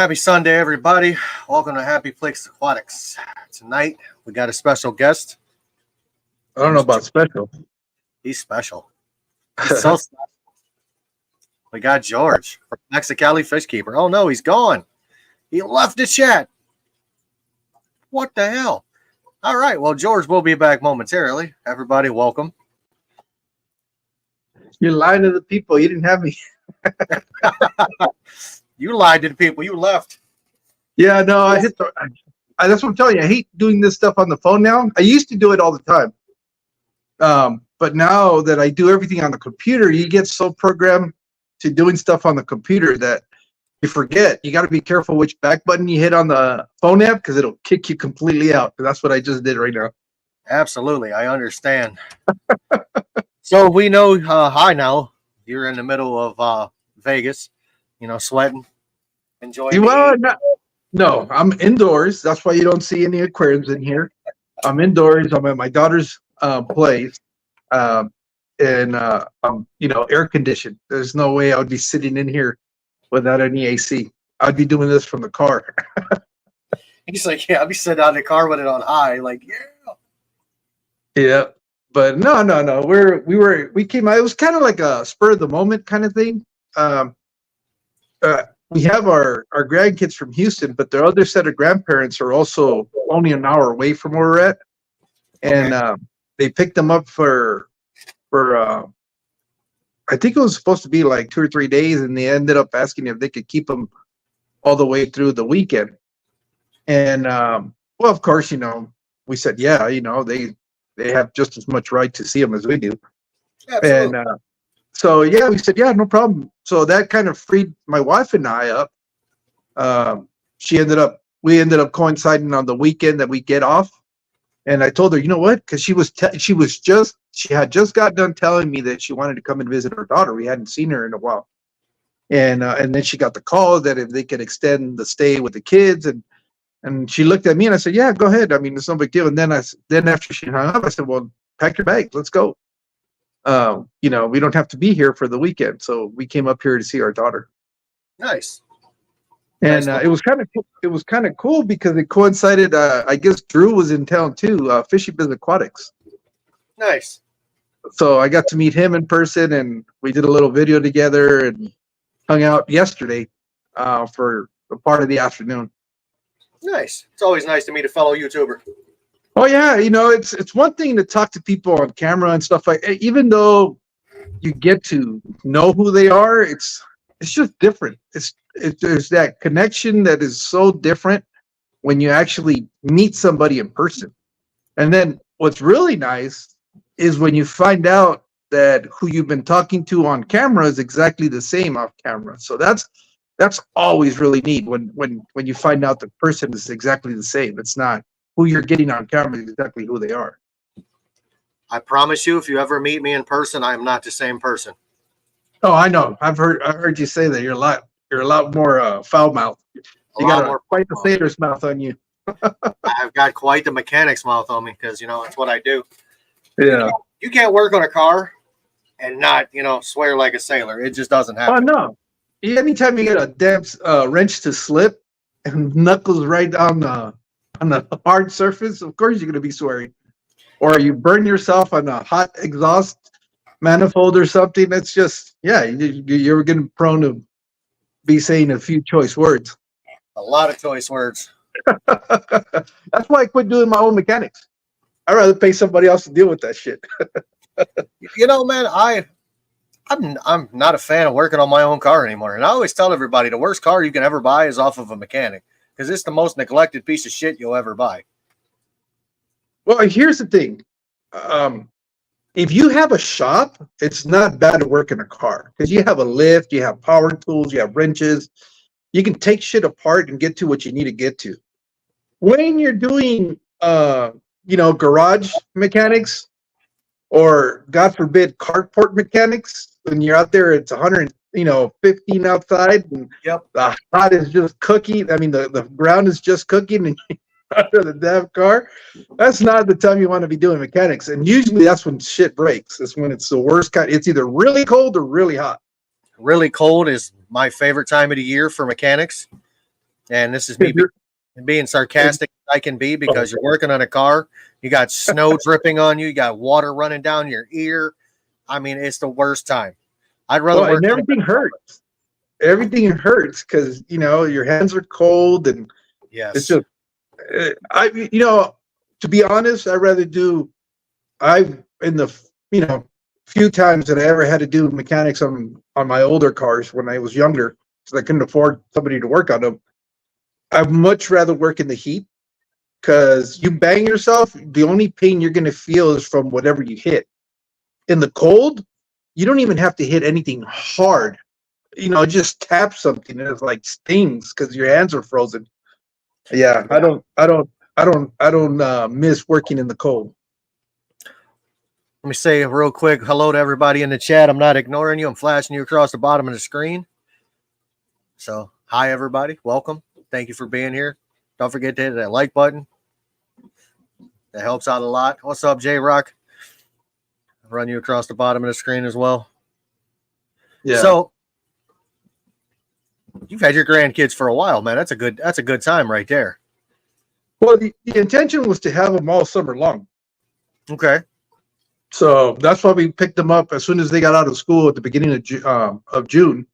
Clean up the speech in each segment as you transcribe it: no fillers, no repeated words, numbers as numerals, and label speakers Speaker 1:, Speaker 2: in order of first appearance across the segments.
Speaker 1: Happy Sunday, everybody. Welcome to Happy Place Aquatics. Tonight, we got a special guest.
Speaker 2: I don't know about special.
Speaker 1: He's special. He's so special. We got George from Mexicali Fish Keeper. Oh, no, he's gone. He left the chat. What the hell? All right, well, George will be back momentarily. Everybody, welcome.
Speaker 2: You're lying to the people. You didn't have me.
Speaker 1: You lied to the people. You left.
Speaker 2: Yeah, no, that's what I'm telling you. I hate doing this stuff on the phone now. I used to do it all the time. But now that I do everything on the computer, you get so programmed to doing stuff on the computer that you forget. You got to be careful which back button you hit on the phone app because it'll kick you completely out. That's what I just did right now.
Speaker 1: Absolutely. I understand. So we know, hi now, you're in the middle of Vegas, sweating, enjoying.
Speaker 2: Well, no, I'm indoors. That's why you don't see any aquariums in here. I'm indoors. I'm at my daughter's place, and I'm air conditioned. There's no way I would be sitting in here without any AC. I'd be doing this from the car.
Speaker 1: He's like, yeah, I'd be sitting out in the car with it on high, like, yeah.
Speaker 2: Yeah, but no. We came out. It was kind of like a spur of the moment kind of thing. We have our grandkids from Houston, but their other set of grandparents are also only an hour away from where we're at, and they picked them up for I think it was supposed to be like 2 or 3 days, and they ended up asking if they could keep them all the way through the weekend. And well, of course, we said yeah, they have just as much right to see them as we do. Absolutely. And so yeah, we said yeah, no problem. So that kind of freed my wife and I up. We ended up coinciding on the weekend that we get off, and I told her, you know what? Because she had just got done telling me that she wanted to come and visit her daughter. We hadn't seen her in a while, and then she got the call that if they could extend the stay with the kids, and she looked at me and I said, yeah, go ahead. I mean, it's no big deal. And then after she hung up, I said, well, pack your bag, let's go. We don't have to be here for the weekend, so we came up here to see our daughter.
Speaker 1: Nice.
Speaker 2: And it was kind of cool because it coincided. I guess Drew was in town too. Fishy Biz Aquatics.
Speaker 1: Nice.
Speaker 2: So I got to meet him in person, and we did a little video together and hung out yesterday for a part of the afternoon.
Speaker 1: Nice. It's always nice to meet a fellow YouTuber.
Speaker 2: Oh yeah, it's one thing to talk to people on camera and stuff like. Even though you get to know who they are, it's just different. There's that connection that is so different when you actually meet somebody in person. And then what's really nice is when you find out that who you've been talking to on camera is exactly the same off camera. So that's always really neat when you find out the person is exactly the same. It's not who you're getting on camera is exactly who they are.
Speaker 1: I promise you, if you ever meet me in person, I am not the same person.
Speaker 2: Oh, I know. I heard you say that. You're a lot more foul mouthed. You got quite the sailor's mouth on you.
Speaker 1: I've got quite the mechanic's mouth on me because it's what I do.
Speaker 2: Yeah.
Speaker 1: You can't work on a car and not swear like a sailor. It just doesn't happen.
Speaker 2: Oh no. Anytime you get a damn wrench to slip and knuckles right on the hard surface, of course you're going to be swearing. Or you burn yourself on a hot exhaust manifold or something. That's just, yeah, you're getting prone to be saying a few choice words.
Speaker 1: A lot of choice words.
Speaker 2: That's why I quit doing my own mechanics. I'd rather pay somebody else to deal with that shit.
Speaker 1: Man, I'm not a fan of working on my own car anymore. And I always tell everybody the worst car you can ever buy is off of a mechanic because it's the most neglected piece of shit you'll ever buy.
Speaker 2: Well, here's the thing. If you have a shop, it's not bad to work in a car because you have a lift, you have power tools, you have wrenches. You can take shit apart and get to what you need to get to. When you're doing, garage mechanics or, God forbid, carport mechanics, when you're out there, it's 115 outside and the hot is just cooking. I mean, the ground is just cooking and under the damn car. That's not the time you want to be doing mechanics. And usually that's when shit breaks. It's when it's the worst kind. It's either really cold or really hot.
Speaker 1: Really cold is my favorite time of the year for mechanics And this is
Speaker 2: If
Speaker 1: me
Speaker 2: you're-
Speaker 1: being sarcastic as I can be because you're working on a car. You got snow dripping on you. You got water running down your ear. I mean, it's the worst time. I'd rather
Speaker 2: well,
Speaker 1: work.
Speaker 2: and everything hurts. Everything hurts because your hands are cold, and it's
Speaker 1: Yes.
Speaker 2: just to be honest, I'd rather do. I've in the few times that I ever had to do mechanics on my older cars when I was younger, because I couldn't afford somebody to work on them. I'd much rather work in the heat because you bang yourself. The only pain you're going to feel is from whatever you hit. In the cold, you don't even have to hit anything hard. Just tap something and it's like stings because your hands are frozen. Yeah,
Speaker 1: Yeah.
Speaker 2: I don't miss working in the cold.
Speaker 1: Let me say real quick hello to everybody in the chat. I'm not ignoring you. I'm flashing you across the bottom of the screen. So, hi, everybody. Welcome. Thank you for being here. Don't forget to hit that like button. That helps out a lot. What's up, J Rock? I'll run you across the bottom of the screen as well.
Speaker 2: Yeah.
Speaker 1: So, you've had your grandkids for a while, man. That's a good time right there.
Speaker 2: Well, the intention was to have them all summer long.
Speaker 1: Okay.
Speaker 2: So that's why we picked them up as soon as they got out of school at the beginning of June.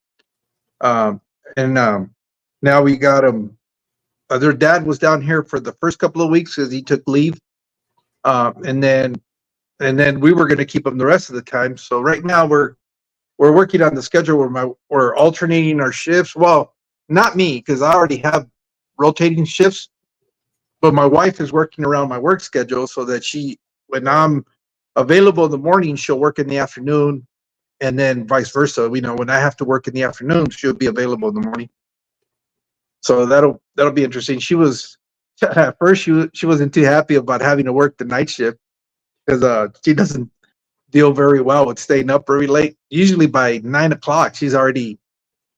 Speaker 2: Now we got them. Their dad was down here for the first couple of weeks because he took leave, and then we were going to keep them the rest of the time. So right now we're working on the schedule where we're alternating our shifts. Well, not me because I already have rotating shifts, but my wife is working around my work schedule so that when I'm available in the morning, she'll work in the afternoon, and then vice versa. When I have to work in the afternoon, she'll be available in the morning. So that'll be interesting. She was at first she wasn't too happy about having to work the night shift because she doesn't deal very well with staying up very late. Usually by 9 o'clock, she's already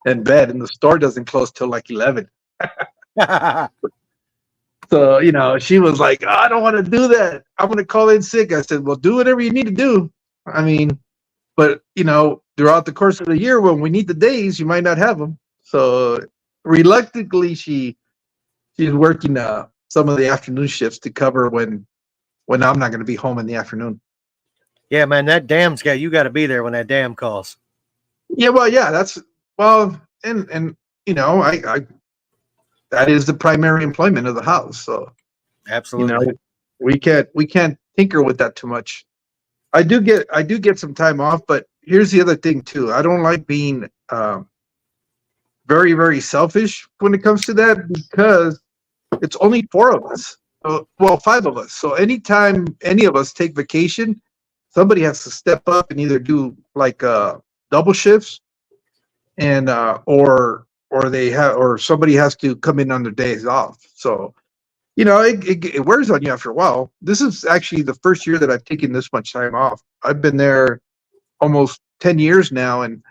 Speaker 2: in bed, and the store doesn't close till like 11. So, she was like, I don't want to do that. I'm going to call in sick. I said, well, do whatever you need to do. I mean, but, throughout the course of the year, when we need the days, you might not have them. So reluctantly, she's working some of the afternoon shifts to cover when I'm not going to be home in the afternoon.
Speaker 1: Yeah, man, that dam's you got to be there when that dam calls.
Speaker 2: Yeah, well, yeah, and I that is the primary employment of the house. So
Speaker 1: Absolutely.
Speaker 2: we can't tinker with that too much. I do get some time off, but here's the other thing too. I don't like being very, very selfish when it comes to that because it's only 4 of us. Well, 5 of us. So anytime any of us take vacation, somebody has to step up and either do like double shifts and or somebody has to come in on their days off. So it wears on you after a while. This is actually the first year that I've taken this much time off. I've been there almost 10 years now, and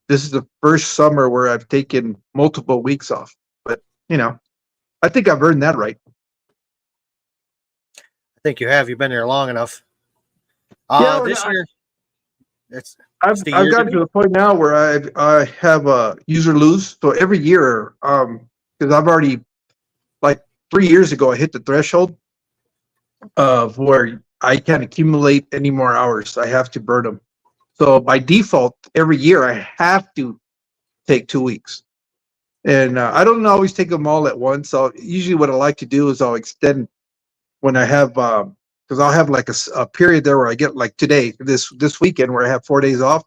Speaker 2: this is the first summer where I've taken multiple weeks off. But I think I've earned that right.
Speaker 1: I think you have. You've been there long enough. This year,
Speaker 2: I've gotten to the point now where I have a user lose. So every year, because I've already, like 3 years ago, I hit the threshold of where I can't accumulate any more hours. I have to burn them. So by default, every year I have to take 2 weeks. And I don't always take them all at once. So usually what I like to do is I'll extend when I have, because I'll have like a period there where I get like today, this weekend where I have 4 days off.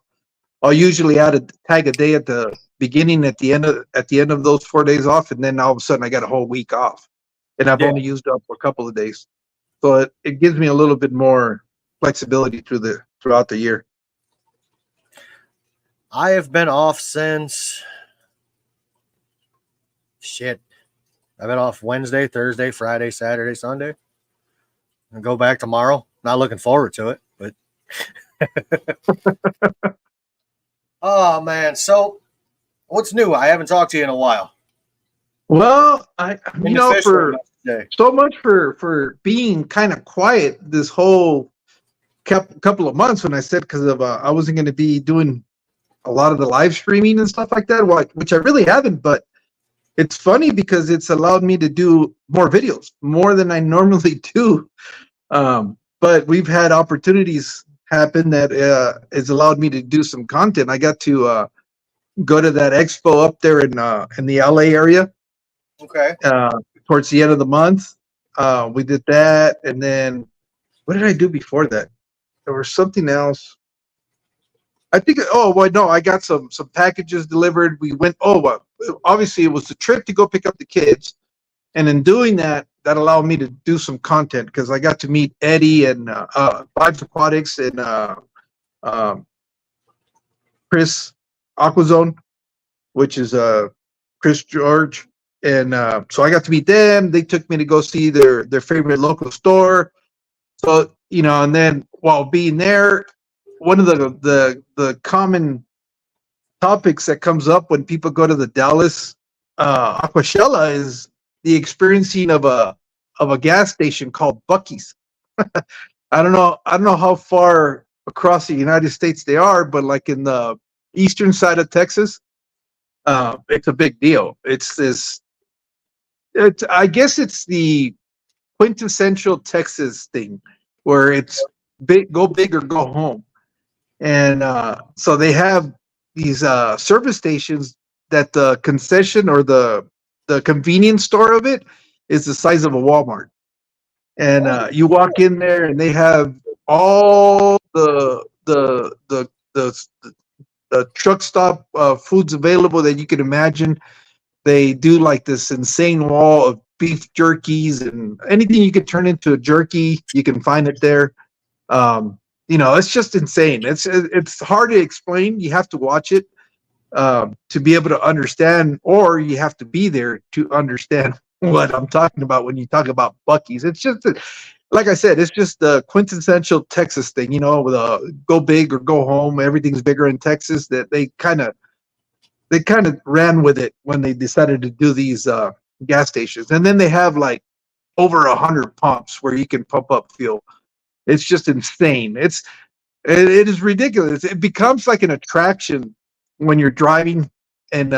Speaker 2: I'll usually tag a day at the beginning, at the end of those 4 days off, and then all of a sudden I got a whole week off, and I've only used up a couple of days. So it gives me a little bit more flexibility throughout the year.
Speaker 1: I have been off since I've been off Wednesday, Thursday, Friday, Saturday, Sunday. I'll go back tomorrow. Not looking forward to it, but oh man. So what's new? I haven't talked to you in a while.
Speaker 2: Well, so much for being kind of quiet this whole couple of months when I said because of I wasn't going to be doing a lot of the live streaming and stuff like that, which I really haven't. But it's funny because it's allowed me to do more videos, more than I normally do. But we've had opportunities happen that has allowed me to do some content. I got to go to that expo up there in the LA area
Speaker 1: Okay.
Speaker 2: towards the end of the month. We did that, and then what did I do before that? There was something else. I think. Oh, well, no, I got some packages delivered. We went. Oh, well, obviously it was the trip to go pick up the kids, and in doing that, that allowed me to do some content because I got to meet Eddie and Vibes Aquatics and um, Chris Aquazone, which is Chris George, and so I got to meet them. They took me to go see their favorite local store. So and then while being there, one of the common topics that comes up when people go to the Dallas Aquashella is the experiencing of a gas station called Buc-ee's. I don't know how far across the United States they are, but like in the eastern side of Texas, it's a big deal. I guess it's the quintessential Texas thing where it's go big or go home. And so they have these service stations that the concession or the convenience store of it is the size of a Walmart. And you walk in there and they have all the truck stop foods available that you could imagine. They do like this insane wall of beef jerkies and anything you could turn into a jerky, you can find it there. It's just insane. It's hard to explain. You have to watch it to be able to understand, or you have to be there to understand what I'm talking about when you talk about Buc-ee's. It's just, like I said, it's just the quintessential Texas thing, with a go big or go home. Everything's bigger in Texas. That they kind of ran with it when they decided to do these gas stations, and then they have like over 100 pumps where you can pump up fuel. It's just insane. It is ridiculous. It becomes like an attraction when you're driving in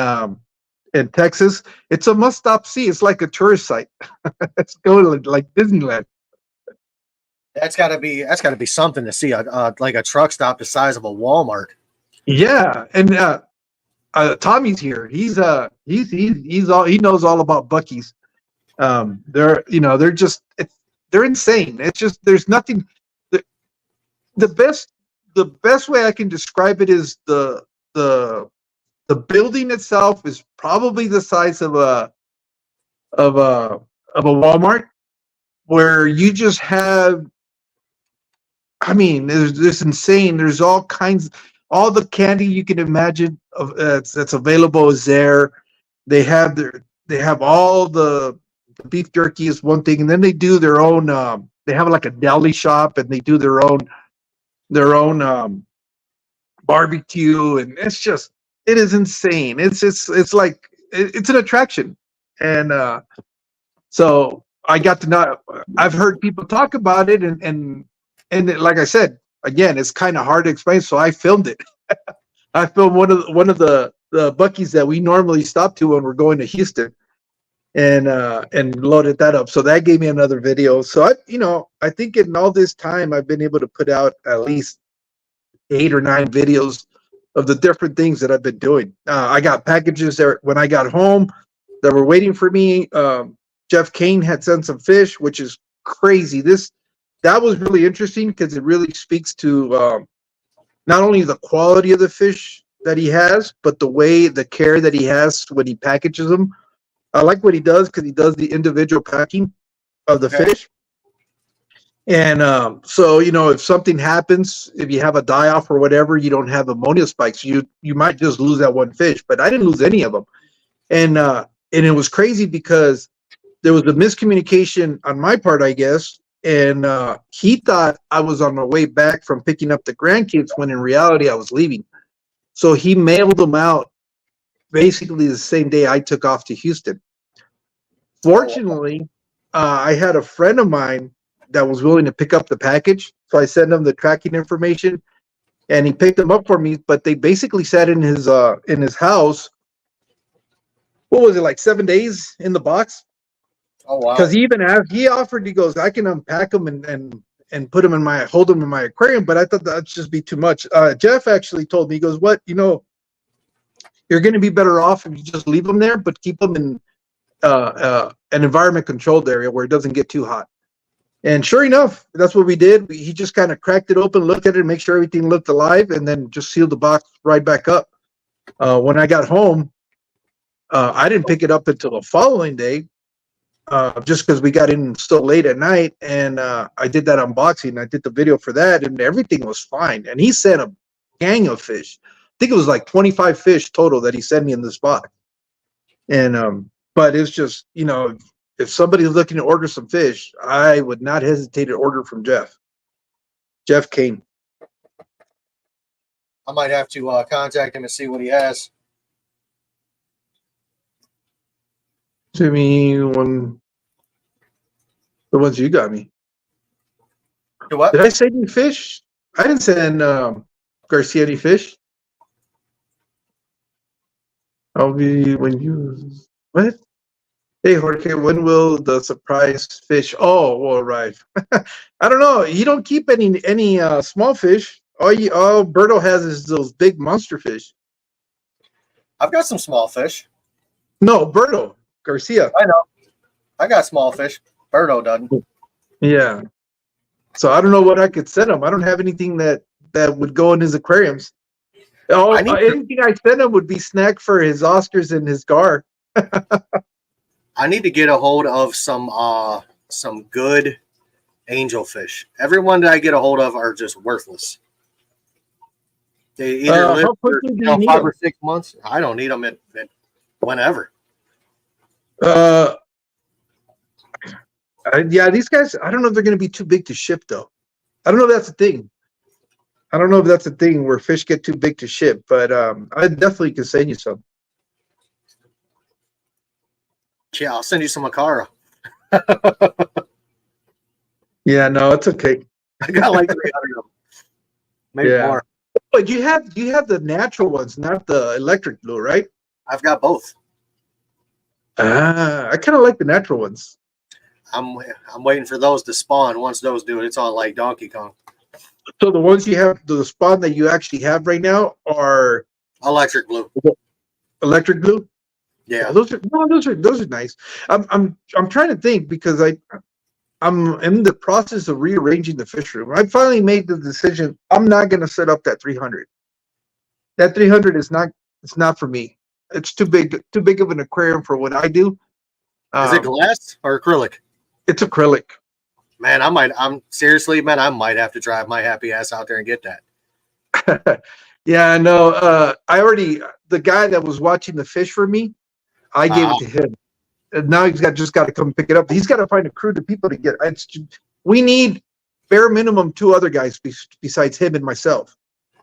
Speaker 2: Texas. It's a must stop see. It's like a tourist site. It's going like Disneyland.
Speaker 1: That's got to be something to see. Like a truck stop the size of a Walmart.
Speaker 2: Yeah, and Tommy's here. He's all, he knows all about Buc-ee's. They're insane. It's just there's nothing. The best way I can describe it is the building itself is probably the size of a Walmart, where you just have. I mean, there's this insane. There's all the candy you can imagine of that's available is there. They have all the beef jerky is one thing, and then they do their own. They have like a deli shop, and they do their own barbecue, and it is insane. It's like it's an attraction, and so I got to know. I've heard people talk about it, and like I said, again, it's kind of hard to explain. So I filmed it. I filmed one of the Buc-ee's that we normally stop to when we're going to Houston, and loaded that up. So that gave me another video. So I think in all this time I've been able to put out at least 8 or 9 videos of the different things that I've been doing. I got packages there when I got home that were waiting for me. Jeff Kane had sent some fish, which is crazy. That was really interesting because it really speaks to not only the quality of the fish that he has, but the care that he has when he packages them. I like what he does because he does the individual packing of the fish. And so, if something happens, if you have a die-off or whatever, you don't have ammonia spikes, you might just lose that one fish. But I didn't lose any of them. And it was crazy because there was a miscommunication on my part, I guess. And he thought I was on my way back from picking up the grandkids when in reality I was leaving. So he mailed them out basically the same day I took off to Houston. Fortunately, I had a friend of mine that was willing to pick up the package. So I sent him the tracking information and he picked them up for me, but they basically sat in his house what was it, like 7 days in the box?
Speaker 1: Oh wow.
Speaker 2: Because even as he offered, he goes, I can unpack them and put them in my, hold them in my aquarium, but I thought that'd just be too much. Jeff actually told me, he goes, what, you're going to be better off if you just leave them there, but keep them in an environment controlled area where it doesn't get too hot. And sure enough, that's what we did. He just kind of cracked it open, looked at it, make sure everything looked alive, and then just sealed the box right back up. When I got home, I didn't pick it up until the following day, just because we got in so late at night, and I did that unboxing. I did the video for that, and everything was fine. And he sent a gang of fish. I think it was like 25 fish total that he sent me in this box. And but it's just, if somebody's looking to order some fish, I would not hesitate to order from Jeff Kane.
Speaker 1: I might have to contact him and see what he has.
Speaker 2: To me, the ones you got me.
Speaker 1: What?
Speaker 2: Did I send you fish? I didn't send Garcia any fish. I'll be when you what? Hey Jorge, when will the surprise fish? Oh, well, right. I don't know. You don't keep any small fish. All Berto has is those big monster fish.
Speaker 1: I've got some small fish.
Speaker 2: No, Berto Garcia.
Speaker 1: I know. I got small fish. Berto doesn't.
Speaker 2: Yeah. So I don't know what I could send him. I don't have anything that would go in his aquariums. Oh, anything I send him would be snack for his Oscars and his gar.
Speaker 1: I need to get a hold of some good angelfish. Everyone that I get a hold of are just worthless. They either live for 5 or 6 months. I don't need them at whenever.
Speaker 2: Yeah, these guys, I don't know if they're going to be too big to ship, though. I don't know if that's a thing. I don't know if that's a thing where fish get too big to ship, but I definitely can send you some.
Speaker 1: Yeah, I'll send you some Akara.
Speaker 2: Yeah, no, it's okay.
Speaker 1: I got like 300 of them. Maybe more.
Speaker 2: But you have the natural ones, not the electric blue, right?
Speaker 1: I've got both.
Speaker 2: I kind of like the natural ones.
Speaker 1: I'm waiting for those to spawn. Once those do it, it's on like Donkey Kong.
Speaker 2: So the ones you have, the spawn that you actually have right now are
Speaker 1: electric blue.
Speaker 2: Electric blue?
Speaker 1: Yeah,
Speaker 2: those are nice. I'm trying to think because I'm in the process of rearranging the fish room. I finally made the decision. I'm not going to set up that 300. That 300 is not for me. It's too big of an aquarium for what I do.
Speaker 1: Is it glass or acrylic?
Speaker 2: It's acrylic.
Speaker 1: Man, I might have to drive my happy ass out there and get that.
Speaker 2: Yeah, no. The guy that was watching the fish for me, I gave it to him. And now he's just got to come pick it up. He's got to find a crew of people to get it. We need bare minimum 2 other guys besides him and myself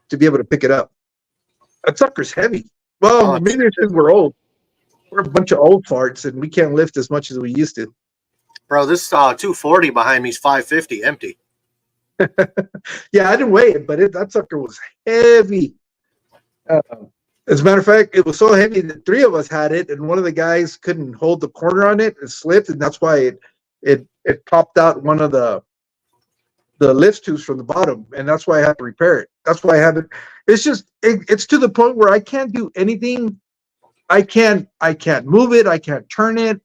Speaker 2: to be able to pick it up. That sucker's heavy. Well, maybe it's because we're old. We're a bunch of old farts and we can't lift as much as we used to.
Speaker 1: Bro, this 240 behind me is 550 empty.
Speaker 2: Yeah, I didn't weigh it, but that sucker was heavy. As a matter of fact, it was so heavy that 3 of us had it, and one of the guys couldn't hold the corner on it. It slipped, and that's why it popped out one of the lift tubes from the bottom, and that's why I had to repair it. That's why I have it. It's just it's to the point where I can't do anything. I can't move it. I can't turn it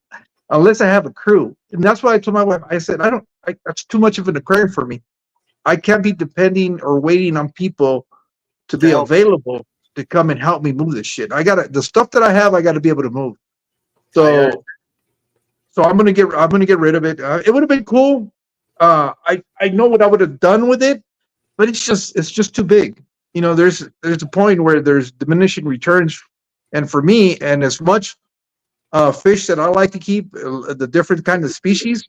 Speaker 2: unless I have a crew, and that's why I told my wife. I said that's too much of an aquarium for me. I can't be depending or waiting on people to be available to come and help me move this shit. The stuff that I have, I got to be able to move. So I'm gonna get rid of it. It would have been cool. I know what I would have done with it, but it's just too big. There's a point where there's diminishing returns, and for me, and as much fish that I like to keep, the different kind of species,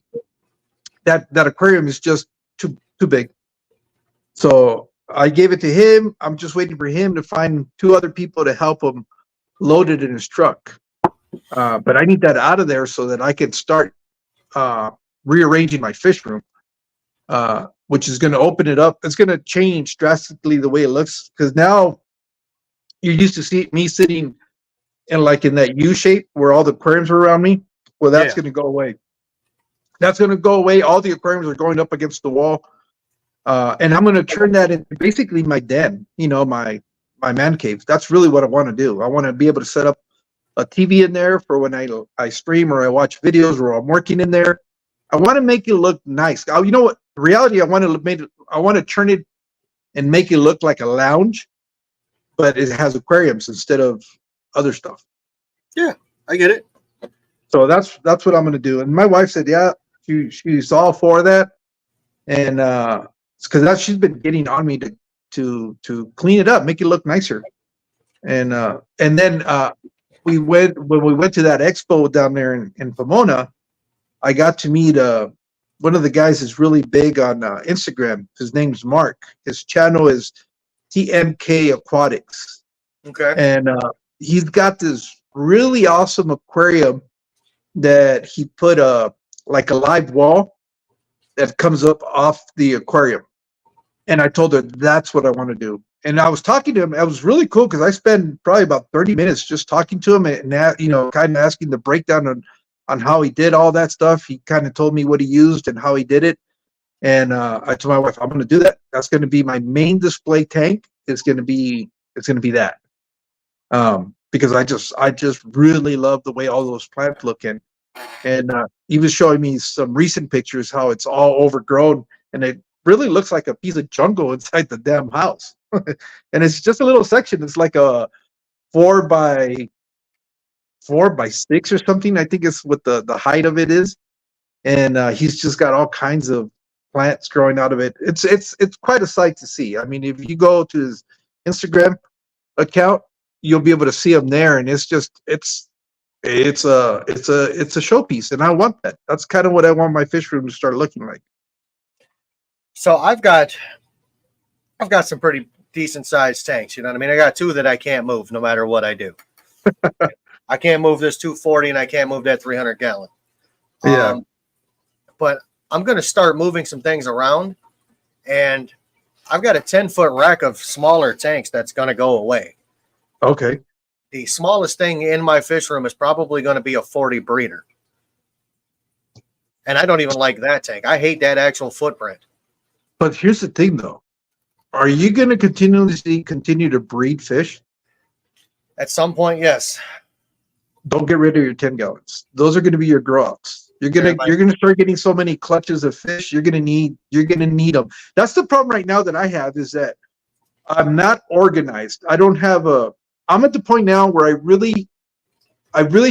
Speaker 2: that aquarium is just too big. So I gave it to him. I'm just waiting for him to find 2 other people to help him load it in his truck. But I need that out of there so that I can start rearranging my fish room, which is going to open it up. It's going to change drastically the way it looks, because now you're used to see me sitting and like in that U shape where all the aquariums were around me. Well, that's
Speaker 1: Yeah.
Speaker 2: going to go away. That's going to go away. All the aquariums are going up against the wall, and I'm going to turn that into basically my den. My man cave. That's really what I want to do. I want to be able to set up a TV in there for when I stream or I watch videos or I'm working in there. I want to make it look nice. You know what? In reality, I want to turn it and make it look like a lounge, but it has aquariums instead of other stuff.
Speaker 1: Yeah, I get it.
Speaker 2: So that's what I'm going to do. And my wife said, yeah, she's all for that, and because she's been getting on me to clean it up, make it look nicer, and then when we went to that expo down there in Pomona, I got to meet one of the guys is really big on Instagram. His name's Mark. His channel is TMK Aquatics.
Speaker 1: Okay.
Speaker 2: And he's got this really awesome aquarium that he put like a live wall that comes up off the aquarium. And I told her that's what I want to do. And I was talking to him. It was really cool because I spent probably about 30 minutes just talking to him and kind of asking the breakdown on how he did all that stuff. He kind of told me what he used and how he did it. And I told my wife, I'm going to do that. That's going to be my main display tank. It's going to be that. Because I just really love the way all those plants look. And he was showing me some recent pictures, how it's all overgrown and it really looks like a piece of jungle inside the damn house. And it's just a little section. It's like a 4x6 or something. I think it's what the height of it is. And he's just got all kinds of plants growing out of it. It's quite a sight to see. I mean, if you go to his Instagram account, you'll be able to see him there. And it's a showpiece. And I want that. That's kind of what I want my fish room to start looking like.
Speaker 1: So I've got some pretty decent sized tanks. You know what I mean? I got two that I can't move no matter what I do. I can't move this 240 and I can't move that 300 gallon.
Speaker 2: Yeah.
Speaker 1: But I'm going to start moving some things around, and I've got a 10-foot rack of smaller tanks that's going to go away.
Speaker 2: Okay.
Speaker 1: The smallest thing in my fish room is probably going to be a 40 breeder. And I don't even like that tank. I hate that actual footprint.
Speaker 2: But here's the thing, though. Are you going to continue to breed fish?
Speaker 1: At some point, yes.
Speaker 2: Don't get rid of your 10 gallons. Those are going to be your grow-outs. You're gonna start getting so many clutches of fish. You're gonna need them. That's the problem right now that I have, is that I'm not organized. I'm at the point now where I really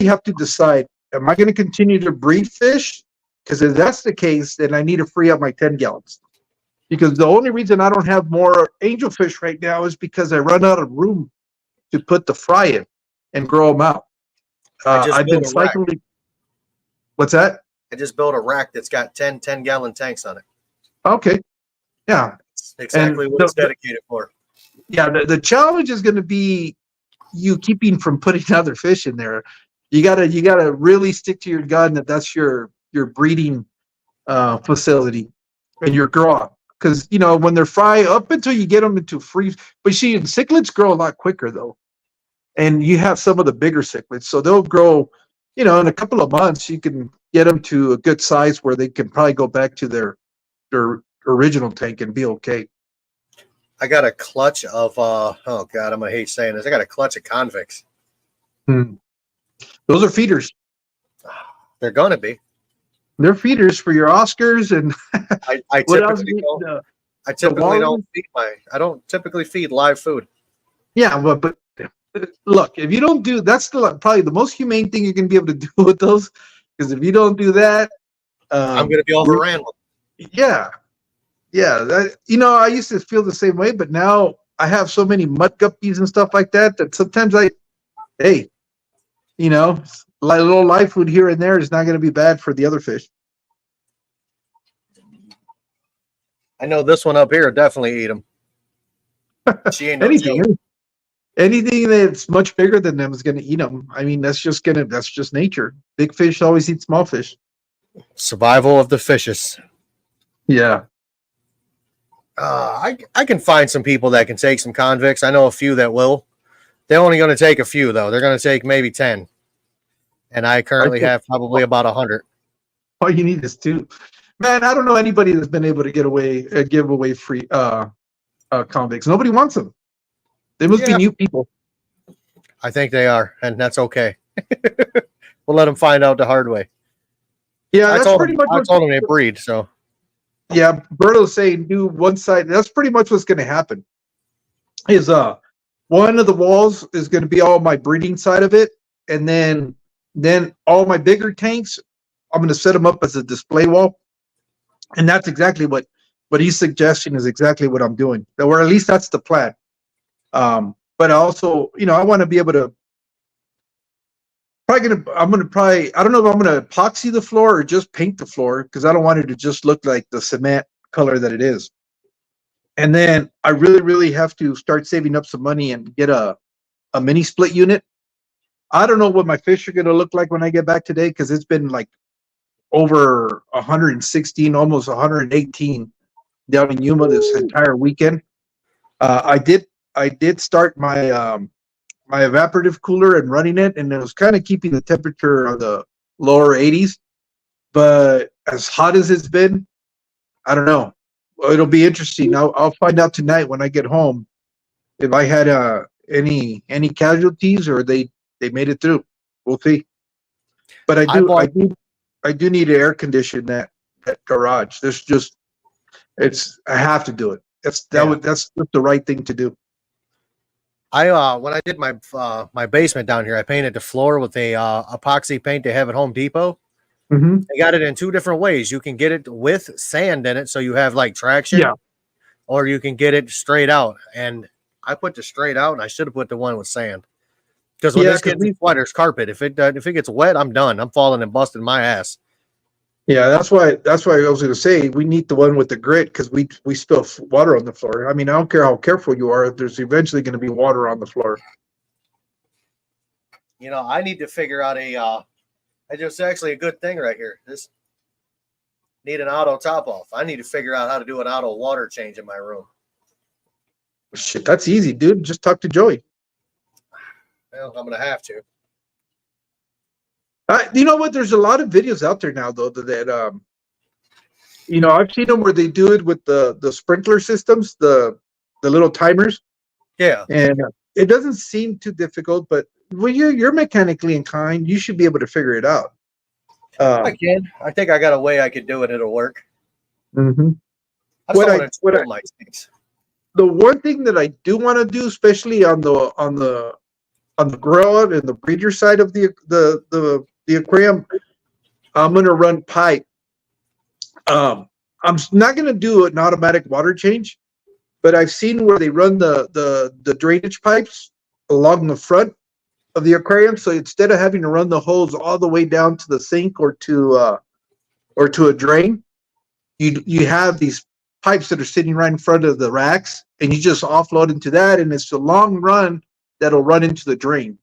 Speaker 2: have to decide, am I going to continue to breed fish? Because if that's the case, then I need to free up my 10 gallons. Because the only reason I don't have more angelfish right now is because I run out of room to put the fry in and grow them out. I've been cycling. What's that?
Speaker 1: I just built a rack that's got 10 gallon tanks on it.
Speaker 2: Okay. Yeah.
Speaker 1: That's exactly what it's dedicated for.
Speaker 2: Yeah. The challenge is going to be you keeping from putting other fish in there. You gotta really stick to your gun that's your breeding facility and your grow. Because when they're fry up until you get them into freeze, but see, cichlids grow a lot quicker though, and you have some of the bigger cichlids, so they'll grow. In a couple of months, you can get them to a good size where they can probably go back to their original tank and be okay.
Speaker 1: I got a clutch of oh god, I'm gonna hate saying this. I got a clutch of convicts.
Speaker 2: Those are feeders.
Speaker 1: They're gonna be.
Speaker 2: They're feeders for your Oscars and
Speaker 1: I don't typically feed live food.
Speaker 2: Yeah, but look, if you don't do that's probably the most humane thing you can be able to do with those, because if you don't do that,
Speaker 1: I'm going to be overran with.
Speaker 2: Yeah. I used to feel the same way, but now I have so many mud guppies and stuff like that sometimes like a little live food here and there is not going to be bad for the other fish.
Speaker 1: I know this one up here definitely eat them. She ain't no
Speaker 2: Anything that's much bigger than them is going to eat them. I mean, that's just nature. Big fish always eat small fish.
Speaker 1: Survival of the fishes.
Speaker 2: Yeah.
Speaker 1: I can find some people that can take some convicts. I know a few that will. They're only going to take a few though. They're going to take maybe 10, and I
Speaker 2: I
Speaker 1: currently
Speaker 2: think
Speaker 1: have probably about 100.
Speaker 2: all you need is two. Man, I don't know anybody that's been able to give away free convicts. Nobody wants them. They must be
Speaker 1: Yeah,
Speaker 2: new people.
Speaker 1: I think they are, and that's okay. We'll let them find out the hard way.
Speaker 2: Yeah, that's pretty much
Speaker 1: I
Speaker 2: what.
Speaker 1: told them they breed. So
Speaker 2: Yeah, Berto's saying do one side. That's pretty much what's going to happen. Is one of the walls is going to be all my breeding side of it, and then all my bigger tanks, I'm going to set them up as a display wall, and that's exactly what he's suggesting is exactly what I'm doing, or at least that's the plan. But also, I want to be able to I'm gonna probably I don't know if I'm gonna epoxy the floor or just paint the floor because I don't want it to just look like the cement color that it is. And then I really, really have to start saving up some money and get a mini split unit. I don't know what my fish are gonna look like when I get back today because it's been like over 116, almost 118 down in Yuma this entire weekend. I did start my evaporative cooler and running it, and it was kind of keeping the temperature on the lower 80s. But as hot as it's been, I don't know. It'll be interesting. I'll find out tonight when I get home if I had any casualties or they made it through. We'll see. But I do need to air condition that garage. There's just I have to do it. That's just the right thing to do.
Speaker 1: when I did my basement down here, I painted the floor with a epoxy paint they have at Home Depot.
Speaker 2: Mm-hmm.
Speaker 1: They got it in two different ways. You can get it with sand in it, so you have like traction.
Speaker 2: Yeah.
Speaker 1: Or you can get it straight out. And I put the straight out, and I should have put the one with sand. Because when this gets wet, there's carpet. If it gets wet, I'm done. I'm falling and busting my ass.
Speaker 2: Yeah, that's why I was going to say we need the one with the grit because we spill water on the floor. I mean, I don't care how careful you are. There's eventually going to be water on the floor.
Speaker 1: I need to figure out it's actually a good thing right here. This need an auto top off. I need to figure out how to do an auto water change in my room.
Speaker 2: Shit, that's easy, dude. Just talk to Joey.
Speaker 1: Well, I'm going to have to.
Speaker 2: You know what? There's a lot of videos out there now, though, that I've seen them where they do it with the sprinkler systems, the little timers.
Speaker 1: Yeah.
Speaker 2: And it doesn't seem too difficult, but when you're mechanically inclined, you should be able to figure it out.
Speaker 1: I can. I think I got a way I could do it. It'll work.
Speaker 2: Mm-hmm. The one thing that I do want to do, especially on the grow and the breeder side of the aquarium, I'm going to run pipe. I'm not going to do an automatic water change, but I've seen where they run the drainage pipes along the front of the aquarium. So instead of having to run the hose all the way down to the sink or to a drain, you have these pipes that are sitting right in front of the racks, and you just offload into that, and it's a long run that'll run into the drain,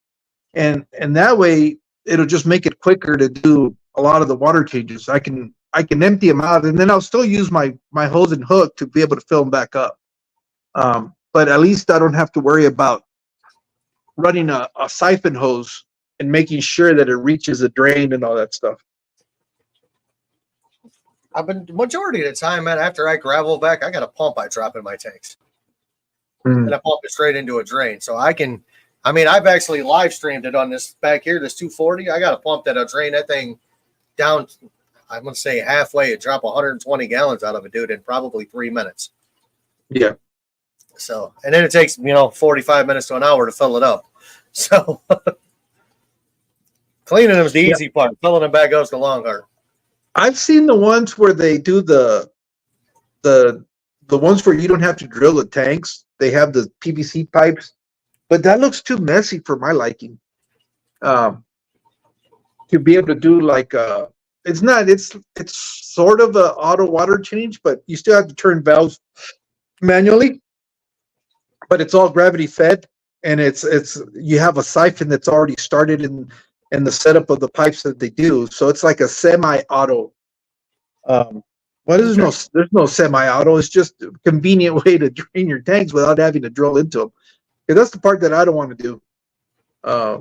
Speaker 2: and that way it'll just make it quicker to do a lot of the water changes. I can empty them out, and then I'll still use my hose and hook to be able to fill them back up. But at least I don't have to worry about running a siphon hose and making sure that it reaches the drain and all that stuff.
Speaker 1: I've been majority of the time, man, after I gravel back, I got a pump I drop in my tanks. And I pump it straight into a drain. So I've actually live streamed it on this back here, this 240. I got a pump that'll drain that thing down, I'm going to say halfway, and drop 120 gallons out of it, dude, in probably 3 minutes.
Speaker 2: Yeah.
Speaker 1: So, and then it takes, 45 minutes to an hour to fill it up. So, cleaning them is the easy part. Filling them back up is the long part.
Speaker 2: I've seen the ones where they do the ones where you don't have to drill the tanks. They have the PVC pipes, but that looks too messy for my liking. To be able to do like it's sort of a auto water change, but you still have to turn valves manually. But it's all gravity fed, and it's you have a siphon that's already started in the setup of the pipes that they do. So it's like a semi-auto. There's no semi-auto. It's just a convenient way to drain your tanks without having to drill into them. And that's the part that I don't want to do. Uh,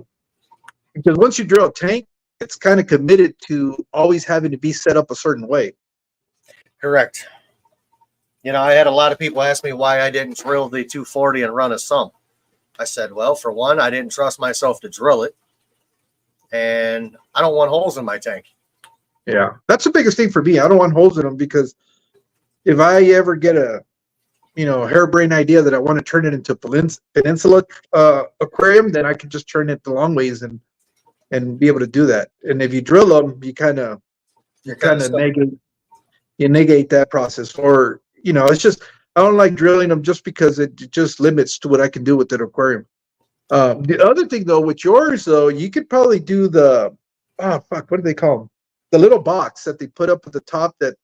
Speaker 2: because once you drill a tank, it's kind of committed to always having to be set up a certain way.
Speaker 1: Correct. I had a lot of people ask me why I didn't drill the 240 and run a sump. I said, well, for one, I didn't trust myself to drill it, and I don't want holes in my tank.
Speaker 2: Yeah, that's the biggest thing for me. I don't want holes in them because if I ever get a harebrained idea that I want to turn it into peninsula aquarium, then I can just turn it the long ways and be able to do that. And if you drill them, you kind of negate that process, or it's just I don't like drilling them just because it just limits to what I can do with an aquarium. The other thing though, with yours though, you could probably do the what do they call them? The little box that they put up at the top that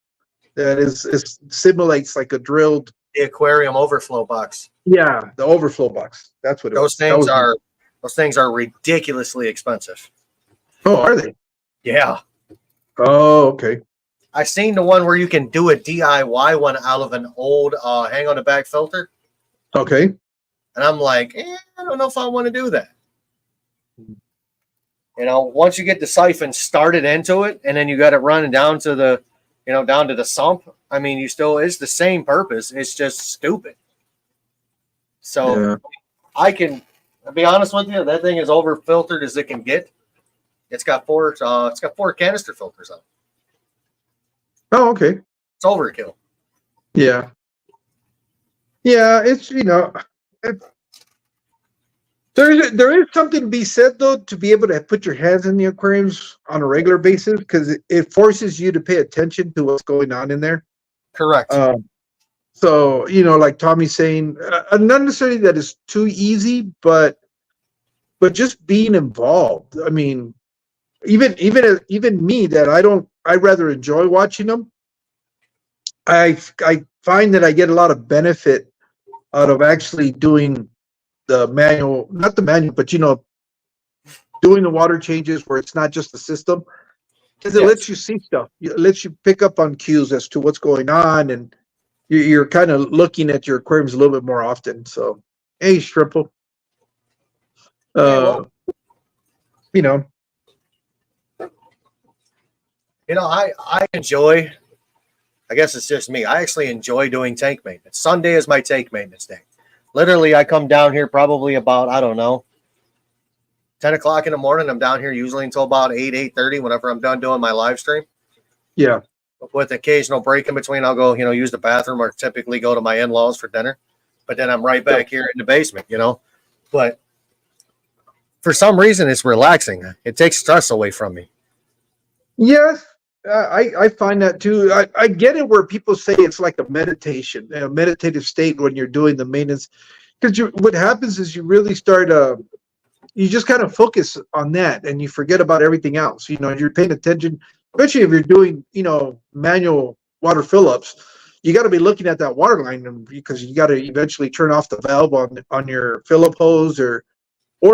Speaker 2: is simulates like a drilled.
Speaker 1: The aquarium overflow box.
Speaker 2: Yeah, the overflow box. That's what it was.
Speaker 1: Those things are ridiculously expensive.
Speaker 2: Oh, are they?
Speaker 1: Yeah.
Speaker 2: Oh, okay.
Speaker 1: I seen the one where you can do a DIY one out of an old hang on the back filter.
Speaker 2: Okay.
Speaker 1: And I'm like, I don't know if I want to do that. Once you get the siphon started into it, and then you got it running down to the, down to the sump. I mean, it's the same purpose. It's just stupid. So yeah. I can be honest with you. That thing is over filtered as it can get. It's got four canister filters on it.
Speaker 2: Oh, okay.
Speaker 1: It's overkill.
Speaker 2: Yeah. Yeah, it's there is something to be said though to be able to put your hands in the aquariums on a regular basis because it forces you to pay attention to what's going on in there.
Speaker 1: Correct.
Speaker 2: So like Tommy's saying, not necessarily that it's too easy, but just being involved. I mean, even me that I rather enjoy watching them. I find that I get a lot of benefit out of actually doing the manual, not the manual, but doing the water changes where it's not just the system, because it lets you see stuff. It lets you pick up on cues as to what's going on, and you're kind of looking at your aquariums a little bit more often. So, hey, Shrimple.
Speaker 1: I enjoy. I guess it's just me. I actually enjoy doing tank maintenance. Sunday is my tank maintenance day. Literally, I come down here probably about, 10 o'clock in the morning. I'm down here usually until about 8:30 whenever I'm done doing my live stream.
Speaker 2: Yeah.
Speaker 1: With occasional break in between, I'll go, use the bathroom or typically go to my in-laws for dinner. But then I'm right back here in the basement, But for some reason, it's relaxing. It takes stress away from me.
Speaker 2: Yes. I find that too. I get it where people say it's like a meditation, a meditative state when you're doing the maintenance. Because what happens is you really start, you just kind of focus on that and you forget about everything else. You're paying attention, especially if you're doing, manual water fill-ups. You got to be looking at that water line because you got to eventually turn off the valve on your fill-up hose, or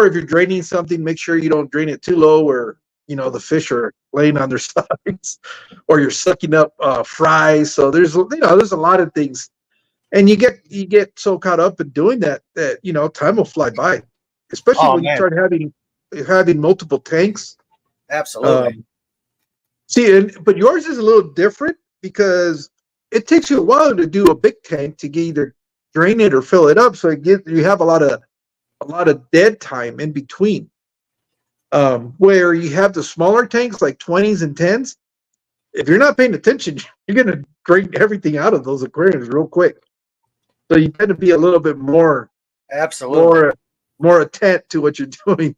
Speaker 2: if you're draining something, make sure you don't drain it too low where the fish are laying on their sides, or you're sucking up fries. So there's a lot of things, and you get so caught up in doing that time will fly by, especially when you start having multiple tanks.
Speaker 1: Absolutely.
Speaker 2: But yours is a little different because it takes you a while to do a big tank to either drain it or fill it up. So you have a lot of dead time in between. Where you have the smaller tanks like 20s and 10s, if you're not paying attention, you're going to drain everything out of those aquariums real quick. So you tend to be a little bit more,
Speaker 1: absolutely,
Speaker 2: more attent to what you're doing,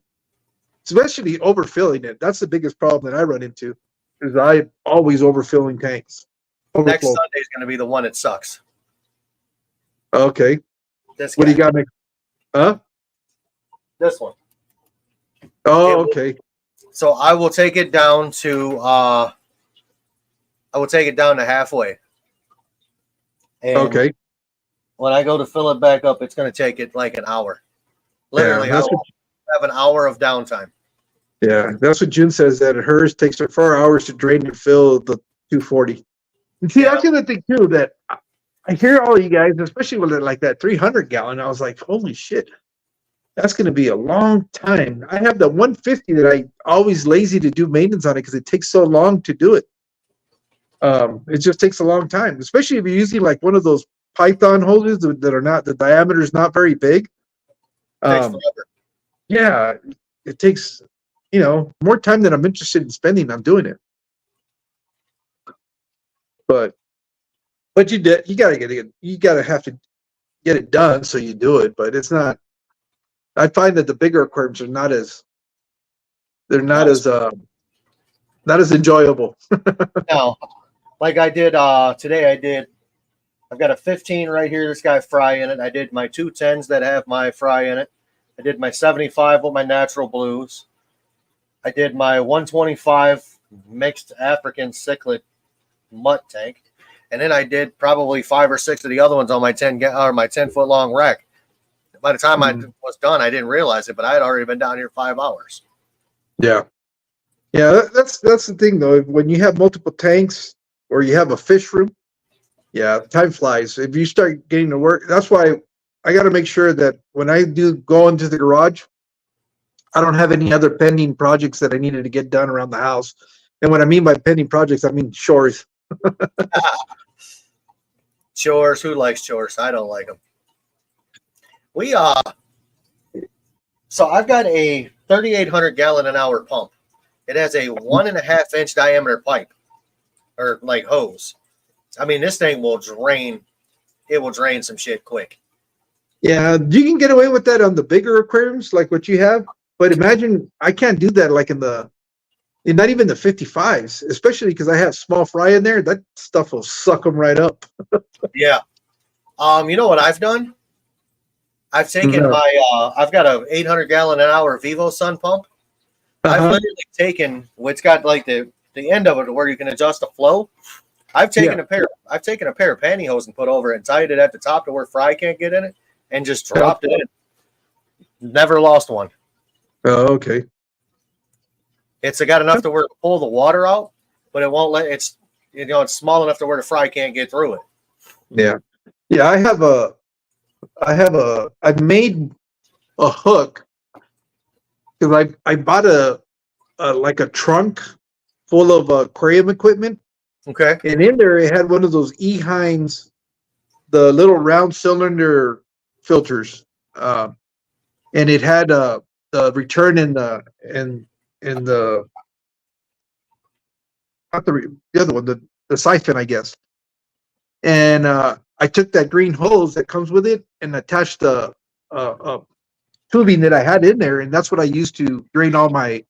Speaker 2: especially overfilling it. That's the biggest problem that I run into, is I always overfilling tanks. Overflow.
Speaker 1: Next Sunday is going to be the one that sucks.
Speaker 2: Okay. What do you got next? Huh?
Speaker 1: This one.
Speaker 2: Oh, okay.
Speaker 1: So I will take it down to halfway. And
Speaker 2: okay.
Speaker 1: When I go to fill it back up, it's going to take it like an hour. Literally, I have an hour of downtime.
Speaker 2: Yeah, that's what June says, that hers takes her 4 hours to drain and fill the 240. And see, that's the other thing too, that I hear all you guys, especially with like that 300 gallon. I was like, holy shit. That's going to be a long time. I have the 150 that I always lazy to do maintenance on it because it takes so long to do it. It just takes a long time, especially if you're using like one of those Python hoses that are not, the diameter is not very big.
Speaker 1: Takes
Speaker 2: Um,
Speaker 1: forever.
Speaker 2: yeah, it takes, more time than I'm interested in spending on doing it. But you gotta get it. You gotta have to get it done, so you do it. But it's not. I find that the bigger aquariums are not as they're
Speaker 1: Not as
Speaker 2: not as enjoyable.
Speaker 1: no. Like I did today. I've got a 15 right here that's got fry in it. I did my 210s that have my fry in it. I did my 75 with my natural blues. I did my 125 mixed African cichlid mutt tank. And then I did probably 5 or 6 of the other ones on my 10-foot long rack. By the time I was done, I didn't realize it, but I had already been down here 5 hours.
Speaker 2: Yeah, yeah. That's the thing though. When you have multiple tanks or you have a fish room, yeah, time flies. If you start getting to work, that's why I got to make sure that when I do go into the garage, I don't have any other pending projects that I needed to get done around the house. And what I mean by pending projects, I mean chores.
Speaker 1: Chores. Who likes chores? I don't like them. We So I've got a 3,800 gallon an hour pump. It has a 1.5 inch diameter pipe, or like hose. I mean, this thing will drain. It will drain some shit quick.
Speaker 2: Yeah, you can get away with that on the bigger aquariums, like what you have. But imagine I can't do that like not even the 55s, especially because I have small fry in there. That stuff will suck them right up.
Speaker 1: Yeah. You know what I've done? I've taken I've got a 800 gallon an hour Vivo Sun pump. I've literally taken it's got like the end of it where you can adjust the flow. I've taken a pair of pantyhose and put over it and tied it at the top to where fry can't get in it and just dropped it in. Never lost one.
Speaker 2: Oh, okay.
Speaker 1: It's got enough to where it pull the water out, but it won't let it's small enough to where the fry can't get through it.
Speaker 2: Yeah. Yeah, I made a hook because I bought a like a trunk full of aquarium equipment.
Speaker 1: Okay.
Speaker 2: And in there it had one of those Heinz, the little round cylinder filters. And it had the return in the not the other one, the siphon, I guess. And I took that green hose that comes with it and attached the tubing that I had in there, and that's what I used to drain all my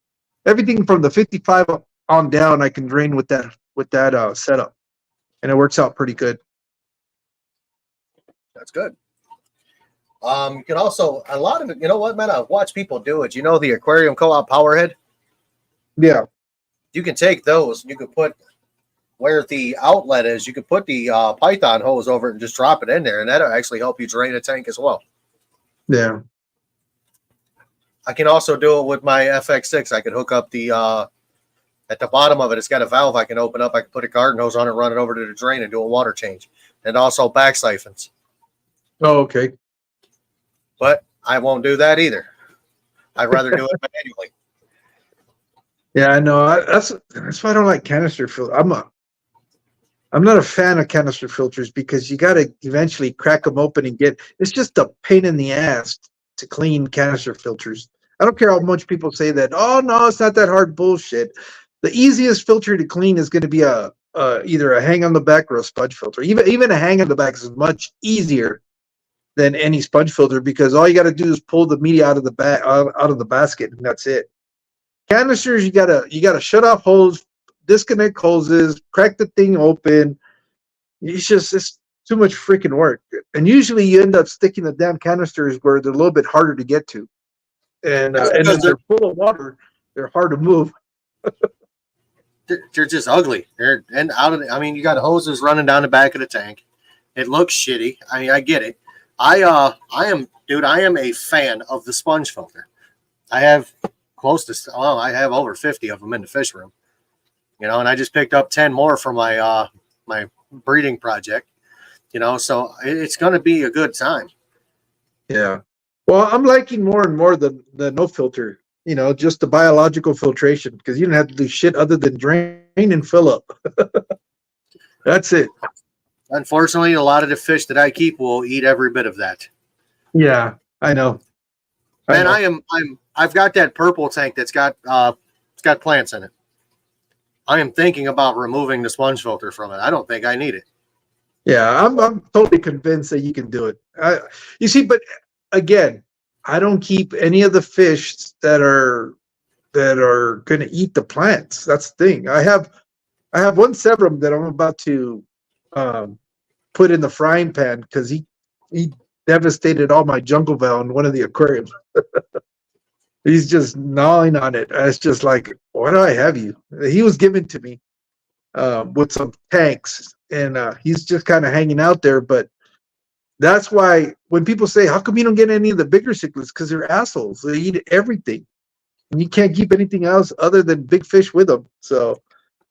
Speaker 2: everything from the 55 on down. I can drain with that setup, and it works out pretty good.
Speaker 1: That's good. You can also a lot of it. You know what, man? I've watched people do it. You know the aquarium co-op powerhead.
Speaker 2: Yeah.
Speaker 1: You can take those. You can put where the outlet is. You can put the Python hose over it and just drop it in there, and that'll actually help you drain a tank as well.
Speaker 2: Yeah.
Speaker 1: I can also do it with my FX6. I can hook up the at the bottom of it. It's got a valve I can open up. I can put a garden hose on it, run it over to the drain, and do a water change. And also back siphons.
Speaker 2: Oh, okay.
Speaker 1: But I won't do that either. I'd rather do it manually.
Speaker 2: Yeah, I know. That's why I don't like canister filters. I'm not a fan of canister filters because you got to eventually crack them open and it's just a pain in the ass to clean canister filters. I don't care how much people say that. Oh no, it's not that hard. Bullshit. The easiest filter to clean is going to be either a hang on the back or a sponge filter. Even a hang on the back is much easier than any sponge filter because all you got to do is pull the media out of the basket and that's it. Canisters, you gotta shut off hose, disconnect hoses, crack the thing open. It's too much freaking work. And usually you end up sticking the damn canisters where they're a little bit harder to get to. And then they're full of water. They're hard to move.
Speaker 1: They're just ugly. I mean, you got hoses running down the back of the tank. It looks shitty. I mean, I get it. I am a fan of the sponge filter. I have I have over 50 of them in the fish room. And I just picked up 10 more for my my breeding project. So it's going to be a good time.
Speaker 2: Yeah. Well, I'm liking more and more the no filter. Just the biological filtration because you don't have to do shit other than drain and fill up. That's it.
Speaker 1: Unfortunately, a lot of the fish that I keep will eat every bit of that.
Speaker 2: Yeah, I know. I
Speaker 1: Man,
Speaker 2: know.
Speaker 1: I've got that purple tank that's got it's got plants in it. I am thinking about removing the sponge filter from it. I don't think I need it.
Speaker 2: Yeah, I'm totally convinced that you can do it. You see, but again, I don't keep any of the fish that are going to eat the plants. That's the thing. I have one Severum that I'm about to um, put in the frying pan because he devastated all my jungle veil in one of the aquariums. He's just gnawing on it. It's just like, why do I have you? He was given to me with some tanks, and he's just kind of hanging out there. But that's why when people say, "How come you don't get any of the bigger cichlids?" Because they're assholes. They eat everything, and you can't keep anything else other than big fish with them. So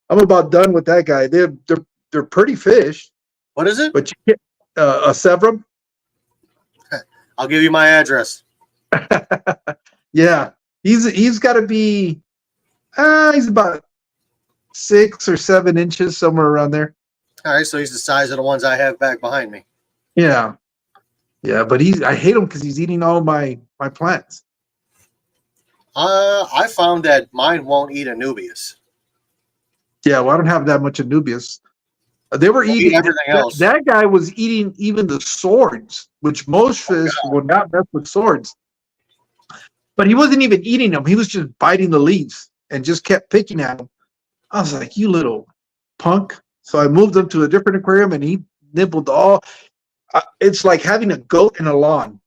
Speaker 2: I'm about done with that guy. They're pretty fish,
Speaker 1: What is it?
Speaker 2: but you can't. A Severum.
Speaker 1: I'll give you my address.
Speaker 2: Yeah, he's got to be. He's about 6 or 7 inches, somewhere around there.
Speaker 1: All right, so he's the size of the ones I have back behind me.
Speaker 2: Yeah, yeah, but I hate him because he's eating all my plants.
Speaker 1: I found that mine won't eat Anubias.
Speaker 2: Yeah, well, I don't have that much Anubius. They were
Speaker 1: They'll eat
Speaker 2: eating
Speaker 1: everything else.
Speaker 2: that guy was eating even the swords, which most fish will not mess with swords. But he wasn't even eating them. He was just biting the leaves and just kept picking at them. I was like, you little punk. So I moved him to a different aquarium and he nibbled all. It's like having a goat in a lawn.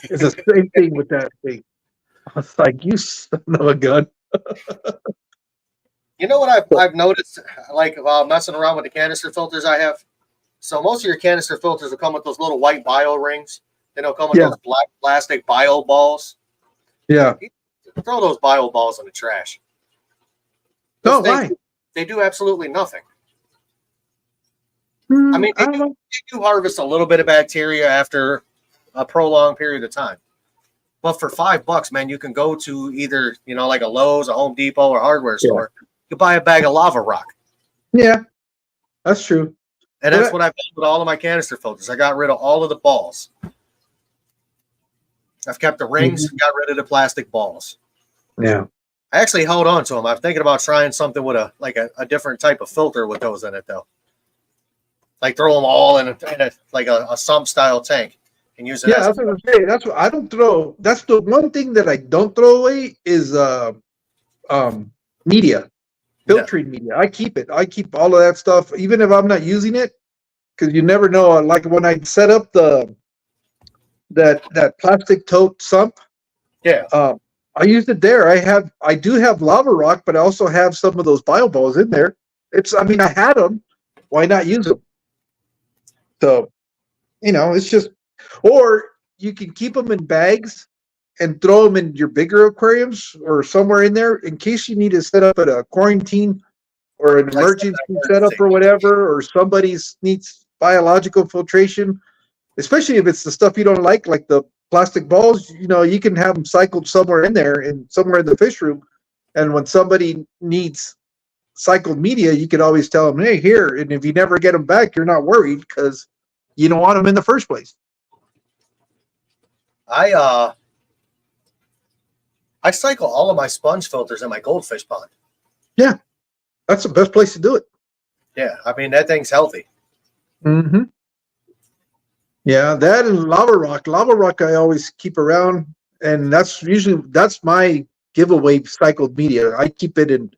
Speaker 2: It's the same thing with that thing. I was like, you son of a gun.
Speaker 1: You know what I've noticed, like messing around with the canister filters I have. So most of your canister filters will come with those little white bio rings. Then they'll come with
Speaker 2: Yeah.
Speaker 1: those black plastic bio balls.
Speaker 2: Yeah.
Speaker 1: Throw those bio balls in the trash.
Speaker 2: No, why?
Speaker 1: They do absolutely nothing.
Speaker 2: I
Speaker 1: I mean, they do harvest a little bit of bacteria after a prolonged period of time. But for $5, man, you can go to either, like a Lowe's, a Home Depot, or hardware store. You buy a bag of lava rock.
Speaker 2: Yeah, that's true.
Speaker 1: And that's what I've done with all of my canister filters. I got rid of all of the balls. I've kept the rings and got rid of the plastic balls.
Speaker 2: Yeah.
Speaker 1: I actually held on to them. I'm thinking about trying something with a different type of filter with those in it, though. Like throw them all in a sump style tank and use it.
Speaker 2: Yeah, that's what I'm saying. That's what I don't throw. That's the one thing that I don't throw away is media, filtering media. I keep it. I keep all of that stuff, even if I'm not using it, because you never know. Like when I set up that plastic tote sump,
Speaker 1: Yeah.
Speaker 2: I used it there. I do have lava rock, but I also have some of those bio balls in there. I had them. Why not use them? So, it's just, or you can keep them in bags and throw them in your bigger aquariums or somewhere in there in case you need to set up at a quarantine or an emergency setup or whatever, or somebody needs biological filtration, especially if it's the stuff you don't like the plastic balls. You can have them cycled somewhere in there and somewhere in the fish room. And when somebody needs cycled media, you could always tell them, hey, here. And if you never get them back, you're not worried because you don't want them in the first place.
Speaker 1: I cycle all of my sponge filters in my goldfish pond.
Speaker 2: Yeah, that's the best place to do it.
Speaker 1: Yeah, I mean, that thing's healthy.
Speaker 2: Mm-hmm. Yeah, that and lava rock. Lava rock I always keep around, and that's my giveaway cycled media. I keep it in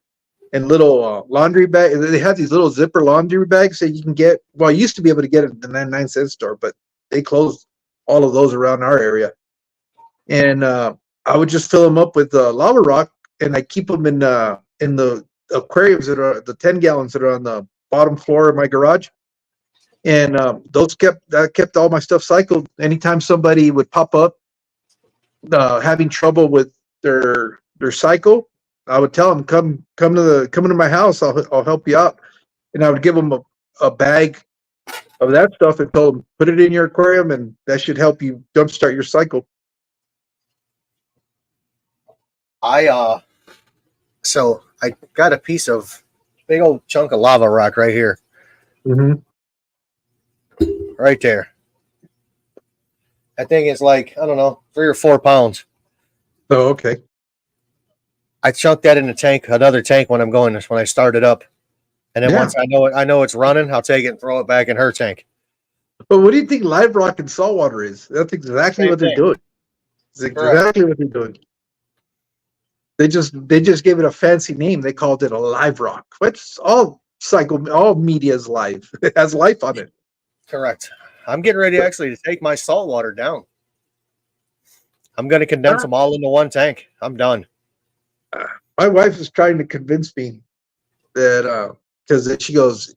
Speaker 2: little laundry bag. They have these little zipper laundry bags that you can get. Well, I used to be able to get it at the 99-cent store, but they closed all of those around our area. And I would just fill them up with lava rock, and I keep them in the aquariums that are the 10 gallons that are on the bottom floor of my garage. And those kept all my stuff cycled. Anytime somebody would pop up having trouble with their cycle, I would tell them, come to my house. I'll help you out. And I would give them a bag of that stuff and tell them, put it in your aquarium, and that should help you jumpstart your cycle.
Speaker 1: So I got a piece of big old chunk of lava rock right here,
Speaker 2: Mm-hmm.
Speaker 1: right there. That thing is like, I don't know, 3 or 4 pounds.
Speaker 2: Oh, okay.
Speaker 1: I chunked that in the tank, another tank when when I start it up. And then
Speaker 2: Yeah.
Speaker 1: once I know it's running, I'll take it and throw it back in her tank.
Speaker 2: But what do you think live rock and saltwater is? That's exactly
Speaker 1: Same
Speaker 2: what they're
Speaker 1: thing.
Speaker 2: doing. It's
Speaker 1: Correct.
Speaker 2: exactly what they're doing. They just gave it a fancy name. They called it a live rock. It's all media is live. It has life on it.
Speaker 1: Correct. I'm getting ready actually to take my salt water down. I'm going to condense them all into one tank. I'm done.
Speaker 2: My wife is trying to convince me that because she goes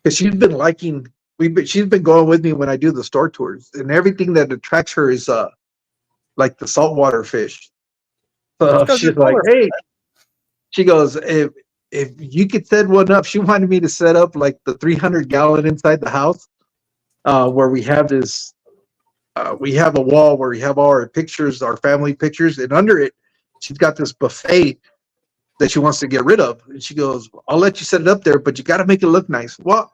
Speaker 2: because she's been going with me when I do the store tours, and everything that attracts her is like the saltwater fish.
Speaker 1: It's
Speaker 2: So
Speaker 1: because they're
Speaker 2: she's like,
Speaker 1: colorful.
Speaker 2: hey, she goes, if you could set one up, she wanted me to set up like the 300-gallon inside the house, where we have a wall where we have all our pictures, our family pictures, and under it, she's got this buffet that she wants to get rid of. And she goes, I'll let you set it up there, but you got to make it look nice. Well,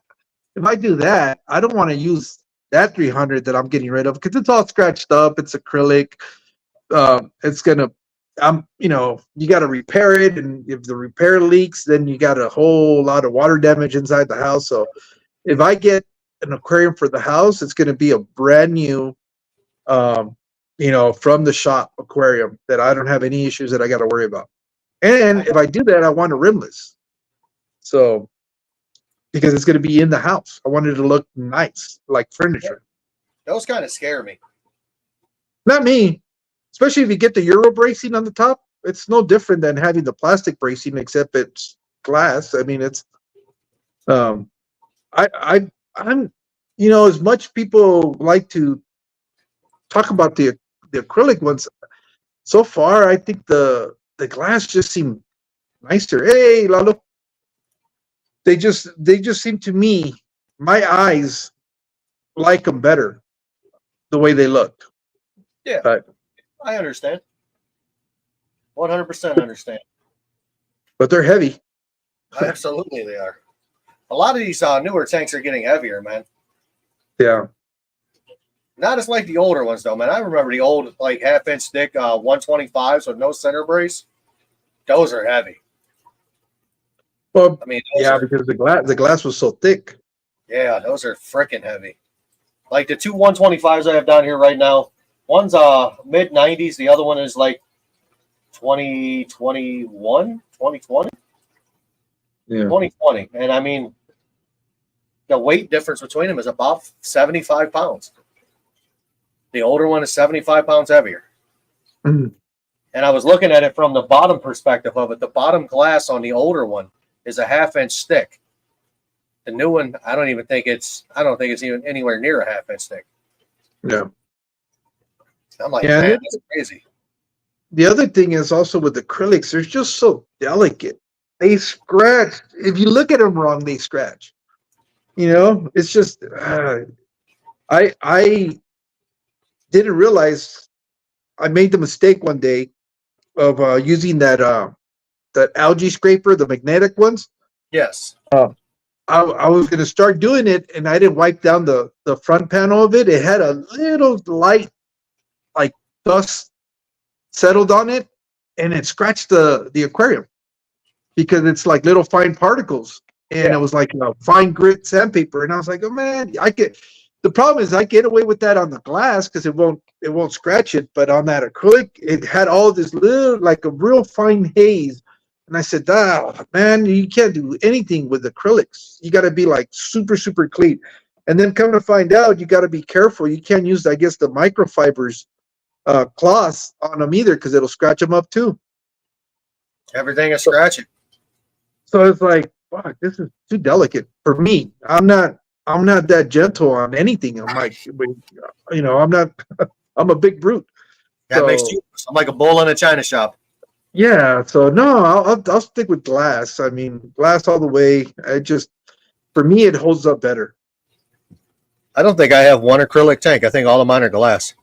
Speaker 2: if I do that, I don't want to use that 300 that I'm getting rid of because it's all scratched up. It's acrylic. It's gonna, you got to repair it, and if the repair leaks, then you got a whole lot of water damage inside the house. So if I get an aquarium for the house, it's going to be a brand new, um, from the shop aquarium that I don't have any issues that I got to worry about. And if I do that, I want a rimless. So because it's going to be in the house, I want it to look nice, like furniture.
Speaker 1: Those kind of scare me.
Speaker 2: Not me, especially if you get the Euro bracing on the top. It's no different than having the plastic bracing, except it's glass. I mean, it's um, I'm, as much people like to talk about the acrylic ones. So far, I think the glass just seem nicer. Hey, Lalo, they just seem to me, my eyes like them better the way they look.
Speaker 1: Yeah,
Speaker 2: But
Speaker 1: I understand. 100% understand.
Speaker 2: they're heavy.
Speaker 1: Absolutely, they are. A lot of these newer tanks are getting heavier, man.
Speaker 2: Yeah.
Speaker 1: Not as like the older ones, though, man. I remember the old, like, half-inch thick 125s with no center brace. Those are heavy.
Speaker 2: Well,
Speaker 1: I mean,
Speaker 2: yeah, because the glass was so thick.
Speaker 1: those are freaking heavy. Like the two 125s I have down here right now, one's mid 90s, the other one is like 2021, 2020,
Speaker 2: Yeah.
Speaker 1: 2020. And I mean, the weight difference between them is about 75 pounds. The older one is 75 pounds heavier.
Speaker 2: Mhm.
Speaker 1: And I was looking at it from the bottom perspective of it. The bottom glass on the older one is a half-inch thick. The new one, I don't think it's even anywhere near a half-inch thick.
Speaker 2: Yeah.
Speaker 1: I'm like,
Speaker 2: Yeah.
Speaker 1: man, that's crazy.
Speaker 2: The other thing is also with acrylics, they're just so delicate. They scratch. If you look at them wrong, they scratch. It's just I didn't realize I made the mistake one day of using that algae scraper, the magnetic ones.
Speaker 1: Yes.
Speaker 2: I was going to start doing it, and I didn't wipe down the front panel of it. It had a little light, like dust settled on it, and it scratched the aquarium because it's like little fine particles, and it was like fine grit sandpaper. And I was like, oh man, I get. The problem is I get away with that on the glass because it won't scratch it, but on that acrylic, it had all this little like a real fine haze. And I said, man, you can't do anything with acrylics. You got to be like super, super clean. And then come to find out, you got to be careful. You can't use, I guess, the microfibers cloths on them either because it'll scratch them up too.
Speaker 1: Everything is scratching.
Speaker 2: So it's like, fuck, this is too delicate for me. I'm not that gentle on anything. I'm like, I'm not. I'm a big brute.
Speaker 1: That makes you. I'm like a bull in a china shop.
Speaker 2: Yeah. So no, I'll stick with glass. I mean, glass all the way. For me, it holds up better.
Speaker 1: I don't think I have one acrylic tank. I think all of mine are glass.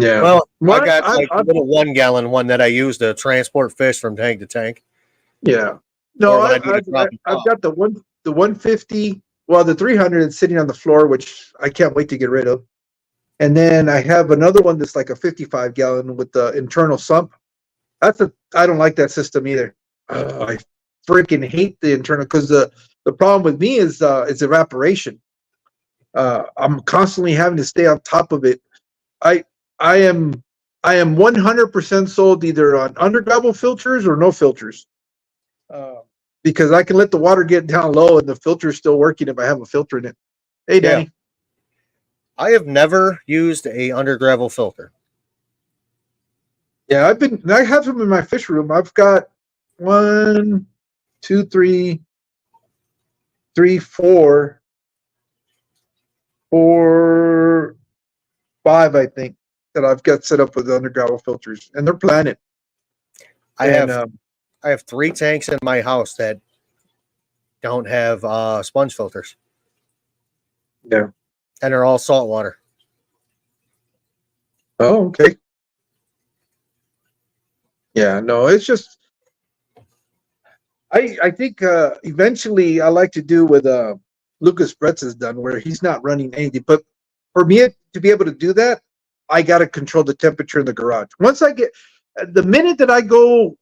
Speaker 2: Yeah.
Speaker 1: Well, I
Speaker 2: What?
Speaker 1: got like a little 1 gallon one that I use to transport fish from tank to tank,
Speaker 2: Yeah. No,
Speaker 1: or when I need to drop them
Speaker 2: I've
Speaker 1: off.
Speaker 2: got the 150. Well, the 300 is sitting on the floor, which I can't wait to get rid of. And then I have another one that's like a 55 gallon with the internal sump. I don't like that system either. I freaking hate the internal because the problem with me is evaporation. I'm constantly having to stay on top of it. I I am I am 100% sold either on undergravel filters or no filters. Uh, because I can let the water get down low and the filter is still working if I have a filter in it. Hey,
Speaker 1: Yeah,
Speaker 2: Danny.
Speaker 1: I have never used a under gravel filter.
Speaker 2: Yeah, I have them in my fish room. I've got one, two, three, four, five, I think, that I've got set up with undergravel filters, and they're Planet.
Speaker 1: I
Speaker 2: And
Speaker 1: have I have 3 tanks in my house that don't have sponge filters,
Speaker 2: yeah.
Speaker 1: and they're all salt water.
Speaker 2: Oh, okay. Yeah, no, it's just I think eventually I like to do with Lucas Bretz has done where he's not running anything. But for me to be able to do that, I got to control the temperature in the garage. Once I get the minute that I go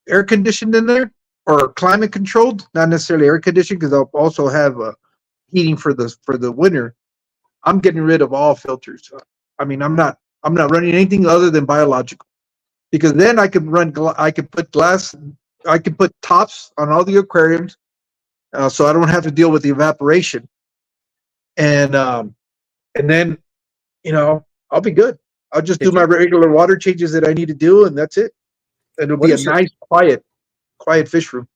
Speaker 2: air conditioned in there or climate controlled, not necessarily air conditioned because I'll also have heating for the winter. I'm getting rid of all filters. I mean, I'm not running anything other than biological because then I can I can put glass, I can put tops on all the aquariums, so I don't have to deal with the evaporation, and and then I'll be good. I'll just do
Speaker 1: Did
Speaker 2: my
Speaker 1: you?
Speaker 2: regular water changes that I need to do, and that's it. It'll
Speaker 1: What
Speaker 2: be a
Speaker 1: is your
Speaker 2: nice, quiet fish room.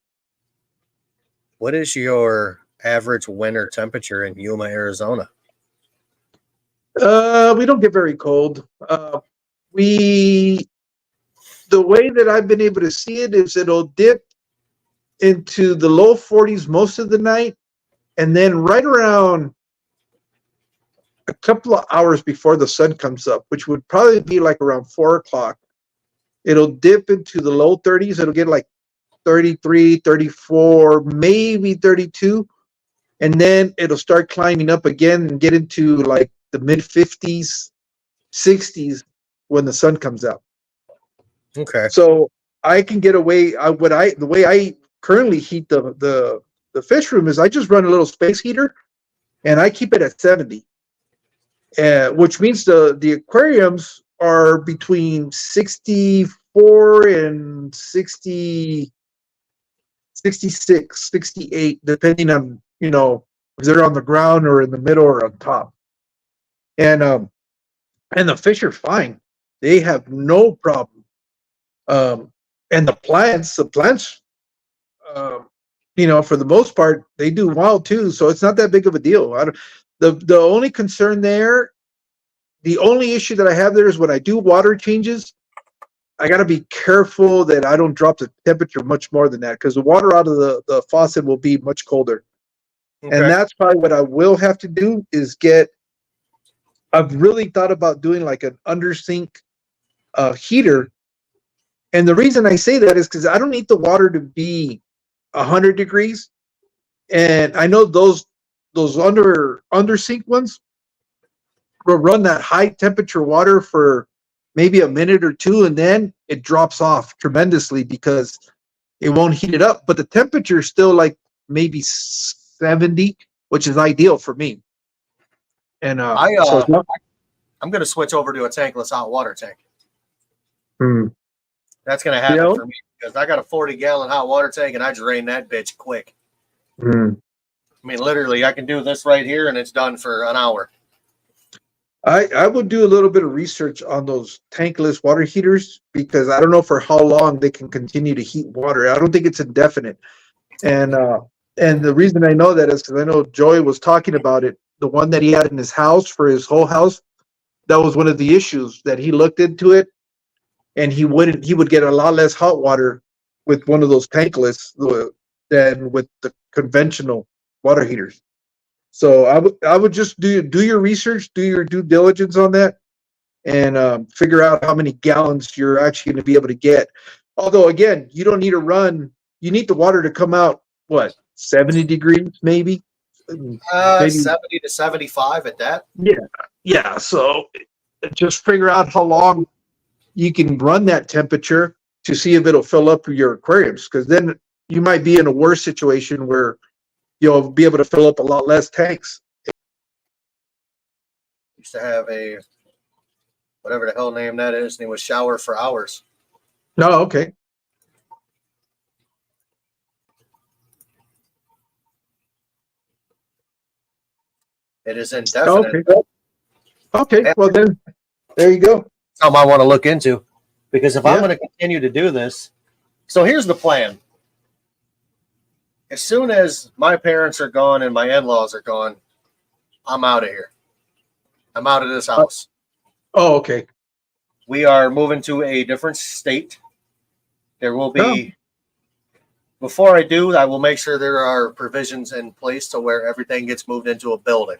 Speaker 1: What is your average winter temperature in Yuma, Arizona?
Speaker 2: We don't get very cold. We The way that I've been able to see it is it'll dip into the low 40s most of the night, and then right around a couple of hours before the sun comes up, which would probably be like around 4 o'clock, it'll dip into the low 30s. It'll get like 33, 34, maybe 32. And then it'll start climbing up again and get into like the mid 50s, 60s when the sun comes out.
Speaker 1: Okay.
Speaker 2: So I can get away. The way I currently heat the fish room is I just run a little space heater and I keep it at 70. Which means the aquariums are between 64 and 60, 66, 68, depending on, if they're on the ground or in the middle or on top. And and the fish are fine. They have no problem. Um, and the plants, um, for the most part, they do well too. So it's not that big of a deal. The only concern there, the only issue that I have there is when I do water changes, I got to be careful that I don't drop the temperature much more than that because the water out of the faucet will be much colder. And
Speaker 1: Okay.
Speaker 2: that's probably what I will have to do is I've really thought about doing like an under sink heater. And the reason I say that is because I don't need the water to be 100 degrees. And I know those under sink ones will run that high temperature water for maybe a minute or two, and then it drops off tremendously because it won't heat it up. But the temperature is still like maybe 70, which is ideal for me. And
Speaker 1: I
Speaker 2: so it's not.
Speaker 1: I'm gonna switch over to a tankless hot water tank.
Speaker 2: Hmm.
Speaker 1: That's gonna happen for me because I got a 40-gallon hot water tank and I drain that bitch quick.
Speaker 2: Hmm.
Speaker 1: I mean, literally, I can do this right here and it's done for an hour.
Speaker 2: I would do a little bit of research on those tankless water heaters because I don't know for how long they can continue to heat water. I don't think it's indefinite. And the reason I know that is because I know Joey was talking about it. The one that he had in his house for his whole house, that was one of the issues that he looked into it, and he would get a lot less hot water with one of those tankless than with the conventional water heaters. So I would just do your research, do your due diligence on that, and figure out how many gallons you're actually going to be able to get. Although, again, you don't need to run. You need the water to come out, what, 70 degrees maybe? Maybe.
Speaker 1: 70 to 75 at that.
Speaker 2: Yeah. Yeah. So just figure out how long you can run that temperature to see if it'll fill up your aquariums, because then you might be in a worse situation where you'll be able to fill up a lot less tanks.
Speaker 1: Used to have a, whatever the hell name that is, and it was shower for hours.
Speaker 2: No, okay.
Speaker 1: It is indefinite.
Speaker 2: Okay. Okay. Well, then there you go.
Speaker 1: Something I want to look into, because if I'm
Speaker 2: Yeah.
Speaker 1: going to continue to do this, so here's the plan. As soon as my parents are gone and my in-laws are gone, I'm out of here. I'm out of this house.
Speaker 2: Oh, okay.
Speaker 1: We are moving to a different state. There will be, before I do, I will make sure there are provisions in place to where everything gets moved into a building.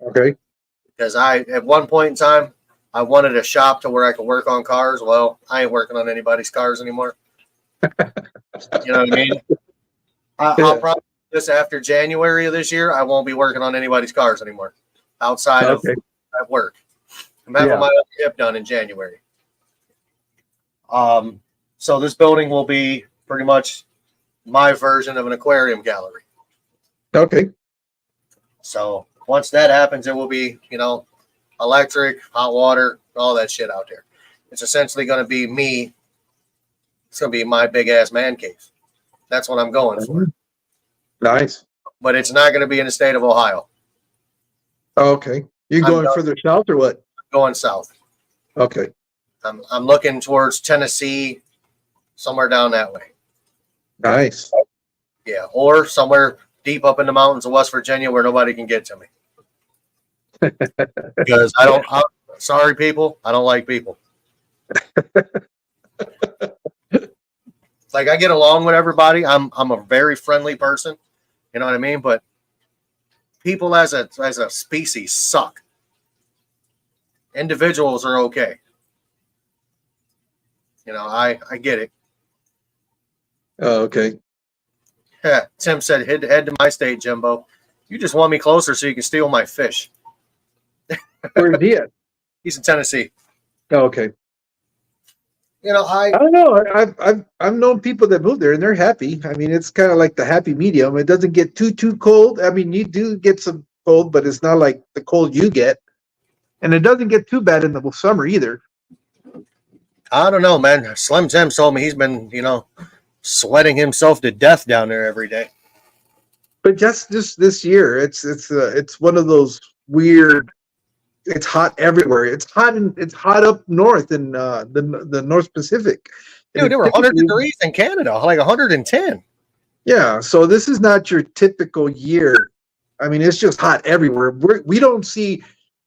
Speaker 2: Okay.
Speaker 1: Because at one point in time, I wanted a shop to where I could work on cars. Well, I ain't working on anybody's cars anymore. You know what I mean? I'll probably do this after January of this year. I won't be working on anybody's cars anymore outside of at work. I'm having my hip done in January. So this building will be pretty much my version of an aquarium gallery.
Speaker 2: Okay.
Speaker 1: So once that happens, it will be, electric, hot water, all that shit out there. It's essentially going to be me. It's going to be my big ass man cave. That's what I'm going for.
Speaker 2: Nice.
Speaker 1: But it's not going to be in the state of Ohio.
Speaker 2: Okay. You going further south or what?
Speaker 1: I'm going south.
Speaker 2: Okay.
Speaker 1: I'm looking towards Tennessee, somewhere down that way.
Speaker 2: Nice.
Speaker 1: Yeah, or somewhere deep up in the mountains of West Virginia where nobody can get to me. Because sorry people, I don't like people. Like I get along with everybody. I'm a very friendly person. You know what I mean? But people as a species suck. Individuals are okay. I get it.
Speaker 2: Oh, okay.
Speaker 1: Yeah, Tim said, head to my state, Jimbo. You just want me closer so you can steal my fish.
Speaker 2: Where's he at?
Speaker 1: He's in Tennessee.
Speaker 2: Oh, okay.
Speaker 1: I
Speaker 2: don't know. I've known people that move there and they're happy. I mean, it's kind of like the happy medium. It doesn't get too cold. I mean, you do get some cold, but it's not like the cold you get. And it doesn't get too bad in the summer either.
Speaker 1: I don't know, man. Slim Jim told me he's been, sweating himself to death down there every day.
Speaker 2: But just this year, it's one of those weird. It's hot everywhere. It's hot up north in the North Pacific.
Speaker 1: Dude, there were 100 degrees in Canada, like 110.
Speaker 2: Yeah, so this is not your typical year. I mean, it's just hot everywhere.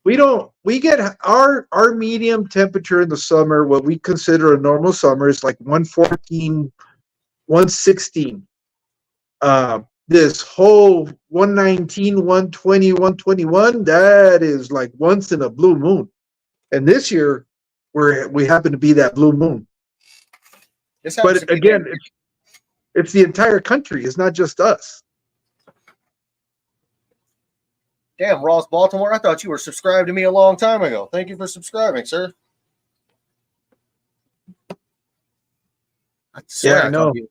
Speaker 2: We get our medium temperature in the summer, what we consider a normal summer, is like 114, 116. This whole 119, 120, 121, that is like once in a blue moon. And this year, we happen to be that blue moon. But again, it's the entire country. It's not just us.
Speaker 1: Damn, Ross Baltimore, I thought you were subscribed to me a long time ago. Thank you for subscribing, sir.
Speaker 2: Yeah, I know.
Speaker 1: It's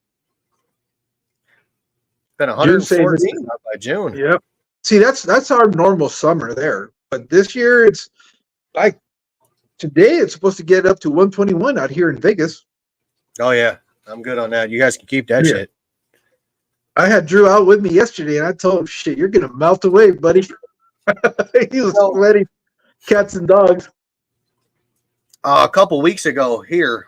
Speaker 1: been 114 by June.
Speaker 2: Yep. See, that's our normal summer there. But this year, it's like today, it's supposed to get up to 121 out here in Vegas.
Speaker 1: Oh, yeah. I'm good on that. You guys can keep that shit.
Speaker 2: I had Drew out with me yesterday, and I told him, shit, you're going to melt away, buddy. He was sweating cats and dogs.
Speaker 1: A couple weeks ago here,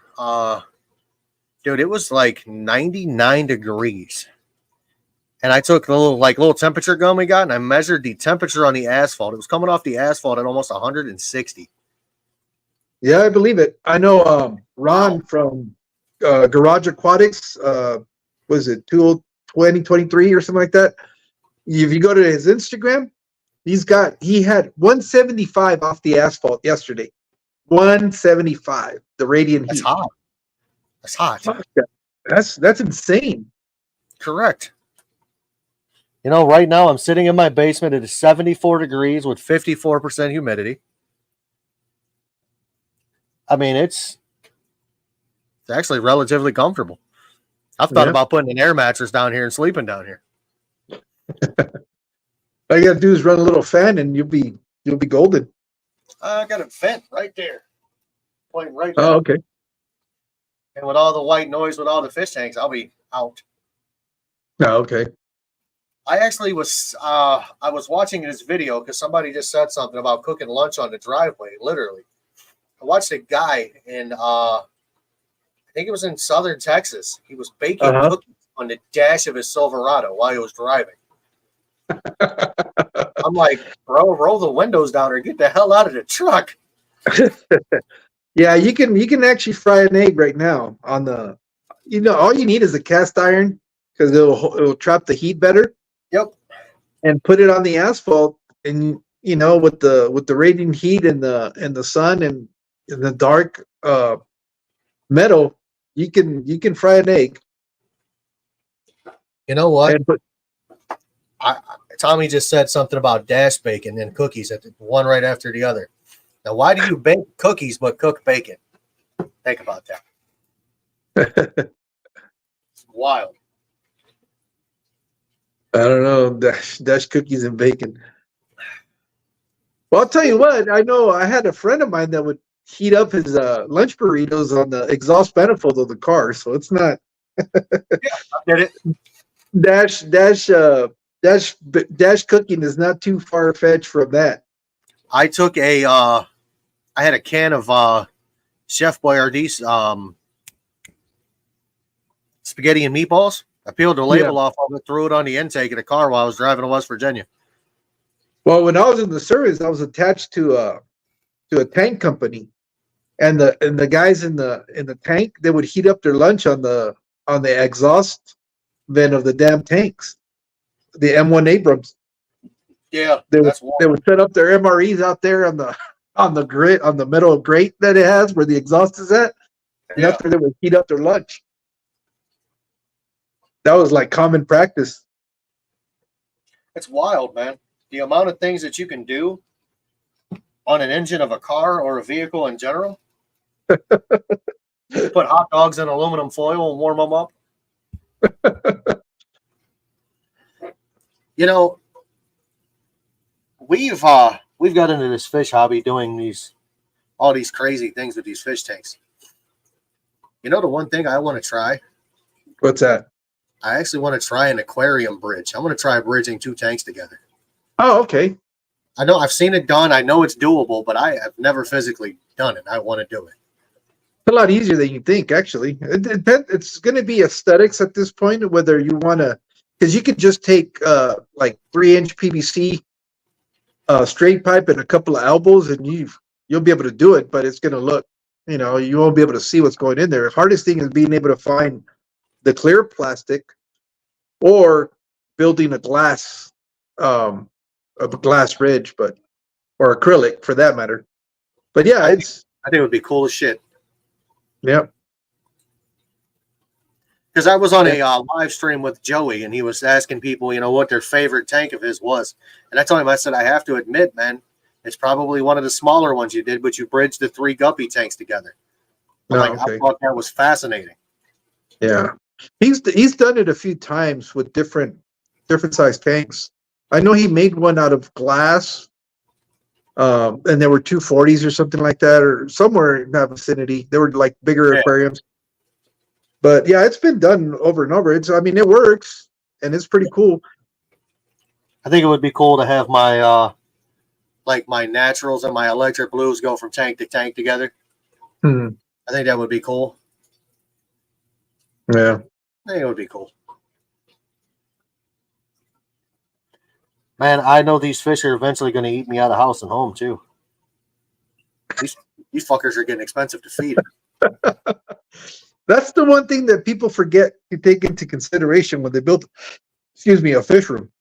Speaker 1: dude, it was like 99 degrees. And I took the little temperature gun we got, and I measured the temperature on the asphalt. It was coming off the asphalt at almost 160.
Speaker 2: Yeah, I believe it. I know Ron from Garage Aquatics, was it 2023 or something like that? If you go to his Instagram, He had 175 off the asphalt yesterday. 175. The radiant
Speaker 1: That's
Speaker 2: heat.
Speaker 1: hot. That's hot.
Speaker 2: Fuck, that's insane.
Speaker 1: Correct. You know, right now I'm sitting in my basement. It is 74 degrees with 54% humidity. I mean, it's actually relatively comfortable. I've thought
Speaker 2: Yeah.
Speaker 1: about putting an air mattress down here and sleeping down here.
Speaker 2: All you gotta do is run a little fan, and you'll be golden.
Speaker 1: I got a vent right there, pointing right
Speaker 2: Oh,
Speaker 1: down.
Speaker 2: okay.
Speaker 1: And with all the white noise, with all the fish tanks, I'll be out.
Speaker 2: Oh, okay.
Speaker 1: I actually was I was watching this video because somebody just said something about cooking lunch on the driveway. Literally, I watched a guy in I think it was in southern Texas. He was baking cookies on the dash of his Silverado while he was driving. I'm like, bro, roll the windows down or get the hell out of the truck.
Speaker 2: Yeah, you can actually fry an egg right now on the. All you need is a cast iron because it'll trap the heat better.
Speaker 1: Yep.
Speaker 2: And put it on the asphalt, and with the radiant heat and the sun and in the dark metal, you can fry an egg.
Speaker 1: You know what? Tommy just said something about dash bacon and cookies, one right after the other. Now, why do you bake cookies but cook bacon? Think about that. It's wild.
Speaker 2: I don't know, dash cookies and bacon. Well, I'll tell you what. I know I had a friend of mine that would heat up his lunch burritos on the exhaust manifold of the car, so it's not.
Speaker 1: Yeah, I did it.
Speaker 2: Dash cooking is not too far fetched from that.
Speaker 1: I took I had a can of Chef Boyardee's spaghetti and meatballs. I peeled the label off of it, threw it on the intake of the car while I was driving to West Virginia.
Speaker 2: Well, when I was in the service, I was attached to a tank company, and the guys in the tank, they would heat up their lunch on the exhaust vent of the damn tanks, the M1 Abrams.
Speaker 1: Yeah,
Speaker 2: they would set up their MREs out there on the grit, on the metal grate that it has where the exhaust is at, and after they would heat up their lunch. That was like common practice.
Speaker 1: It's wild, man. The amount of things that you can do on an engine of a car or a vehicle in general. Put hot dogs in aluminum foil and warm them up. We've got into this fish hobby doing all these crazy things with these fish tanks. You know the one thing I want to try?
Speaker 2: What's that?
Speaker 1: I actually want to try an aquarium bridge. I want to try bridging two tanks together.
Speaker 2: Oh, okay.
Speaker 1: I know I've seen it done. I know it's doable, but I have never physically done it. I want to do it.
Speaker 2: It's a lot easier than you think, actually. It's going to be aesthetics at this point, whether you want to, because you could just take like 3-inch PVC straight pipe and a couple of elbows, and you'll be able to do it. But it's going to look, you won't be able to see what's going in there. The hardest thing is being able to find the clear plastic, or building a glass ridge, or acrylic for that matter. But yeah,
Speaker 1: I think it would be cool as shit.
Speaker 2: Yep.
Speaker 1: Because I was on a live stream with Joey, and he was asking people, what their favorite tank of his was. And I told him, I said, I have to admit, man, it's probably one of the smaller ones you did, but you bridged the 3 guppy tanks together. I thought that was fascinating.
Speaker 2: Yeah. He's done it a few times with different size tanks. I know he made one out of glass, and there were 240s or something like that, or somewhere in that vicinity. They were like bigger aquariums. But yeah, it's been done over and over. It works, and it's pretty cool.
Speaker 1: I think it would be cool to have my my naturals and my electric blues go from tank to tank together.
Speaker 2: I
Speaker 1: think that would be cool.
Speaker 2: Yeah.
Speaker 1: I think it would be cool. Man, I know these fish are eventually going to eat me out of house and home, too. These fuckers are getting expensive to feed.
Speaker 2: That's the one thing that people forget to take into consideration when they build, a fish room.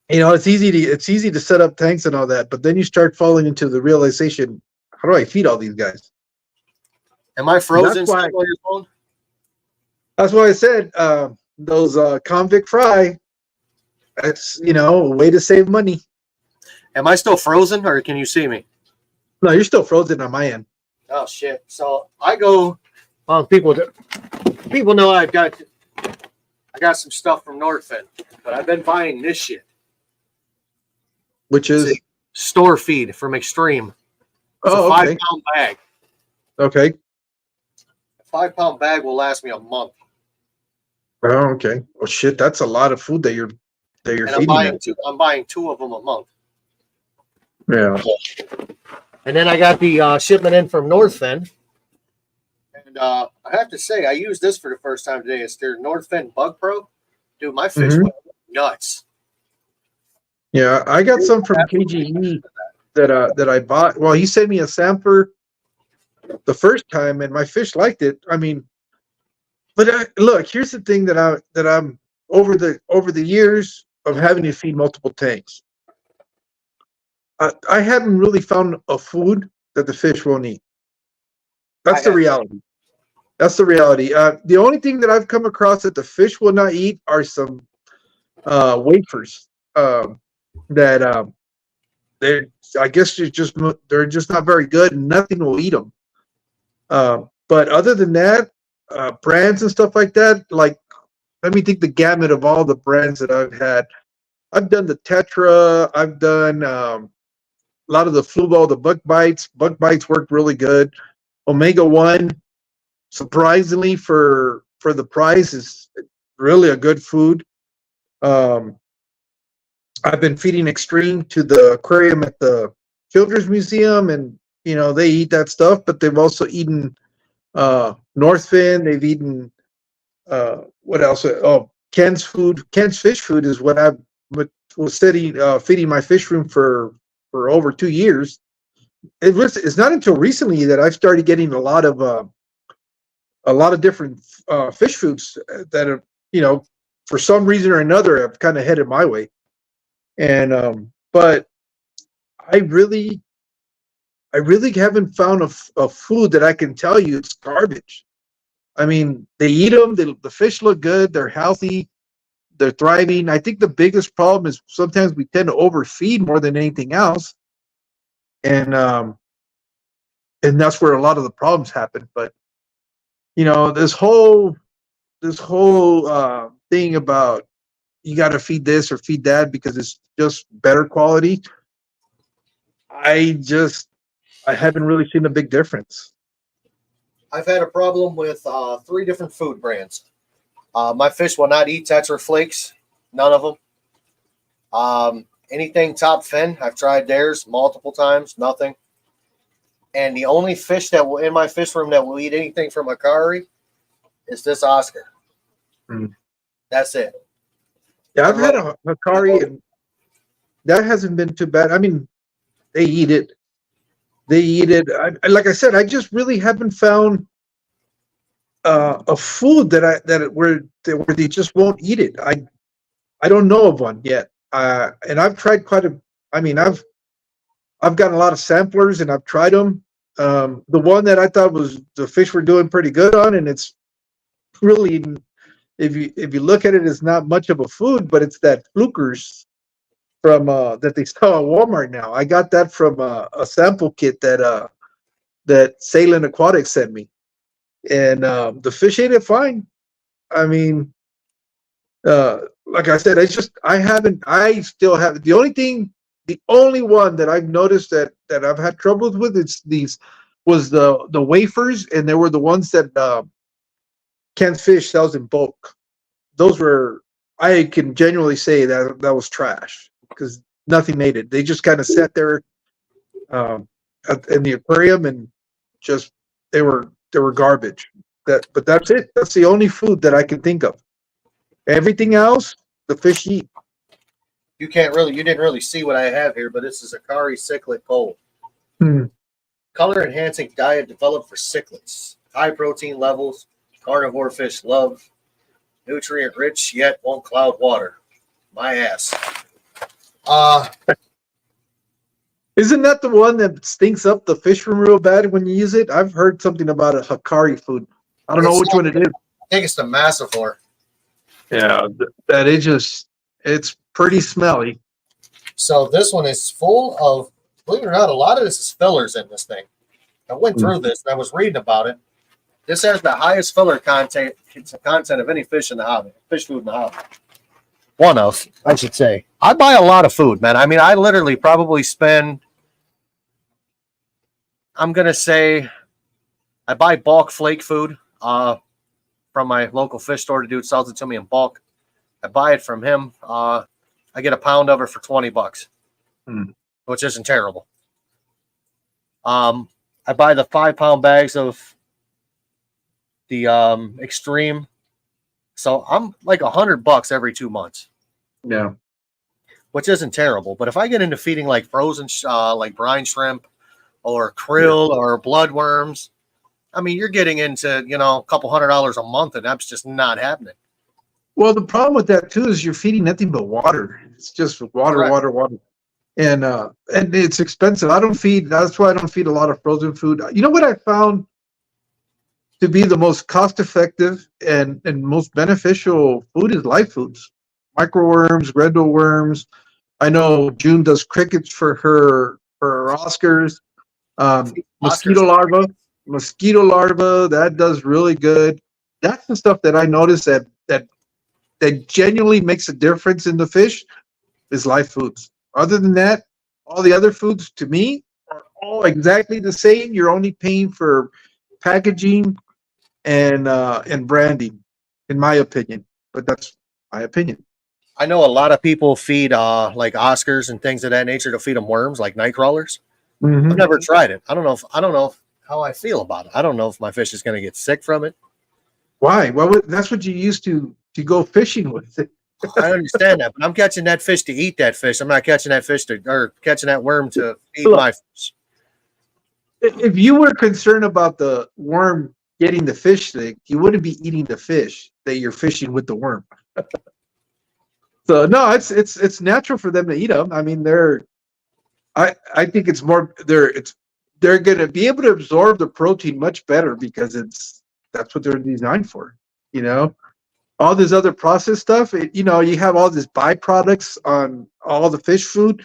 Speaker 2: it's easy to set up tanks and all that, but then you start falling into the realization, how do I feed all these guys?
Speaker 1: Am I
Speaker 2: And that's
Speaker 1: frozen
Speaker 2: why
Speaker 1: still on your phone?
Speaker 2: that's why I said those convict fry. That's a way to save money.
Speaker 1: Am I still frozen, or can you see me?
Speaker 2: No, you're still frozen on my end.
Speaker 1: Oh shit! So I go. Well, people know I got some stuff from Northfin, but I've been buying this shit.
Speaker 2: Which
Speaker 1: It's a
Speaker 2: is
Speaker 1: store feed from Extreme. It's a
Speaker 2: oh,
Speaker 1: five
Speaker 2: okay,
Speaker 1: pound bag.
Speaker 2: okay,
Speaker 1: A 5 pound bag will last me a month,
Speaker 2: oh, okay. Oh shit, that's a lot of food that you're
Speaker 1: and I'm
Speaker 2: feeding
Speaker 1: buying
Speaker 2: them.
Speaker 1: two. I'm buying two of them a month.
Speaker 2: Yeah.
Speaker 1: And then I got the shipment in from Northfin, and I have to say I used this for the first time today. It's their Northfin Bug Pro. Dude, my fish
Speaker 2: Hmm.
Speaker 1: went nuts.
Speaker 2: Yeah, I got some from KGE that I bought. Well, he sent me a sampler the first time, and my fish liked it. I mean, but look, here's the thing that I'm over the years of having to feed multiple tanks. I haven't really found a food that the fish won't eat.
Speaker 1: I
Speaker 2: That's the
Speaker 1: had
Speaker 2: reality. That's the reality. The only thing that I've come across that the fish will not eat are some wafers that they're. I guess they're just not very good, and nothing will eat them. But other than that, brands and stuff like that, like let me think the gamut of all the brands that I've had. I've done the Tetra. I've done a lot of the Fluval, the Bug Bites. Bug Bites worked really good. Omega One, surprisingly for the price, is really a good food. Um, I've been feeding Extreme to the aquarium at the Children's Museum, and they eat that stuff, but they've also eaten Northfin. They've eaten what else? Oh, Ken's food. Ken's fish food is what I was feeding my fish room for over 2 years. It's not until recently that I've started getting a lot of different fish foods that have, for some reason or another, have kind of headed my way. And but I really, I really haven't found a food that I can tell you it's garbage. I mean, they eat them. The fish look good. They're healthy. They're thriving. I think the biggest problem is sometimes we tend to overfeed more than anything else, and that's where a lot of the problems happen. But this whole thing about you got to feed this or feed that because it's just better quality. I just I haven't really seen a big difference.
Speaker 1: I've had a problem with 3 different food brands. My fish will not eat Tetra Flakes, none of them. Anything Top Fin, I've tried theirs multiple times, nothing. And the only fish that will in my fish room that will eat anything from Akari is this Oscar.
Speaker 2: Mm.
Speaker 1: That's it.
Speaker 2: Yeah, I've
Speaker 1: And
Speaker 2: had a Hikari, and that hasn't been too bad. I mean, they eat it. They eat it. Like I said, I just really haven't found a food where they just won't eat it. I don't know of one yet. And I've tried quite a. I mean, I've gotten a lot of samplers and I've tried them. The one that I thought was the fish were doing pretty good on, and it's really, if you look at it, it's not much of a food, but it's that flukers from that they sell at Walmart now. I got that from a sample kit that Salem Aquatics sent me, and the fish ate it fine. I mean, like I said, I still have the only one that I've noticed that I've had troubles with. It's these was the wafers, and they were the ones that Ken's Fish sells in bulk. Those were I can genuinely say that was trash because nothing made it. They just kind of sat there um, in the aquarium and just they were garbage. But that's it. That's the only food that I can think of. Everything else, the fish eat.
Speaker 1: you didn't really see what I have here, but this is Akari Cichlid Gold.
Speaker 2: Hmm.
Speaker 1: Color enhancing diet developed for cichlids. High protein levels, carnivore fish love, nutrient rich yet won't cloud water. My ass. Uh,
Speaker 2: Isn't that the one that stinks up the fish room real bad when you use it? I've heard something about a Hikari food. I don't know
Speaker 1: it's
Speaker 2: which one it is.
Speaker 1: I think it's the Massivore.
Speaker 2: Yeah, that is just, it's pretty smelly.
Speaker 1: So this one is full of, believe it or not, a lot of this is fillers in this thing. I went through this and I was reading about it. This has the highest filler content of any fish in the hobby, fish food in the hobby. One of, I should say. I buy a lot of food, man. I mean, I literally probably spend, I'm gonna say, I buy bulk flake food from my local fish store. The dude sells it to me in bulk. I buy it from him. I get a pound of it for $20, which isn't terrible. I buy the 5-pound bags of the extreme. So I'm like $100 every 2 months.
Speaker 2: Yeah.
Speaker 1: Which isn't terrible. But if I get into feeding like frozen, like brine shrimp or krill or bloodworms, I mean, you're getting into, a couple $100 a month, and that's just not happening.
Speaker 2: Well, the problem with that too is you're feeding nothing but water. It's just water,
Speaker 1: Correct.
Speaker 2: water. And it's expensive. That's why I don't feed a lot of frozen food. You know what I found to be the most cost effective and most beneficial food is live foods. Microworms, Grendel worms. I know June does crickets for her Oscars. Mosquito larva. That does really good. That's the stuff that I notice that genuinely makes a difference in the fish is live foods. Other than that, all the other foods to me are all exactly the same. You're only paying for packaging and branding, in my opinion. But that's my opinion.
Speaker 1: I know a lot of people feed like Oscars and things of that nature to feed them worms, like night crawlers.
Speaker 2: Mm-hmm.
Speaker 1: I've never tried it. I don't know how I feel about it. I don't know if my fish is going to get sick from it.
Speaker 2: Why? Well, that's what you used to go fishing with it.
Speaker 1: I understand that, but I'm catching that fish to eat that fish. I'm not catching that fish or catching that worm to feed my fish.
Speaker 2: If you were concerned about the worm getting the fish sick, you wouldn't be eating the fish that you're fishing with the worm. So no, it's natural for them to eat them. I mean, I think it's more they're going to be able to absorb the protein much better because that's what they're designed for. All this other processed stuff. You have all these byproducts on all the fish food.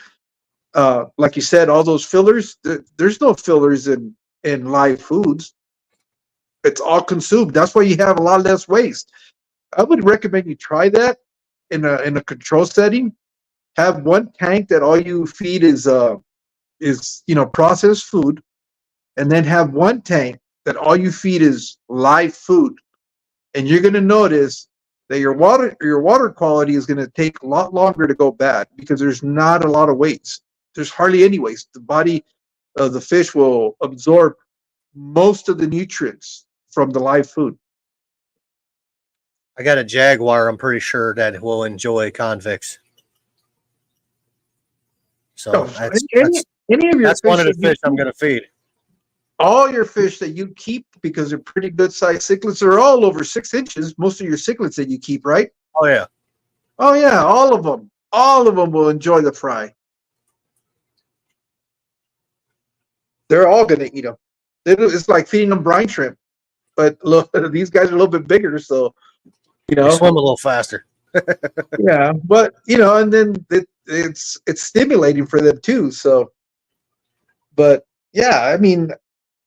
Speaker 2: Like you said, all those fillers. There's no fillers in live foods. It's all consumed. That's why you have a lot less waste. I would recommend you try that in a control setting. Have one tank that all you feed is processed food, and then have one tank that all you feed is live food. And you're going to notice that your water quality is going to take a lot longer to go bad because there's not a lot of waste. There's hardly any waste. The body of the fish will absorb most of the nutrients from the live food.
Speaker 1: I got a jaguar. I'm pretty sure that will enjoy convicts. So
Speaker 2: any of your
Speaker 1: that's one of the fish I'm going to feed.
Speaker 2: All your fish that you keep, because they're pretty good sized cichlids, are all over 6 inches. Most of your cichlids that you keep, right?
Speaker 1: Oh yeah.
Speaker 2: Oh yeah, all of them. All of them will enjoy the fry. They're all going to eat them. It's like feeding them brine shrimp, but look, these guys are a little bit bigger, so
Speaker 1: They swim a little faster.
Speaker 2: Yeah, but and then it's stimulating for them too. So, but yeah, I mean,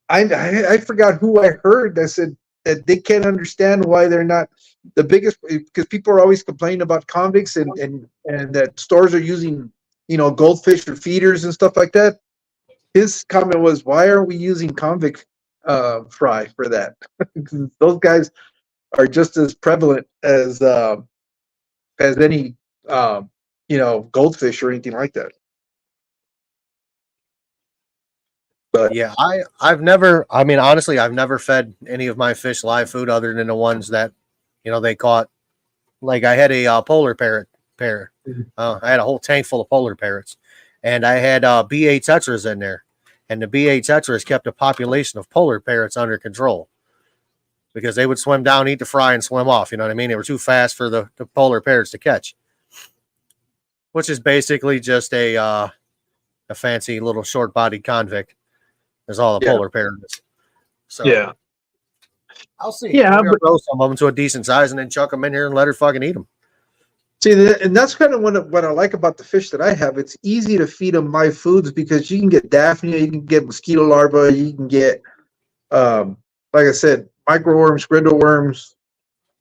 Speaker 2: I forgot who I heard that said that they can't understand why they're not the biggest, because people are always complaining about convicts and that stores are using goldfish for feeders and stuff like that. His comment was, why are we using convict fry for that? Because those guys are just as prevalent as any goldfish or anything like that. But
Speaker 1: yeah, I've never, I mean, honestly, I've never fed any of my fish live food other than the ones that they caught. Like I had a polar parrot pair. I had a whole tank full of polar parrots, and I had BA tetras in there, and the BA tetras kept a population of polar parrots under control because they would swim down, eat the fry, and swim off. You know what I mean? They were too fast for the polar parrots to catch. which is basically just a fancy little short-bodied convict. Is all a
Speaker 2: Yeah.
Speaker 1: polar bear is. So
Speaker 2: Yeah.
Speaker 1: I'll see.
Speaker 2: Yeah,
Speaker 1: We're gonna roast some of them to a decent size and then chuck them in here and let her fucking eat them.
Speaker 2: See, and that's kind of what I like about the fish that I have. It's easy to feed them my foods because you can get Daphnia, you can get mosquito larvae, you can get, like I said, microworms, grindle worms.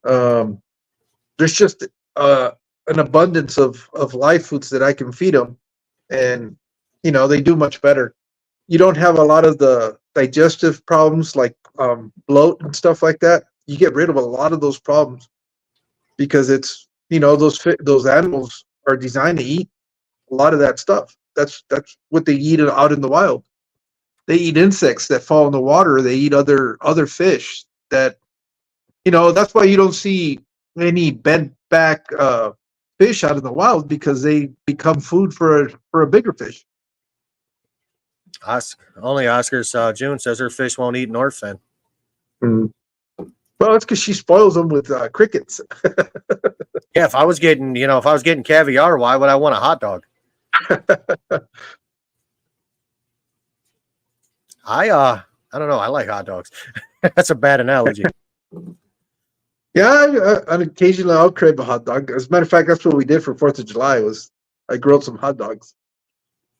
Speaker 2: There's just an abundance of live foods that I can feed them, and they do much better. You don't have a lot of the digestive problems like bloat and stuff like that. You get rid of a lot of those problems because it's those animals are designed to eat a lot of that stuff. That's what they eat out in the wild. They eat insects that fall in the water. They eat other fish that that's why you don't see any bent back fish out in the wild because they become food for a bigger fish.
Speaker 1: Only Oscar's June says her fish won't eat North fin.
Speaker 2: Mm. Well, it's because she spoils them with crickets.
Speaker 1: Yeah, if I was getting caviar, why would I want a hot dog? I don't know. I like hot dogs. That's a bad analogy.
Speaker 2: Yeah, on occasionally I'll crave a hot dog. As a matter of fact, that's what we did for 4th of July. Was I grilled some hot dogs.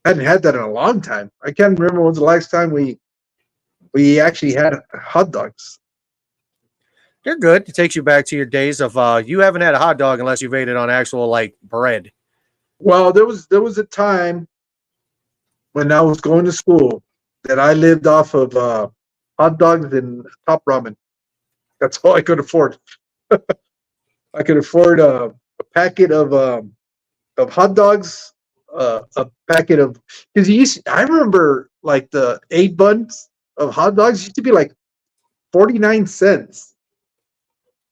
Speaker 2: I hadn't had that in a long time. I can't remember when's the last time we actually had hot dogs.
Speaker 1: They're good. It takes you back to your days of you haven't had a hot dog unless you've ate it on actual like bread.
Speaker 2: Well, there was a time when I was going to school that I lived off of hot dogs and top ramen. That's all I could afford. I could afford a packet of hot dogs, a packet of because I remember like the 8 buns of hot dogs used to be like 49 cents,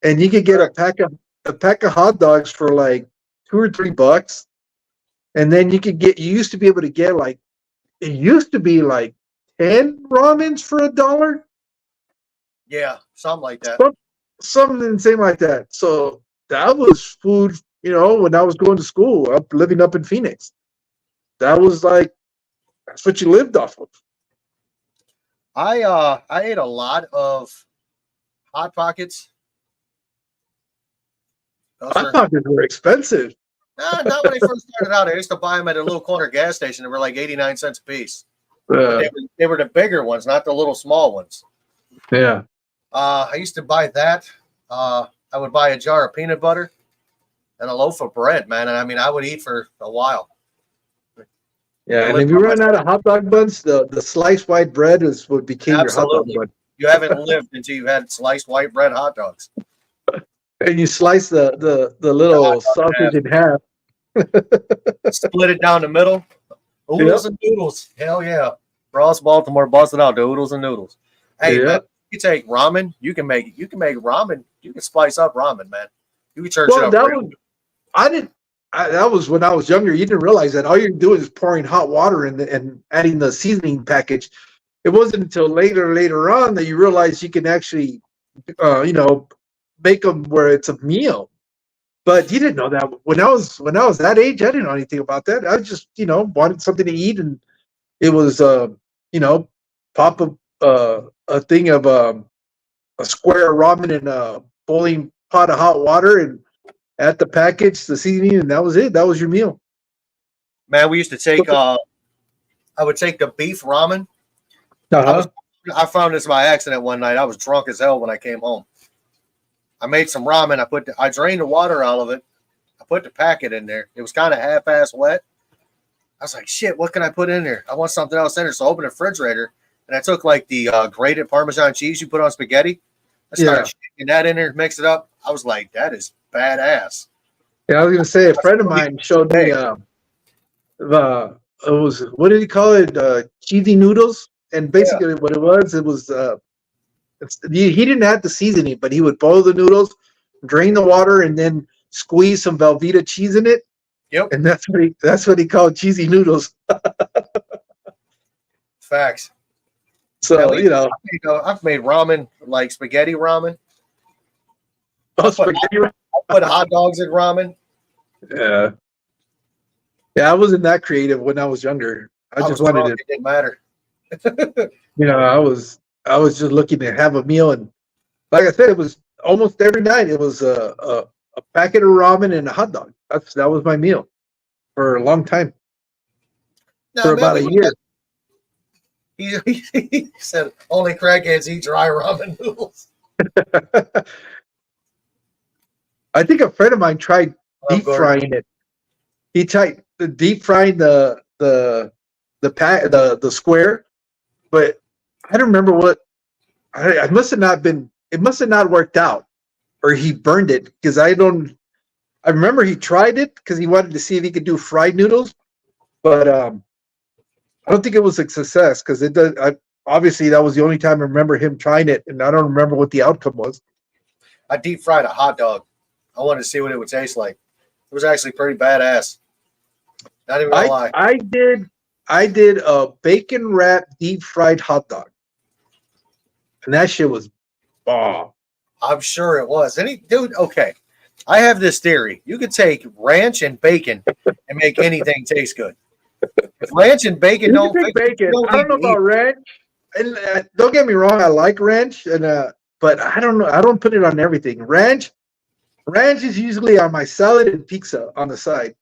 Speaker 2: and you could get a pack of hot dogs for like $2 or $3, and then you used to be able to get like it used to be like 10 ramens for $1.
Speaker 1: Yeah, something like that.
Speaker 2: Something insane like that. So that was food, when I was going to school, living up in Phoenix. That was like that's what you lived off of.
Speaker 1: I ate a lot of Hot Pockets.
Speaker 2: Hot Pockets were expensive.
Speaker 1: Not when they first started out. I used to buy them at a little corner gas station. They were like 89 cents a piece. They were the bigger ones, not the little small ones.
Speaker 2: Yeah.
Speaker 1: I used to buy that. I would buy a jar of peanut butter and a loaf of bread, man. And I mean, I would eat for a while.
Speaker 2: Yeah, and if you run out of hot dog buns, the sliced white bread is what became
Speaker 1: Absolutely.
Speaker 2: your hot dog bun.
Speaker 1: You haven't lived until you've had sliced white bread hot dogs.
Speaker 2: And you slice the little sausage in half.
Speaker 1: Split it down the middle. Oodles and noodles. Hell yeah. Ross Baltimore busted out the oodles and noodles. Hey, man, you take ramen, you can make ramen. You can spice up ramen, man. You can church it up.
Speaker 2: That was when I was younger. You didn't realize that all you're doing is pouring hot water and adding the seasoning package. It wasn't until later on that you realize you can actually, make them where it's a meal. But you didn't know that when I was that age. I didn't know anything about that. I just wanted something to eat, and it was pop a thing of a square ramen in a boiling pot of hot water and add the package, the seasoning, and that was it. That was your meal.
Speaker 1: Man, we used to take I would take the beef ramen. I found this by accident one night. I was drunk as hell when I came home. I made some ramen. I drained the water out of it. I put the packet in there. It was kind of half-ass wet. I was like, shit, what can I put in there? I want something else in there. So I opened the refrigerator, and I took like the grated Parmesan cheese you put on spaghetti. I started shaking that in there, mixed it up. I was like, that is badass.
Speaker 2: Yeah, I was gonna say a friend of mine showed me it was, what did he call it? Cheesy noodles. And basically what it was he didn't add the seasoning, but he would boil the noodles, drain the water, and then squeeze some Velveeta cheese in it.
Speaker 1: Yep.
Speaker 2: And that's what he called cheesy noodles.
Speaker 1: Facts.
Speaker 2: So
Speaker 1: I've made ramen, like spaghetti ramen.
Speaker 2: Spaghetti ramen.
Speaker 1: I put hot dogs in ramen.
Speaker 2: Yeah. Yeah, I wasn't that creative when I was younger. I
Speaker 1: I
Speaker 2: just
Speaker 1: was
Speaker 2: wanted
Speaker 1: drunk.
Speaker 2: to,
Speaker 1: It didn't matter.
Speaker 2: I was just looking to have a meal, and like I said, it was almost every night. It was a packet of ramen and a hot dog. That was my meal for a long time,
Speaker 1: No,
Speaker 2: for
Speaker 1: man,
Speaker 2: about
Speaker 1: we
Speaker 2: a
Speaker 1: would
Speaker 2: year.
Speaker 1: he said only crackheads eat dry ramen noodles.
Speaker 2: I think a friend of mine tried
Speaker 1: I'm
Speaker 2: deep
Speaker 1: Gordon.
Speaker 2: frying it. He tried the deep frying the square, but I don't remember what. I must have not been. It must have not worked out, or he burned it because I don't. I remember he tried it because he wanted to see if he could do fried noodles, but I don't think it was a success because it does. Obviously, that was the only time I remember him trying it, and I don't remember what the outcome was.
Speaker 1: I deep fried a hot dog. I wanted to see what it would taste like. It was actually pretty badass. Not even gonna
Speaker 2: I
Speaker 1: lie.
Speaker 2: I did I did a bacon wrapped deep fried hot dog, and that shit was bomb.
Speaker 1: I'm sure it was. Dude, okay. I have this theory. You could take ranch and bacon and make anything taste good. If ranch and bacon
Speaker 2: You can
Speaker 1: don't
Speaker 2: take
Speaker 1: fit, you
Speaker 2: bacon.
Speaker 1: don't
Speaker 2: I don't
Speaker 1: need
Speaker 2: know
Speaker 1: to eat.
Speaker 2: about ranch, and don't get me wrong, I like ranch, and but I don't know. I don't put it on everything. Ranch is usually on my salad and pizza on the side.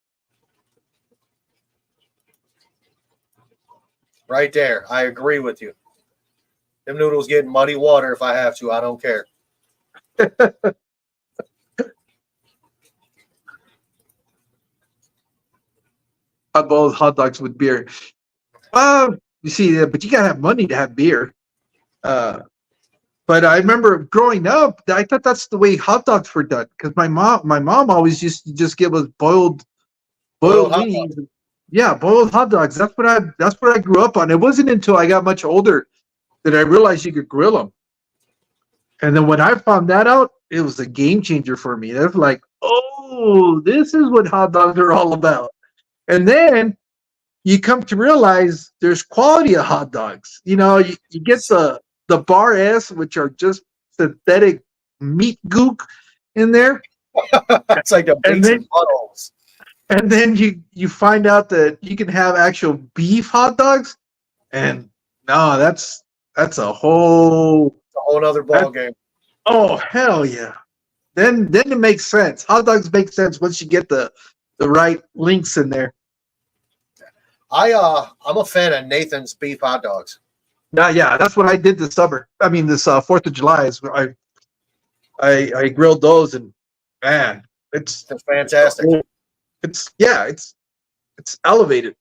Speaker 1: Right there. I agree with you. Them noodles get muddy water if I have to. I don't care.
Speaker 2: Both hot dogs with beer. You see, but you gotta have money to have beer. Uh, but I remember growing up, I thought that's the way hot dogs were done because my mom always used to just give us
Speaker 1: Boiled
Speaker 2: boiled
Speaker 1: hot dog.
Speaker 2: weenies. Yeah, boiled hot dogs. That's what I grew up on. It wasn't until I got much older that I realized you could grill them. And then when I found that out, it was a game changer for me. That's like, oh, this is what hot dogs are all about. And then you come to realize there's quality of hot dogs. You get the bar S, which are just synthetic meat gook in there,
Speaker 1: It's like the
Speaker 2: and
Speaker 1: beats and
Speaker 2: then
Speaker 1: buttholes.
Speaker 2: and then you find out that you can have actual beef hot dogs, and no, that's a whole
Speaker 1: It's a whole other
Speaker 2: that,
Speaker 1: ball game.
Speaker 2: oh hell yeah. Then it makes sense. Hot dogs make sense once you get the right links in there.
Speaker 1: I'm a fan of Nathan's beef hot dogs.
Speaker 2: Yeah, that's what I did this summer. I mean, this 4th of July is I grilled those, and man, it's
Speaker 1: They're fantastic.
Speaker 2: it's elevated.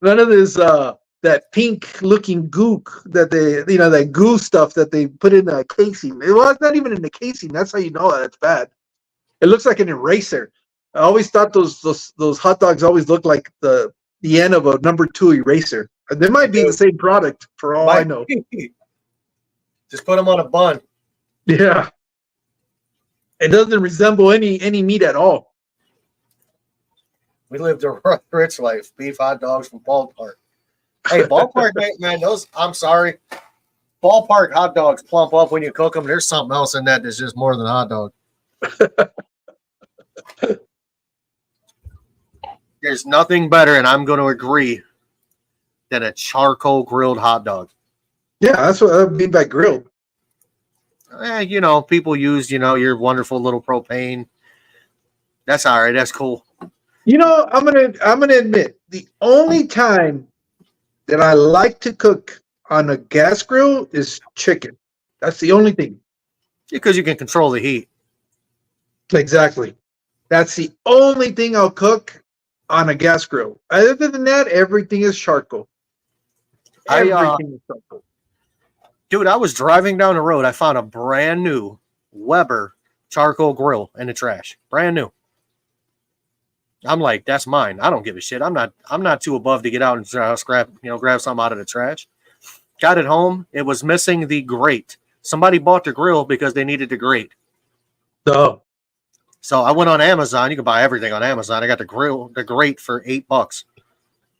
Speaker 2: None of this that pink looking gook that that goo stuff that they put in a casing. Well, it's not even in the casing. That's how you know that it's bad. It looks like an eraser. I always thought those hot dogs always look like the end of a number 2 eraser. They might be the same product for all I know.
Speaker 1: Just put them on a bun.
Speaker 2: Yeah, it doesn't resemble any meat at all.
Speaker 1: We lived a rich life. Beef hot dogs from Ballpark. Hey, Ballpark, man, those, I'm sorry. Ballpark hot dogs plump up when you cook them. There's something else in that that's just more than a hot dog. There's nothing better, and I'm going to agree, than a charcoal grilled hot dog.
Speaker 2: Yeah, that's what I mean by grilled.
Speaker 1: People use, your wonderful little propane. That's all right. That's cool.
Speaker 2: I'm gonna admit the only time that I like to cook on a gas grill is chicken. That's the only thing.
Speaker 1: Because you can control the heat.
Speaker 2: Exactly. That's the only thing I'll cook on a gas grill. Other than that, everything is charcoal. Everything is charcoal.
Speaker 1: Dude, I was driving down the road. I found a brand new Weber charcoal grill in the trash. Brand new. I'm like, that's mine. I don't give a shit. I'm not too above to get out and grab something out of the trash. Got it home. It was missing the grate. Somebody bought the grill because they needed the grate.
Speaker 2: Oh.
Speaker 1: So I went on Amazon. You can buy everything on Amazon. I got the grate for $8.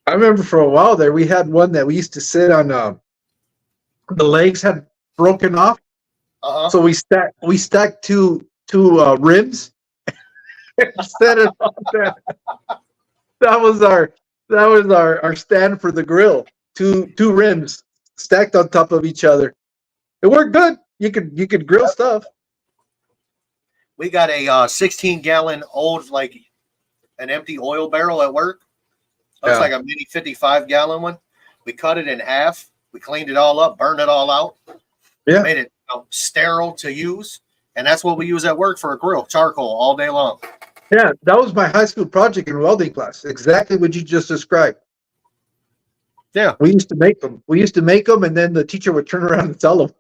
Speaker 2: I remember for a while there, we had one that we used to sit on. The legs had broken off, so we stacked two ribs. Set it on there. that was our stand for the grill. Two rims stacked on top of each other. It worked good. You could grill stuff.
Speaker 1: We got a 16-gallon old, like an empty oil barrel at work. Looks
Speaker 2: Yeah.
Speaker 1: like a mini 55-gallon one. We cut it in half. We cleaned it all up, burned it all out.
Speaker 2: Yeah.
Speaker 1: Made it sterile to use. And that's what we use at work for a grill, charcoal all day long.
Speaker 2: Yeah, that was my high school project in welding class. Exactly what you just described.
Speaker 1: Yeah.
Speaker 2: We used to make them, and then the teacher would turn around and sell them.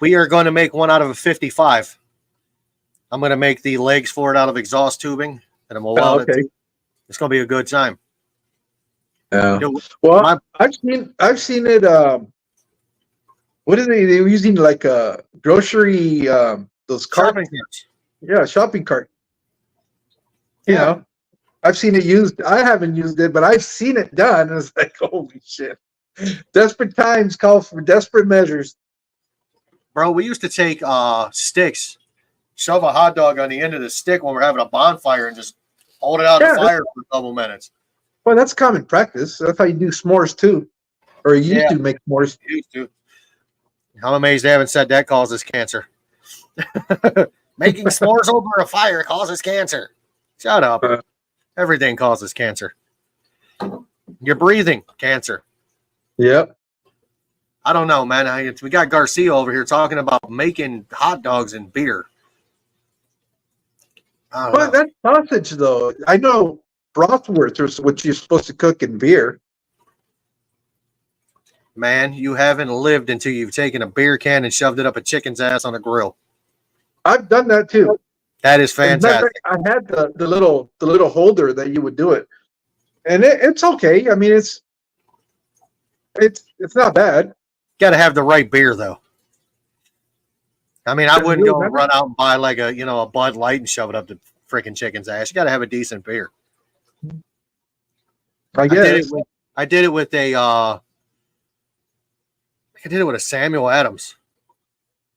Speaker 1: We are going to make one out of a 55. I'm going to make the legs for it out of exhaust tubing, and I'm going to weld it. It's going to be a good time.
Speaker 2: Yeah.
Speaker 1: You know,
Speaker 2: Well, I've seen it. What are they? They were using like a grocery those carts.
Speaker 1: shopping carts.
Speaker 2: Yeah, shopping cart. You
Speaker 1: Yeah.
Speaker 2: know, I've seen it used. I haven't used it, but I've seen it done. And it's like, holy shit! Desperate times call for desperate measures.
Speaker 1: Bro, we used to take sticks, shove a hot dog on the end of the stick when we're having a bonfire, and just hold it out of the fire for a couple minutes.
Speaker 2: Well, that's common practice. That's how you do s'mores too, or you used to make s'mores.
Speaker 1: Used to. I'm amazed they haven't said that causes cancer. Making s'mores over a fire causes cancer. Shut up. Everything causes cancer. You're breathing cancer.
Speaker 2: Yep.
Speaker 1: I don't know, man. We got Garcia over here talking about making hot dogs and beer.
Speaker 2: Well, that's sausage, though. I know brothwurst is what you're supposed to cook in beer.
Speaker 1: Man, you haven't lived until you've taken a beer can and shoved it up a chicken's ass on a grill.
Speaker 2: I've done that too.
Speaker 1: That is fantastic.
Speaker 2: I had the little holder that you would do it, and it's okay. I mean, it's not bad.
Speaker 1: Got to have the right beer, though. I mean, I wouldn't go run out and buy like a Bud Light and shove it up the freaking chicken's ass. You got to have a decent beer.
Speaker 2: I guess
Speaker 1: I did it with a Samuel Adams.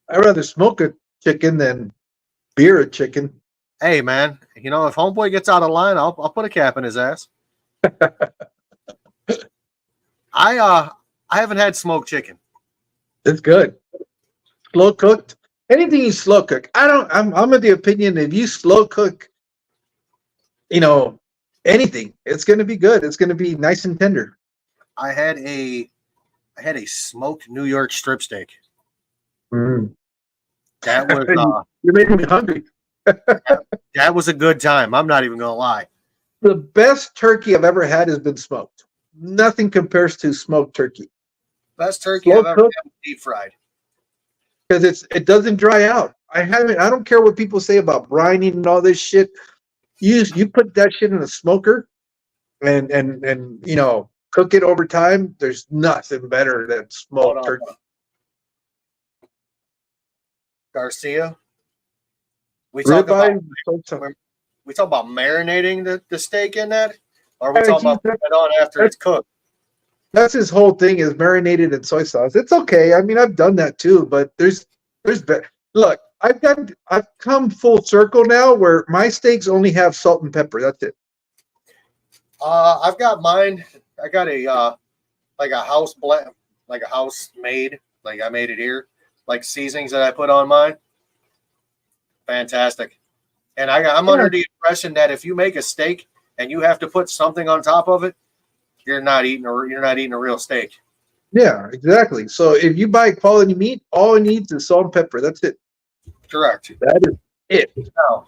Speaker 2: I'd rather smoke a chicken than beer a chicken.
Speaker 1: Hey, man, if homeboy gets out of line, I'll put a cap in his ass. I haven't had smoked chicken.
Speaker 2: It's good. Slow cooked. Anything you slow cook. I'm of the opinion if you slow cook, anything, it's going to be good. It's going to be nice and tender.
Speaker 1: I had a smoked New York strip steak. That was
Speaker 2: you're making me hungry.
Speaker 1: that was a good time. I'm not even gonna lie.
Speaker 2: The best turkey I've ever had has been smoked. Nothing compares to smoked turkey.
Speaker 1: Best turkey I've ever had, deep fried.
Speaker 2: Because it doesn't dry out. I don't care what people say about brining and all this shit. You put that shit in a smoker and cook it over time. There's nothing better than smoked turkey.
Speaker 1: Garcia, we talk about marinating the steak in that, or we talk about putting it on after it's cooked.
Speaker 2: That's his whole thing is marinated in soy sauce. It's okay. I mean, I've done that too, but there's better. Look, I've come full circle now where my steaks only have salt and pepper. That's it.
Speaker 1: I've got mine. I got a like a house blend, like a house made, like I made it here, like seasonings that I put on mine. Fantastic. And I'm under the impression that if you make a steak and you have to put something on top of it, you're not eating a real steak.
Speaker 2: Yeah, exactly. So if you buy quality meat, all it needs is salt and pepper. That's it.
Speaker 1: Correct.
Speaker 2: That is it.
Speaker 1: Now,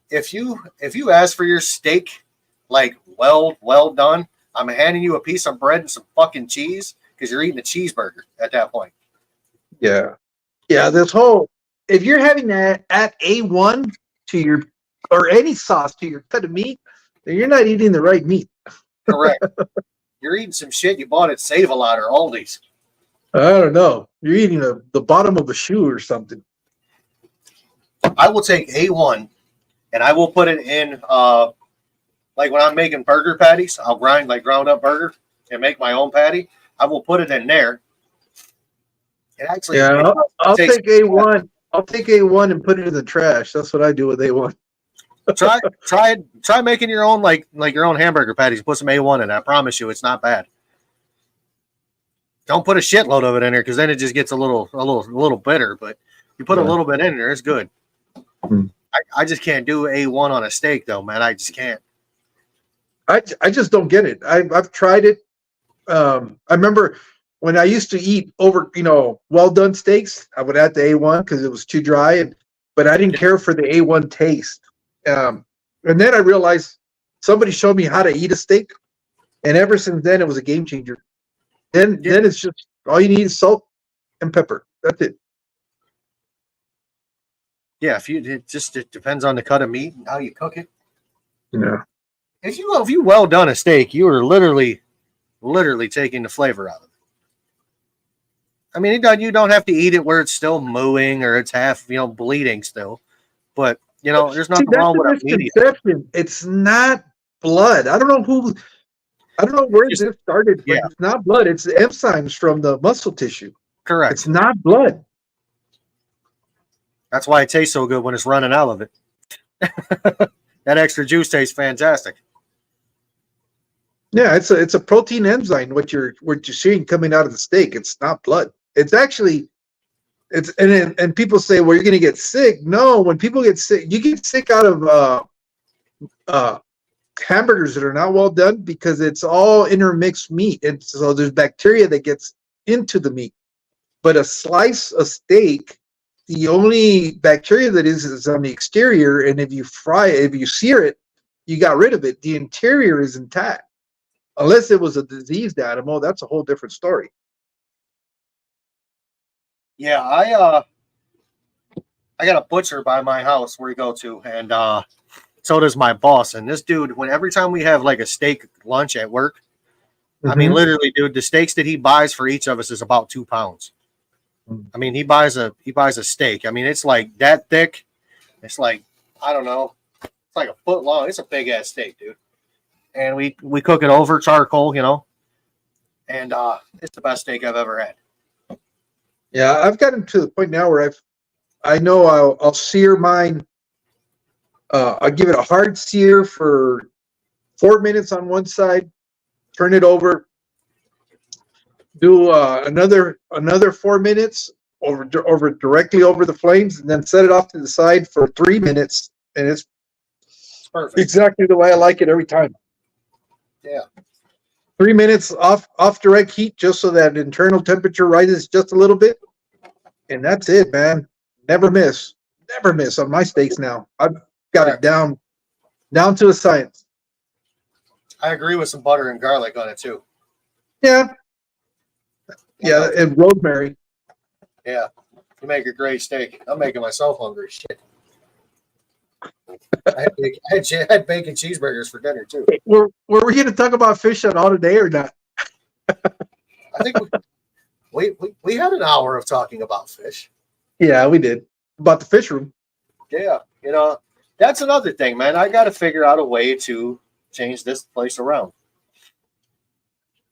Speaker 1: if you ask for your steak like well done, I'm handing you a piece of bread and some fucking cheese because you're eating a cheeseburger at that point.
Speaker 2: Yeah. Yeah, if you're having that at A1 to your or any sauce to your cut of meat, then you're not eating the right meat.
Speaker 1: Correct. You're eating some shit you bought at Save-A-Lot or Aldi's.
Speaker 2: I don't know. You're eating the bottom of a shoe or something.
Speaker 1: I will take A1 and I will put it in like when I'm making burger patties, I'll ground up burger and make my own patty. I will put it in there. It actually
Speaker 2: I'll take A1. I'll take A1 and put it in the trash. That's what I do with A1.
Speaker 1: Try making your own like your own hamburger patties. Put some A1 in it. I promise you, it's not bad. Don't put a shitload of it in there because then it just gets a little bitter. But you put a little bit in there, it's good.
Speaker 2: Hmm.
Speaker 1: I just can't do A1 on a steak though, man. I just can't.
Speaker 2: I just don't get it. I've tried it. I remember when I used to eat over, well done steaks, I would add the A1 because it was too dry, but I didn't care for the A1 taste. And then I realized somebody showed me how to eat a steak, and ever since then it was a game changer. Then it's just all you need is salt and pepper. That's it.
Speaker 1: Yeah, it depends on the cut of meat and how you cook it.
Speaker 2: Yeah.
Speaker 1: If you well done a steak, you are literally taking the flavor out of it. I mean, you don't have to eat it where it's still mooing or it's half, bleeding still. But, there's nothing
Speaker 2: that's
Speaker 1: wrong
Speaker 2: the
Speaker 1: with a meat.
Speaker 2: misconception. It's not blood. I don't know where this started, but it's not blood. It's the enzymes from the muscle tissue.
Speaker 1: Correct.
Speaker 2: It's not blood.
Speaker 1: That's why it tastes so good when it's running out of it. That extra juice tastes fantastic.
Speaker 2: Yeah, it's a protein enzyme. What you're seeing coming out of the steak, it's not blood. It's actually and people say, well, you're going to get sick. No, when people get sick, you get sick out of hamburgers that are not well done because it's all intermixed meat, and so there's bacteria that gets into the meat. But a slice of steak, the only bacteria that is on the exterior, and if you sear it, you got rid of it. The interior is intact. Unless it was a diseased animal, that's a whole different story.
Speaker 1: Yeah, I got a butcher by my house where we go to, and so does my boss. And this dude, every time we have like a steak lunch at work, I mean, literally, dude, the steaks that he buys for each of us is about 2 pounds. I mean, he buys a steak. I mean, it's like that thick. It's like, I don't know, it's like a foot long. It's a big ass steak, dude. And we cook it over charcoal, and it's the best steak I've ever had.
Speaker 2: Yeah, I've gotten to the point now where I know I'll sear mine. I'll give it a hard sear for 4 minutes on one side, turn it over, do another 4 minutes over directly over the flames, and then set it off to the side for 3 minutes, and it's perfect. Exactly the way I like it every time.
Speaker 1: Yeah.
Speaker 2: 3 minutes off direct heat, just so that internal temperature rises just a little bit, and that's it, man. Never miss on my steaks now. I've got it down to a science.
Speaker 1: I agree with some butter and garlic on it too.
Speaker 2: Yeah, and rosemary.
Speaker 1: Yeah, you make a great steak. I'm making myself hungry. Shit. I had bacon cheeseburgers for dinner too.
Speaker 2: Were we going to talk about fish at all today or not?
Speaker 1: I think we had an hour of talking about fish.
Speaker 2: Yeah, we did. About the fish room.
Speaker 1: Yeah, that's another thing, man. I got to figure out a way to change this place around.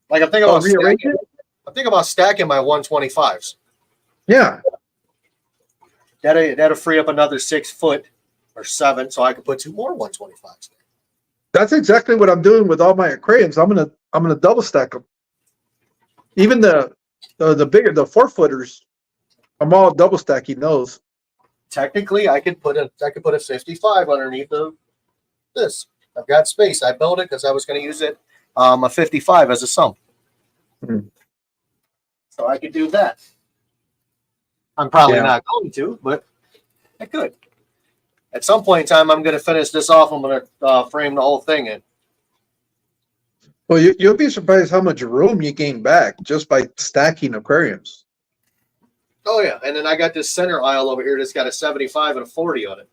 Speaker 1: Like I'm thinking about stacking my 125s.
Speaker 2: Yeah.
Speaker 1: That'll free up another 6 foot or 7, so I could put 2 more 125s there.
Speaker 2: That's exactly what I'm doing with all my aquariums. I'm gonna double stack them. Even the bigger, the 4-footers, I'm all double stacking those.
Speaker 1: Technically, I could put a 55 underneath of this. I've got space. I built it because I was going to use it a 55 as a sump.
Speaker 2: Mm-hmm.
Speaker 1: So I could do that. I'm probably not going to, but I could. At some point in time, I'm going to finish this off. I'm going to frame the whole thing in.
Speaker 2: Well, you'll be surprised how much room you gain back just by stacking aquariums.
Speaker 1: Oh, yeah. And then I got this center aisle over here that's got a 75 and a 40 on it.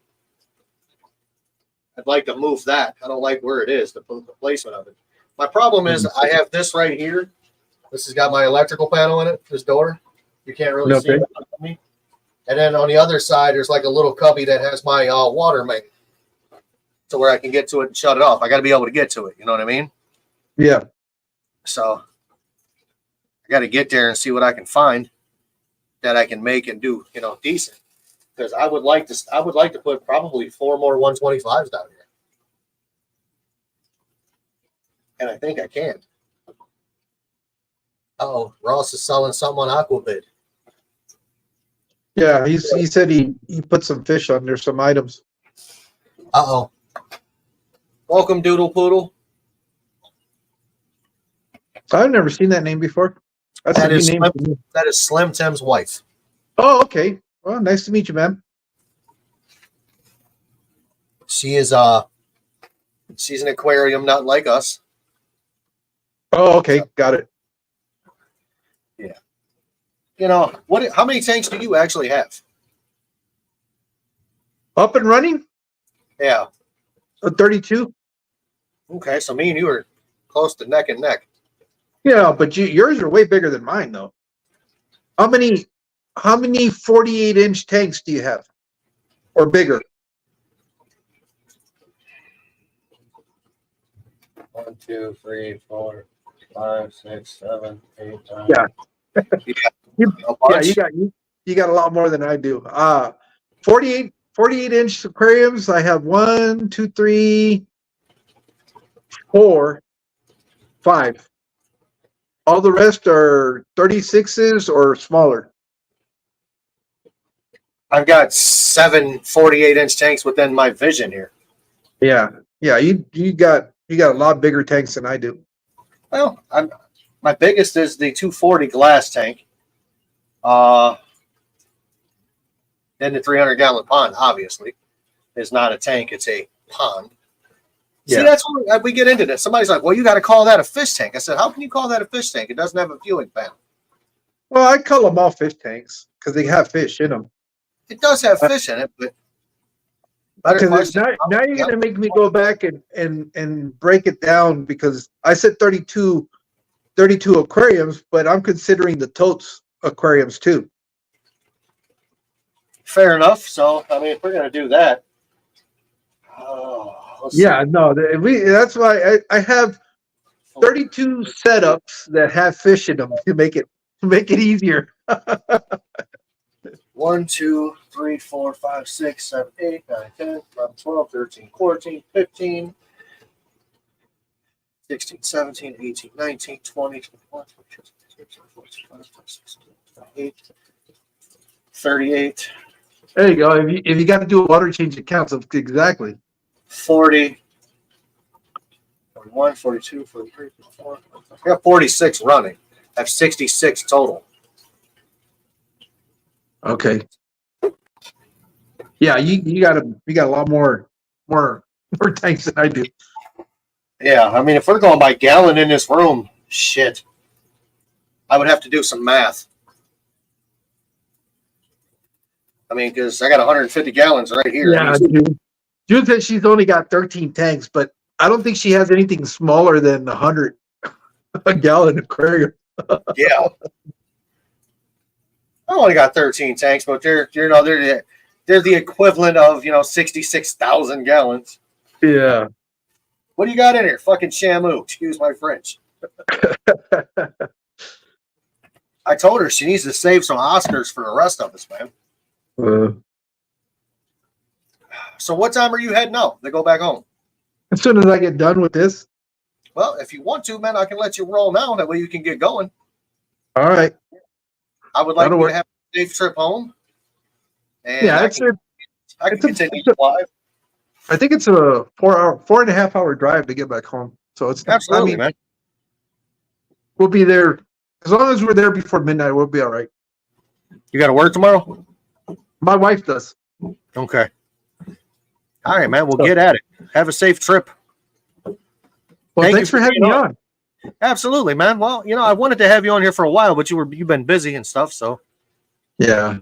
Speaker 1: I'd like to move that. I don't like where it is, the placement of it. My problem is I have this right here. This has got my electrical panel in it, this door. You can't really see it on me. And then on the other side, there's like a little cubby that has my water main to where I can get to it and shut it off. I got to be able to get to it. You know what I mean?
Speaker 2: Yeah.
Speaker 1: So I got to get there and see what I can find that I can make and do, decent. because I would like to put probably 4 more 125s down here, and I think I can. Oh, Ross is selling something on Aquabid.
Speaker 2: Yeah, he said he put some fish on there, some items.
Speaker 1: Uh-oh. Welcome, Doodle Poodle.
Speaker 2: I've never seen that name before. That's a new name.
Speaker 1: That is Slim Tim's wife.
Speaker 2: Oh, okay. Well, nice to meet you, man.
Speaker 1: She is she's an aquarium nut like us.
Speaker 2: Oh, okay, got it.
Speaker 1: Yeah. You know, how many tanks do you actually have?
Speaker 2: Up and running?
Speaker 1: Yeah.
Speaker 2: 32.
Speaker 1: Okay, so me and you are close to neck and neck.
Speaker 2: Yeah, but yours are way bigger than mine, though. How many 48-inch tanks do you have, or bigger?
Speaker 1: 1, 2, 3, 4, 5, 6, 7, 8, 9.
Speaker 2: Yeah.
Speaker 1: Yeah,
Speaker 2: you got a lot more than I do. 48-inch aquariums. I have 1, 2, 3, 4, 5. All the rest are 36s or smaller.
Speaker 1: I've got 7 48-inch tanks within my vision here.
Speaker 2: Yeah. You got a lot bigger tanks than I do.
Speaker 1: Well, my biggest is the 240 glass tank. Then the 300-gallon pond, obviously, is not a tank; it's a pond. Yeah. See, that's when we get into this. Somebody's like, "Well, you got to call that a fish tank." I said, "How can you call that a fish tank? It doesn't have a fueling panel."
Speaker 2: Well, I call them all fish tanks because they have fish in them.
Speaker 1: It does have fish in it, but
Speaker 2: now you're gonna make me go back and break it down, because I said 32 aquariums, but I'm considering the totes aquariums too.
Speaker 1: Fair enough. So, I mean, if we're gonna do that,
Speaker 2: that's why I have 32 setups that have fish in them to make it easier.
Speaker 1: 1, 2, 3, 4, 5, 6, 7, 8, 9, 10, 11, 12, 13, 14, 15, 16, 17, 18, 19, 20, 21, 22, 23, 24, 25, 26, 28, 38.
Speaker 2: There you go. If you got to do a water change, it counts. Exactly.
Speaker 1: 40, 41, 42, 43, 44. I got 46 running. I have 66 total.
Speaker 2: Okay. Yeah, you got a lot more tanks than I do.
Speaker 1: Yeah, I mean, if we're going by gallon in this room, shit, I would have to do some math. I mean, because I got 150 gallons right here.
Speaker 2: Yeah, June says she's only got 13 tanks, but I don't think she has anything smaller than 100 a gallon aquarium.
Speaker 1: Yeah. I only got 13 tanks, but they're the equivalent of 66,000 gallons.
Speaker 2: Yeah.
Speaker 1: What do you got in here? Fucking Shamu. Excuse my French. I told her she needs to save some Oscars for the rest of us, man. So what time are you heading out to go back home?
Speaker 2: As soon as I get done with this.
Speaker 1: Well, if you want to, man, I can let you roll now. That way you can get going.
Speaker 2: All right.
Speaker 1: I would like you to have a safe trip home. And
Speaker 2: yeah,
Speaker 1: I can continue to live.
Speaker 2: I think it's a 4.5 hour drive to get back home. So it's
Speaker 1: absolutely, man.
Speaker 2: We'll be there as long as we're there before midnight. We'll be all right.
Speaker 1: You got to work tomorrow?
Speaker 2: My wife does.
Speaker 1: Okay. All right, man. We'll get at it. Have a safe trip.
Speaker 2: Well, thanks for having me on.
Speaker 1: Absolutely, man. Well, I wanted to have you on here for a while, but you've been busy and stuff, so.
Speaker 2: Yeah.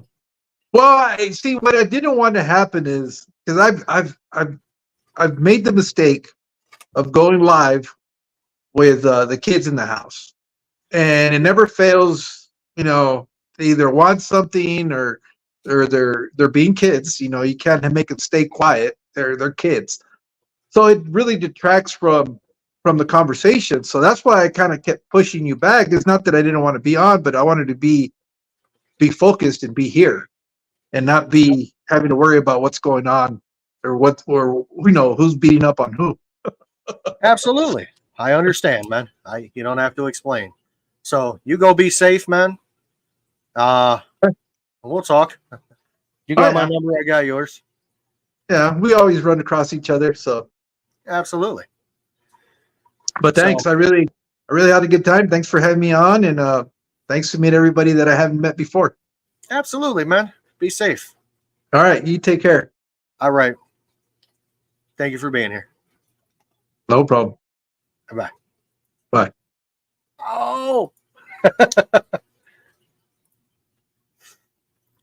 Speaker 2: Well, see, what I didn't want to happen is because I've made the mistake of going live with the kids in the house, and it never fails. They either want something or they're being kids. You can't make them stay quiet. They're kids, so it really detracts from the conversation. So that's why I kind of kept pushing you back. It's not that I didn't want to be on, but I wanted to be focused and be here and not be having to worry about what's going on or who's beating up on who.
Speaker 1: Absolutely. I understand, man. You don't have to explain. So you go be safe, man. We'll talk. You
Speaker 2: Oh
Speaker 1: got my
Speaker 2: yeah,
Speaker 1: number, I got yours.
Speaker 2: yeah. We always run across each other. So,
Speaker 1: Absolutely.
Speaker 2: but thanks.
Speaker 1: So,
Speaker 2: I really had a good time. Thanks for having me on, and thanks to meet everybody that I haven't met before.
Speaker 1: absolutely, man. Be safe.
Speaker 2: All right, you take care.
Speaker 1: All right. Thank you for being here.
Speaker 2: No problem.
Speaker 1: Bye.
Speaker 2: Bye.
Speaker 1: Oh.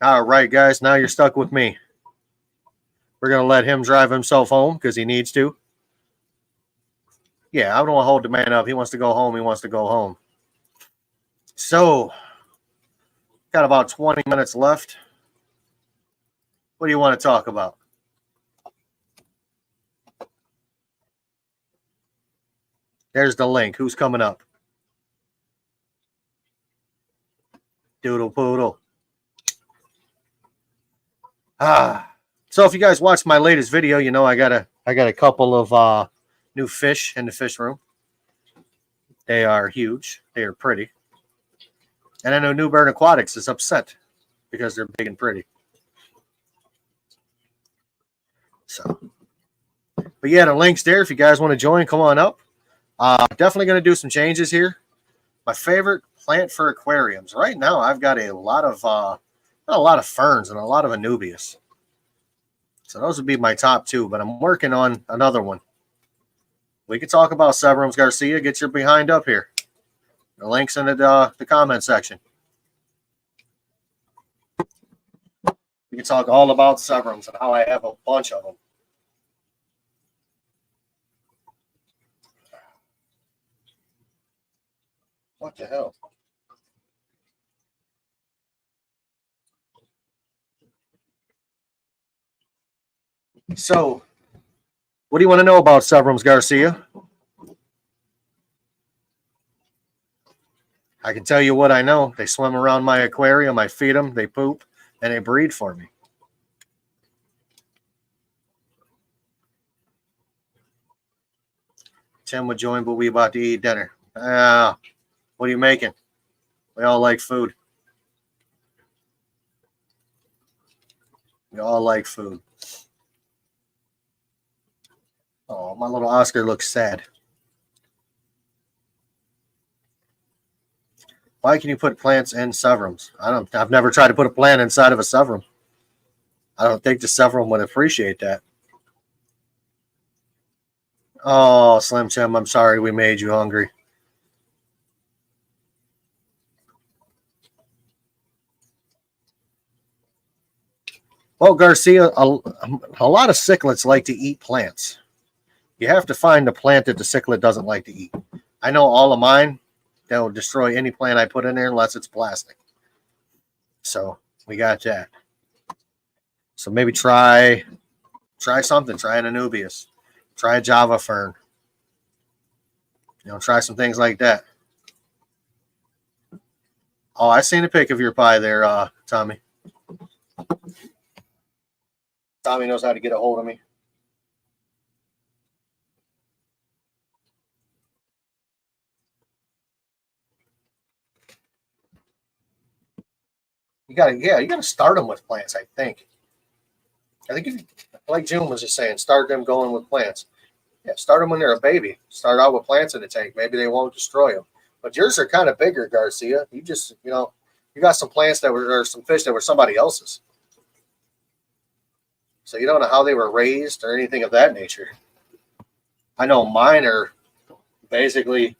Speaker 1: All right, guys. Now you're stuck with me. We're going to let him drive himself home because he needs to. Yeah, I don't want to hold the man up. He wants to go home. He wants to go home. So, got about 20 minutes left. What do you want to talk about? There's the link. Who's coming up? Doodle poodle. So if you guys watched my latest video, you know I got a couple of new fish in the fish room. They are huge. They are pretty. And I know New Bird Aquatics is upset because they're big and pretty. So, but yeah, the link's there. If you guys want to join, come on up. Definitely going to do some changes here. My favorite plant for aquariums right now. I've got a lot of ferns and a lot of anubias. So those would be my top two. But I'm working on another one. We could talk about Severums Garcia. Get your behind up here. The link's in the comment section. We can talk all about Severums and how I have a bunch of them. What the hell? So, what do you want to know about Severums Garcia? I can tell you what I know. They swim around my aquarium. I feed them. They poop, and they breed for me. Tim would join, but we about to eat dinner. What are you making? We all like food. We all like food. Oh, my little Oscar looks sad. Why can you put plants in Severums? I've never tried to put a plant inside of a Severum. I don't think the Severum would appreciate that. Oh, Slim Tim, I'm sorry we made you hungry. Well, Garcia, a lot of cichlids like to eat plants. You have to find a plant that the cichlid doesn't like to eat. I know all of mine, they'll destroy any plant I put in there unless it's plastic. So we got that. So maybe try something. Try an Anubias. Try a Java fern. Try some things like that. Oh, I seen a pic of your pie there, Tommy. Tommy knows how to get a hold of me. You gotta start them with plants. I think if you, like June was just saying, start them going with plants. Yeah, start them when they're a baby. Start out with plants in the tank. Maybe they won't destroy them. But yours are kind of bigger, Garcia. You just, you got some plants or some fish that were somebody else's. So you don't know how they were raised or anything of that nature. I know mine are basically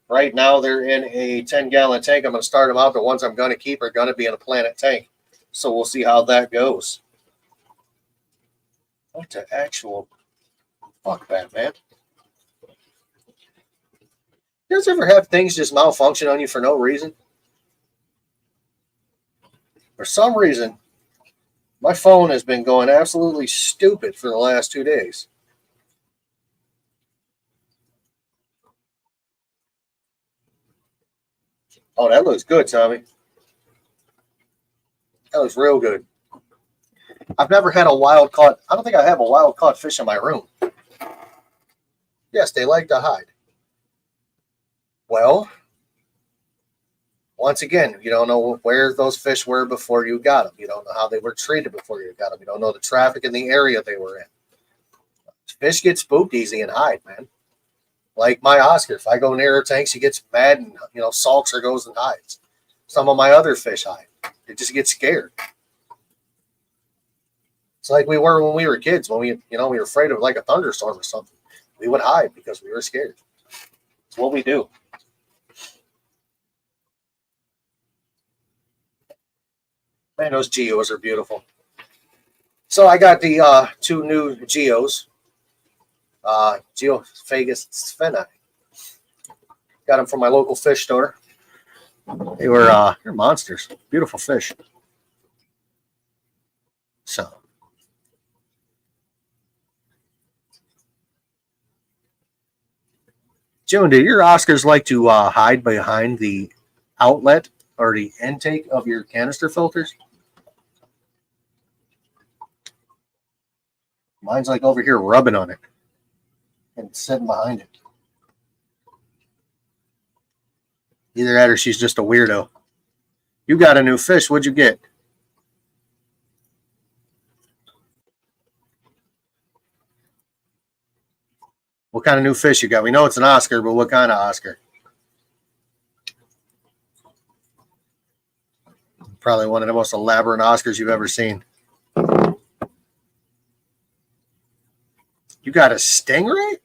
Speaker 1: right now they're in a 10-gallon tank. I'm going to start them out. The ones I'm going to keep are going to be in a Planet tank. So we'll see how that goes. What the actual fuck that, man? You guys ever have things just malfunction on you for no reason? For some reason, my phone has been going absolutely stupid for the last 2 days. Oh, that looks good, Tommy. That looks real good. I've never had a wild caught. I don't think I have a wild caught fish in my room. Yes, they like to hide. Well, once again, you don't know where those fish were before you got them. You don't know how they were treated before you got them. You don't know the traffic in the area they were in. Fish get spooked easy and hide, man. Like my Oscar, if I go near her tanks, he gets mad and sulks or goes and hides. Some of my other fish hide. They just get scared. It's like we were when we were kids. When we were afraid of like a thunderstorm or something, we would hide because we were scared. It's what we do. Man, those geos are beautiful. So I got the 2 new geos. Geophagus spheni. Got them from my local fish store. They're monsters. Beautiful fish. So. June, do your Oscars like to hide behind the outlet or the intake of your canister filters? Mine's like over here rubbing on it and sitting behind it. Either that or she's just a weirdo. You got a new fish. What'd you get? What kind of new fish you got? We know it's an Oscar, but what kind of Oscar? Probably one of the most elaborate Oscars you've ever seen. You got a stingray?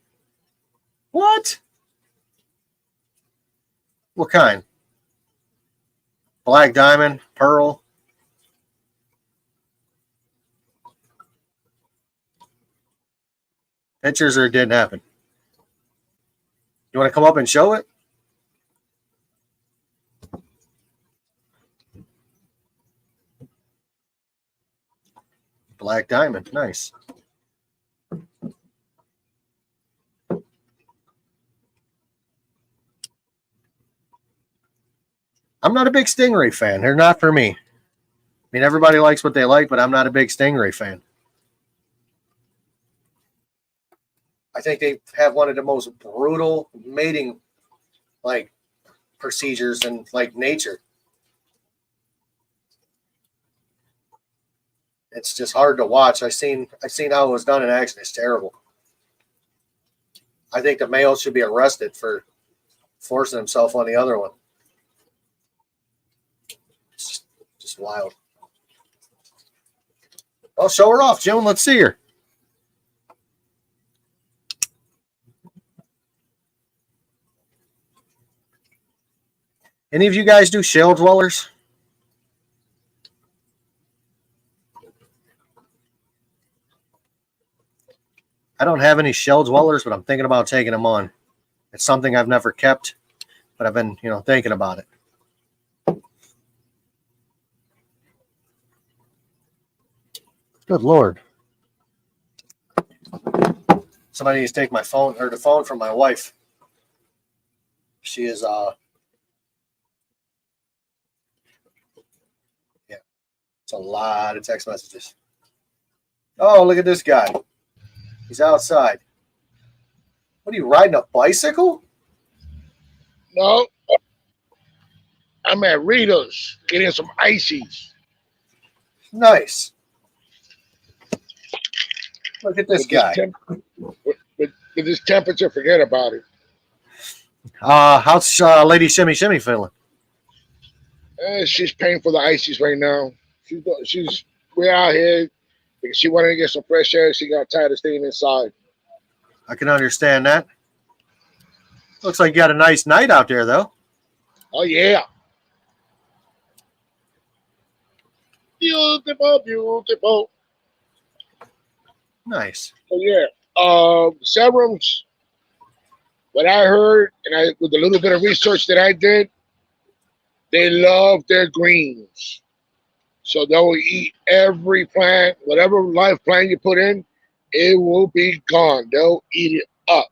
Speaker 1: What? What kind? Black diamond, pearl? Pictures or it didn't happen? You want to come up and show it? Black diamond, nice. I'm not a big stingray fan. They're not for me. I mean, everybody likes what they like, but I'm not a big stingray fan. I think they have one of the most brutal mating procedures in nature. It's just hard to watch. I've seen how it was done in action. It's terrible. I think the male should be arrested for forcing himself on the other one. It's just wild. Well, show her off, June. Let's see her. Any of you guys do shell dwellers? I don't have any shell dwellers, but I'm thinking about taking them on. It's something I've never kept, but I've been, thinking about it. Good Lord. Somebody needs to take my phone or the phone from my wife. She is it's a lot of text messages. Oh, look at this guy. He's outside. What are you riding, a bicycle?
Speaker 3: No. I'm at Rita's getting some ices.
Speaker 1: Nice. Look at this guy.
Speaker 3: With this temperature, forget about it.
Speaker 1: How's Lady Shimmy Shimmy feeling?
Speaker 3: She's paying for the ices right now. We're out here because she wanted to get some fresh air. She got tired of staying inside.
Speaker 1: I can understand that. Looks like you got a nice night out there, though.
Speaker 3: Oh, yeah. Beautiful, beautiful.
Speaker 1: Nice.
Speaker 3: So, yeah. Serums, what I heard, and with the little bit of research that I did, they love their greens. So they'll eat every plant, whatever live plant you put in, it will be gone. They'll eat it up.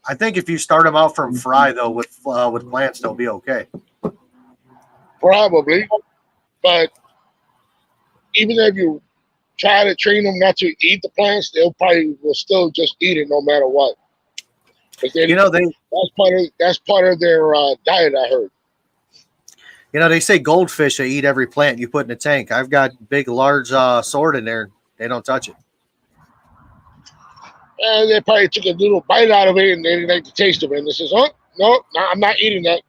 Speaker 1: I think if you start them out from fry, though, with plants, they'll be okay.
Speaker 3: Probably. But even if you try to train them not to eat the plants, they'll probably will still just eat it no matter what. Because
Speaker 1: You know, they
Speaker 3: that's part of their diet. I heard.
Speaker 1: they say goldfish they eat every plant you put in a tank. I've got big, large sword in there. They don't touch it.
Speaker 3: And they probably took a little bite out of it and they didn't like the taste of it. And they says, "Oh no, I'm not eating that."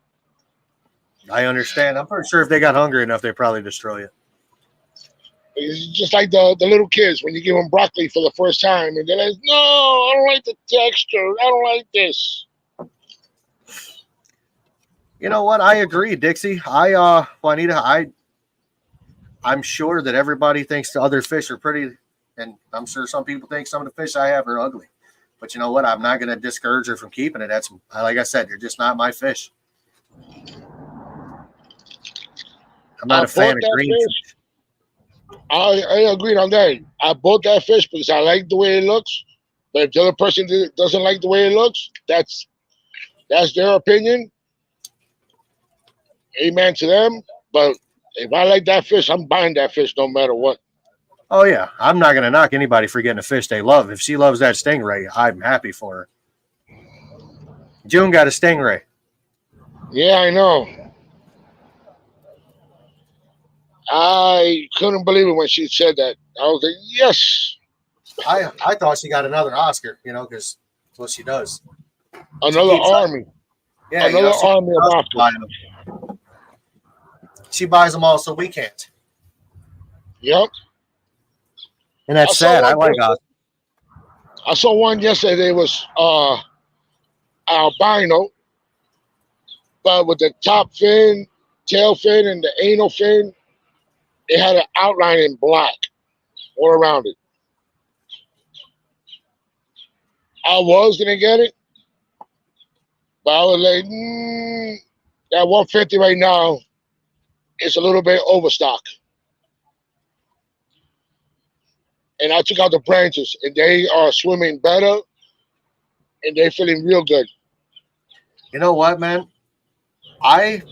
Speaker 1: I understand. I'm pretty sure if they got hungry enough, they probably destroy it.
Speaker 3: It's just like the little kids when you give them broccoli for the first time and they're like, "No, I don't like the texture. I don't like this."
Speaker 1: You know what? I agree, Dixie. Juanita, I'm sure that everybody thinks the other fish are pretty, and I'm sure some people think some of the fish I have are ugly. But you know what? I'm not going to discourage her from keeping it. That's like I said, they're just not my fish. I'm not
Speaker 3: I
Speaker 1: a fan
Speaker 3: bought
Speaker 1: of
Speaker 3: that
Speaker 1: green
Speaker 3: fish.
Speaker 1: fish.
Speaker 3: I agreed on that. I bought that fish because I like the way it looks. But if the other person doesn't like the way it looks, that's their opinion. Amen to them. But if I like that fish, I'm buying that fish no matter what.
Speaker 1: Oh yeah, I'm not going to knock anybody for getting a fish they love. If she loves that stingray, I'm happy for her. June got a stingray.
Speaker 3: Yeah, I know. I couldn't believe it when she said that. I was like, yes,
Speaker 1: I thought she got another Oscar, because that's what she does. She
Speaker 3: another
Speaker 1: keeps
Speaker 3: army,
Speaker 1: yeah,
Speaker 3: another army of
Speaker 1: buy
Speaker 3: Oscars.
Speaker 1: them. She buys them all so we can't,
Speaker 3: Yep.
Speaker 1: and
Speaker 3: I
Speaker 1: that's
Speaker 3: saw
Speaker 1: sad. I
Speaker 3: one.
Speaker 1: like Oscar.
Speaker 3: I saw one yesterday. It was albino, but with the top fin, tail fin, and the anal fin, it had an outline in black all around it. I was gonna get it, but I was like, that 150 right now is a little bit overstock. And I took out the branches, and they are swimming better, and they're feeling real good.
Speaker 1: You know what, man? I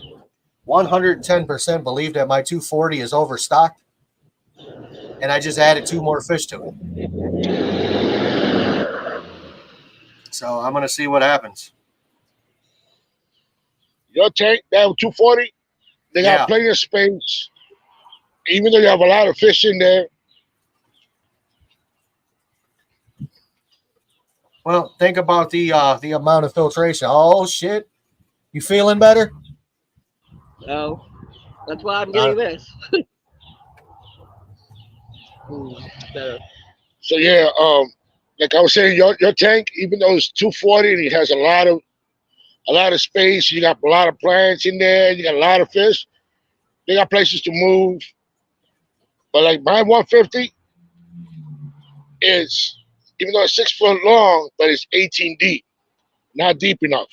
Speaker 1: 110% believe that my 240 is overstocked, and I just added 2 more fish to it. So I'm gonna see what happens.
Speaker 3: Your tank, that 240, they got
Speaker 1: Yeah.
Speaker 3: plenty of space. Even though you have a lot of fish in there,
Speaker 1: Well, think about the amount of filtration. Oh shit, you feeling better?
Speaker 4: So that's why I'm
Speaker 1: Uh,
Speaker 4: getting this. Better.
Speaker 3: so yeah, like I was saying, your tank, even though it's 240 and it has a lot of space, you got a lot of plants in there, you got a lot of fish, they got places to move. But like my 150 is, even though it's 6 foot long, but it's 18 deep, not deep enough.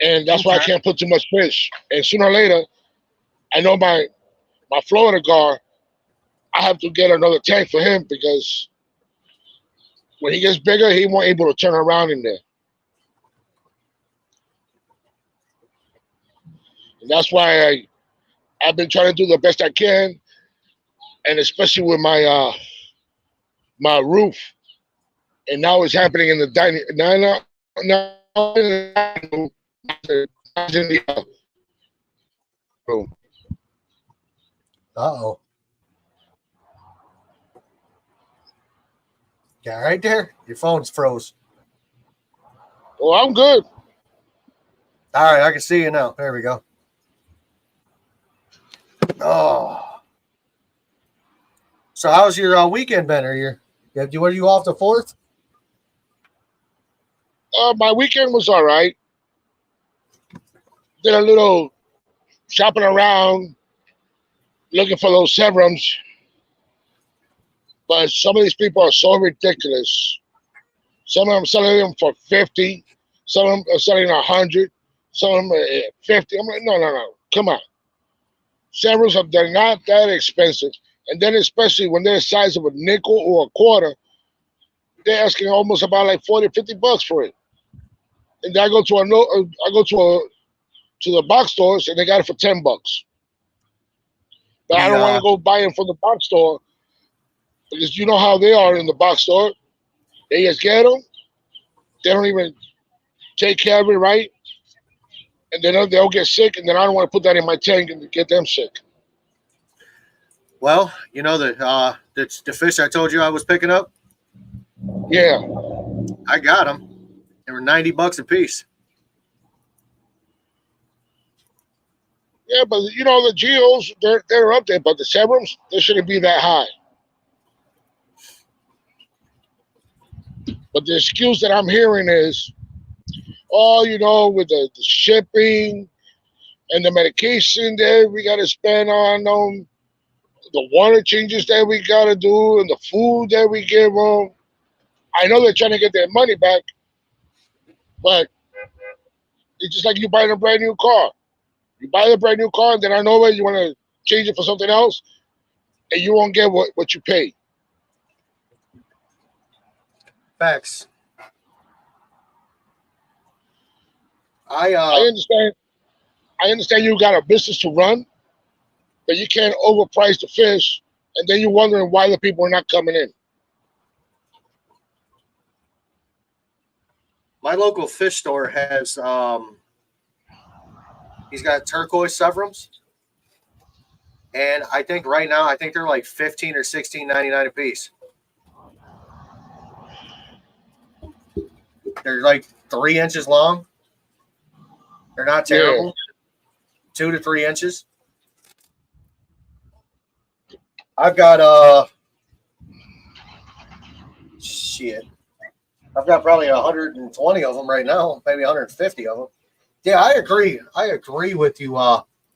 Speaker 3: And that's why I
Speaker 1: okay.
Speaker 3: can't put too much fish. And sooner or later, I know my Florida guard, I have to get another tank for him because when he gets bigger, he won't able to turn around in there. And that's why I've been trying to do the best I can, and especially with my roof. And now it's happening in the dining. Now in the dining room, not in the room.
Speaker 1: Uh-oh. Yeah, right there. Your phone's froze.
Speaker 3: Well, I'm good.
Speaker 1: All right, I can see you now. There we go. Oh. So how's your weekend been? Were you off the 4th?
Speaker 3: My weekend was all right. Did a little shopping around, looking for those serums. But some of these people are so ridiculous. Some of them selling them for 50. Some of them are selling 100. Some of them are 50. I'm like, no. Come on. Serums, they're not that expensive. And then especially when they're the size of a nickel or a quarter, they're asking almost about like 40, $50 for it. And then I go to the box stores and they got it for $10. But I don't want
Speaker 1: The
Speaker 3: to go buy it from the box store Because you know how they are in the box store. They just get them. They don't even take care of it right. And then they'll get sick. And then I don't want to put that in my tank and get them sick.
Speaker 1: Well, you know the fish I told you I was picking up.
Speaker 3: Yeah.
Speaker 1: I got them. They were $90 a piece.
Speaker 3: Yeah, but you know the geos, they're up there, but the serums, they shouldn't be that high. But the excuse that I'm hearing is, oh, you know, with the shipping and the medication that we got to spend on them, the water changes that we got to do, and the food that we give them. I know they're trying to get their money back, but it's just like you buying a brand new car. You buy a brand new car, and then I know that you want to change it for something else, and you won't get what you pay.
Speaker 1: Facts.
Speaker 3: I understand. I understand you got a business to run, but you can't overprice the fish, and then you're wondering why the people are not coming in.
Speaker 1: my local fish store has he's got turquoise severums, and I think right now I think they're like 15 or 16.99 a piece. They're like 3 inches long. They're not terrible.
Speaker 3: Yeah.
Speaker 1: 2 to 3 inches. I've got shit. I've got probably 120 of them right now, maybe 150 of them. Yeah, I agree. I agree with you,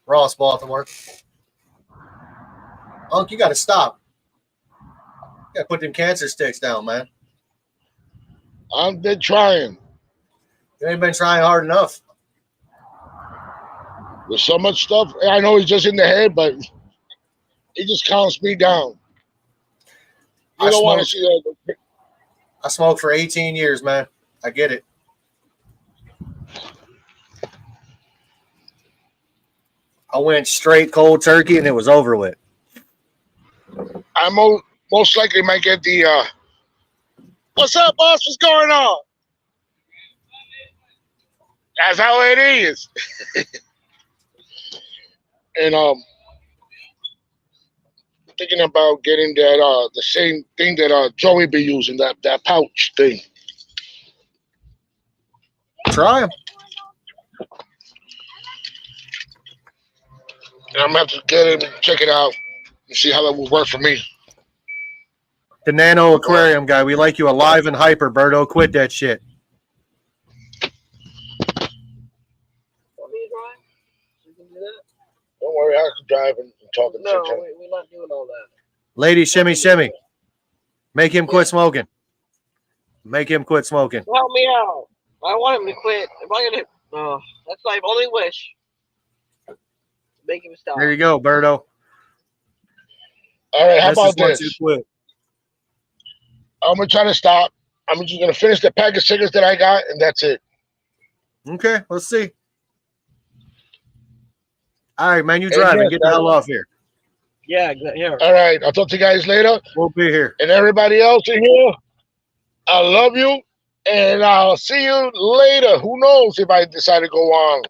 Speaker 1: Ross Baltimore. Unc, you got to stop. You got to put them cancer sticks down, man.
Speaker 3: I've been trying.
Speaker 1: You ain't been trying hard enough.
Speaker 3: There's so much stuff. I know it's just in the head, but it just counts me down. You don't want to see that.
Speaker 1: I smoked for 18 years, man. I get it. I went straight cold turkey and it was over with.
Speaker 3: I most likely might get the what's up, boss? What's going on? That's how it is. And thinking about getting that the same thing that Joey be using, that pouch thing.
Speaker 1: Try them.
Speaker 3: And I'm gonna have to get it and check it out and see how that will work for me.
Speaker 1: The Nano Aquarium guy, we like you alive and hyper, Berto. Quit that shit.
Speaker 4: Want me to drive? You can do that?
Speaker 3: Don't worry, I can drive and talk at the
Speaker 4: No,
Speaker 3: same time.
Speaker 4: we're not doing all that.
Speaker 1: Lady, shimmy, shimmy. Make him quit smoking. Make him quit smoking.
Speaker 4: Help me out. I want him to quit. If I gonna, oh, that's my only wish. Make him stop.
Speaker 1: There you go, Berto.
Speaker 3: All right, how
Speaker 1: This
Speaker 3: about
Speaker 1: is once you
Speaker 3: this?
Speaker 1: quit.
Speaker 3: I'm gonna try to stop. I'm just gonna finish the pack of cigarettes that I got, and that's it.
Speaker 1: Okay, let's see. All right, man, you
Speaker 3: Hey,
Speaker 1: driving.
Speaker 3: yes,
Speaker 1: Get the hell off here.
Speaker 4: Yeah, here.
Speaker 3: All right, I'll talk to you guys later.
Speaker 1: We'll be here.
Speaker 3: And everybody else in here, I love you, and I'll see you later. Who knows if I decide to go on?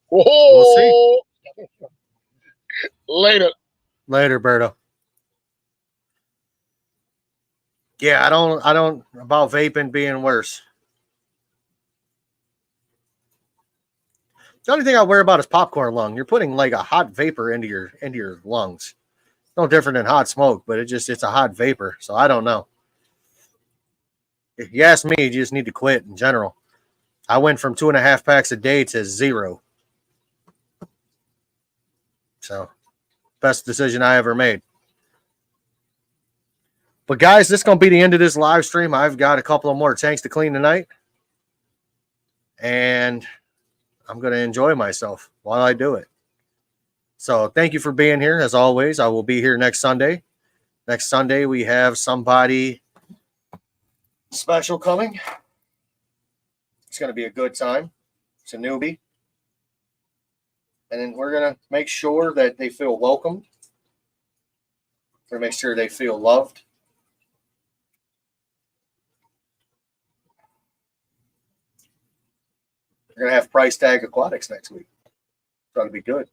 Speaker 3: Whoa.
Speaker 1: We'll see.
Speaker 3: Later.
Speaker 1: Later, Berto. Yeah, I don't about vaping being worse. The only thing I worry about is popcorn lung. You're putting like a hot vapor into your lungs. No different than hot smoke, but it's a hot vapor. So I don't know. If you ask me, you just need to quit in general. I went from 2.5 packs a day to 0. So best decision I ever made. But guys, this is going to be the end of this live stream. I've got a couple of more tanks to clean tonight. And I'm going to enjoy myself while I do it. So thank you for being here. As always, I will be here next Sunday. Next Sunday, we have somebody special coming. It's going to be a good time. It's a newbie. And then we're going to make sure that they feel welcome. to make sure they feel loved. We're going to have price tag aquatics next week. That'll be good.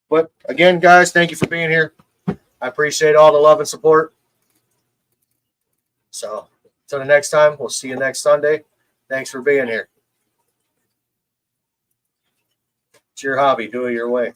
Speaker 1: But again, guys, thank you for being here. I appreciate all the love and support. So until the next time, we'll see you next Sunday. Thanks for being here. It's your hobby. Do it your way.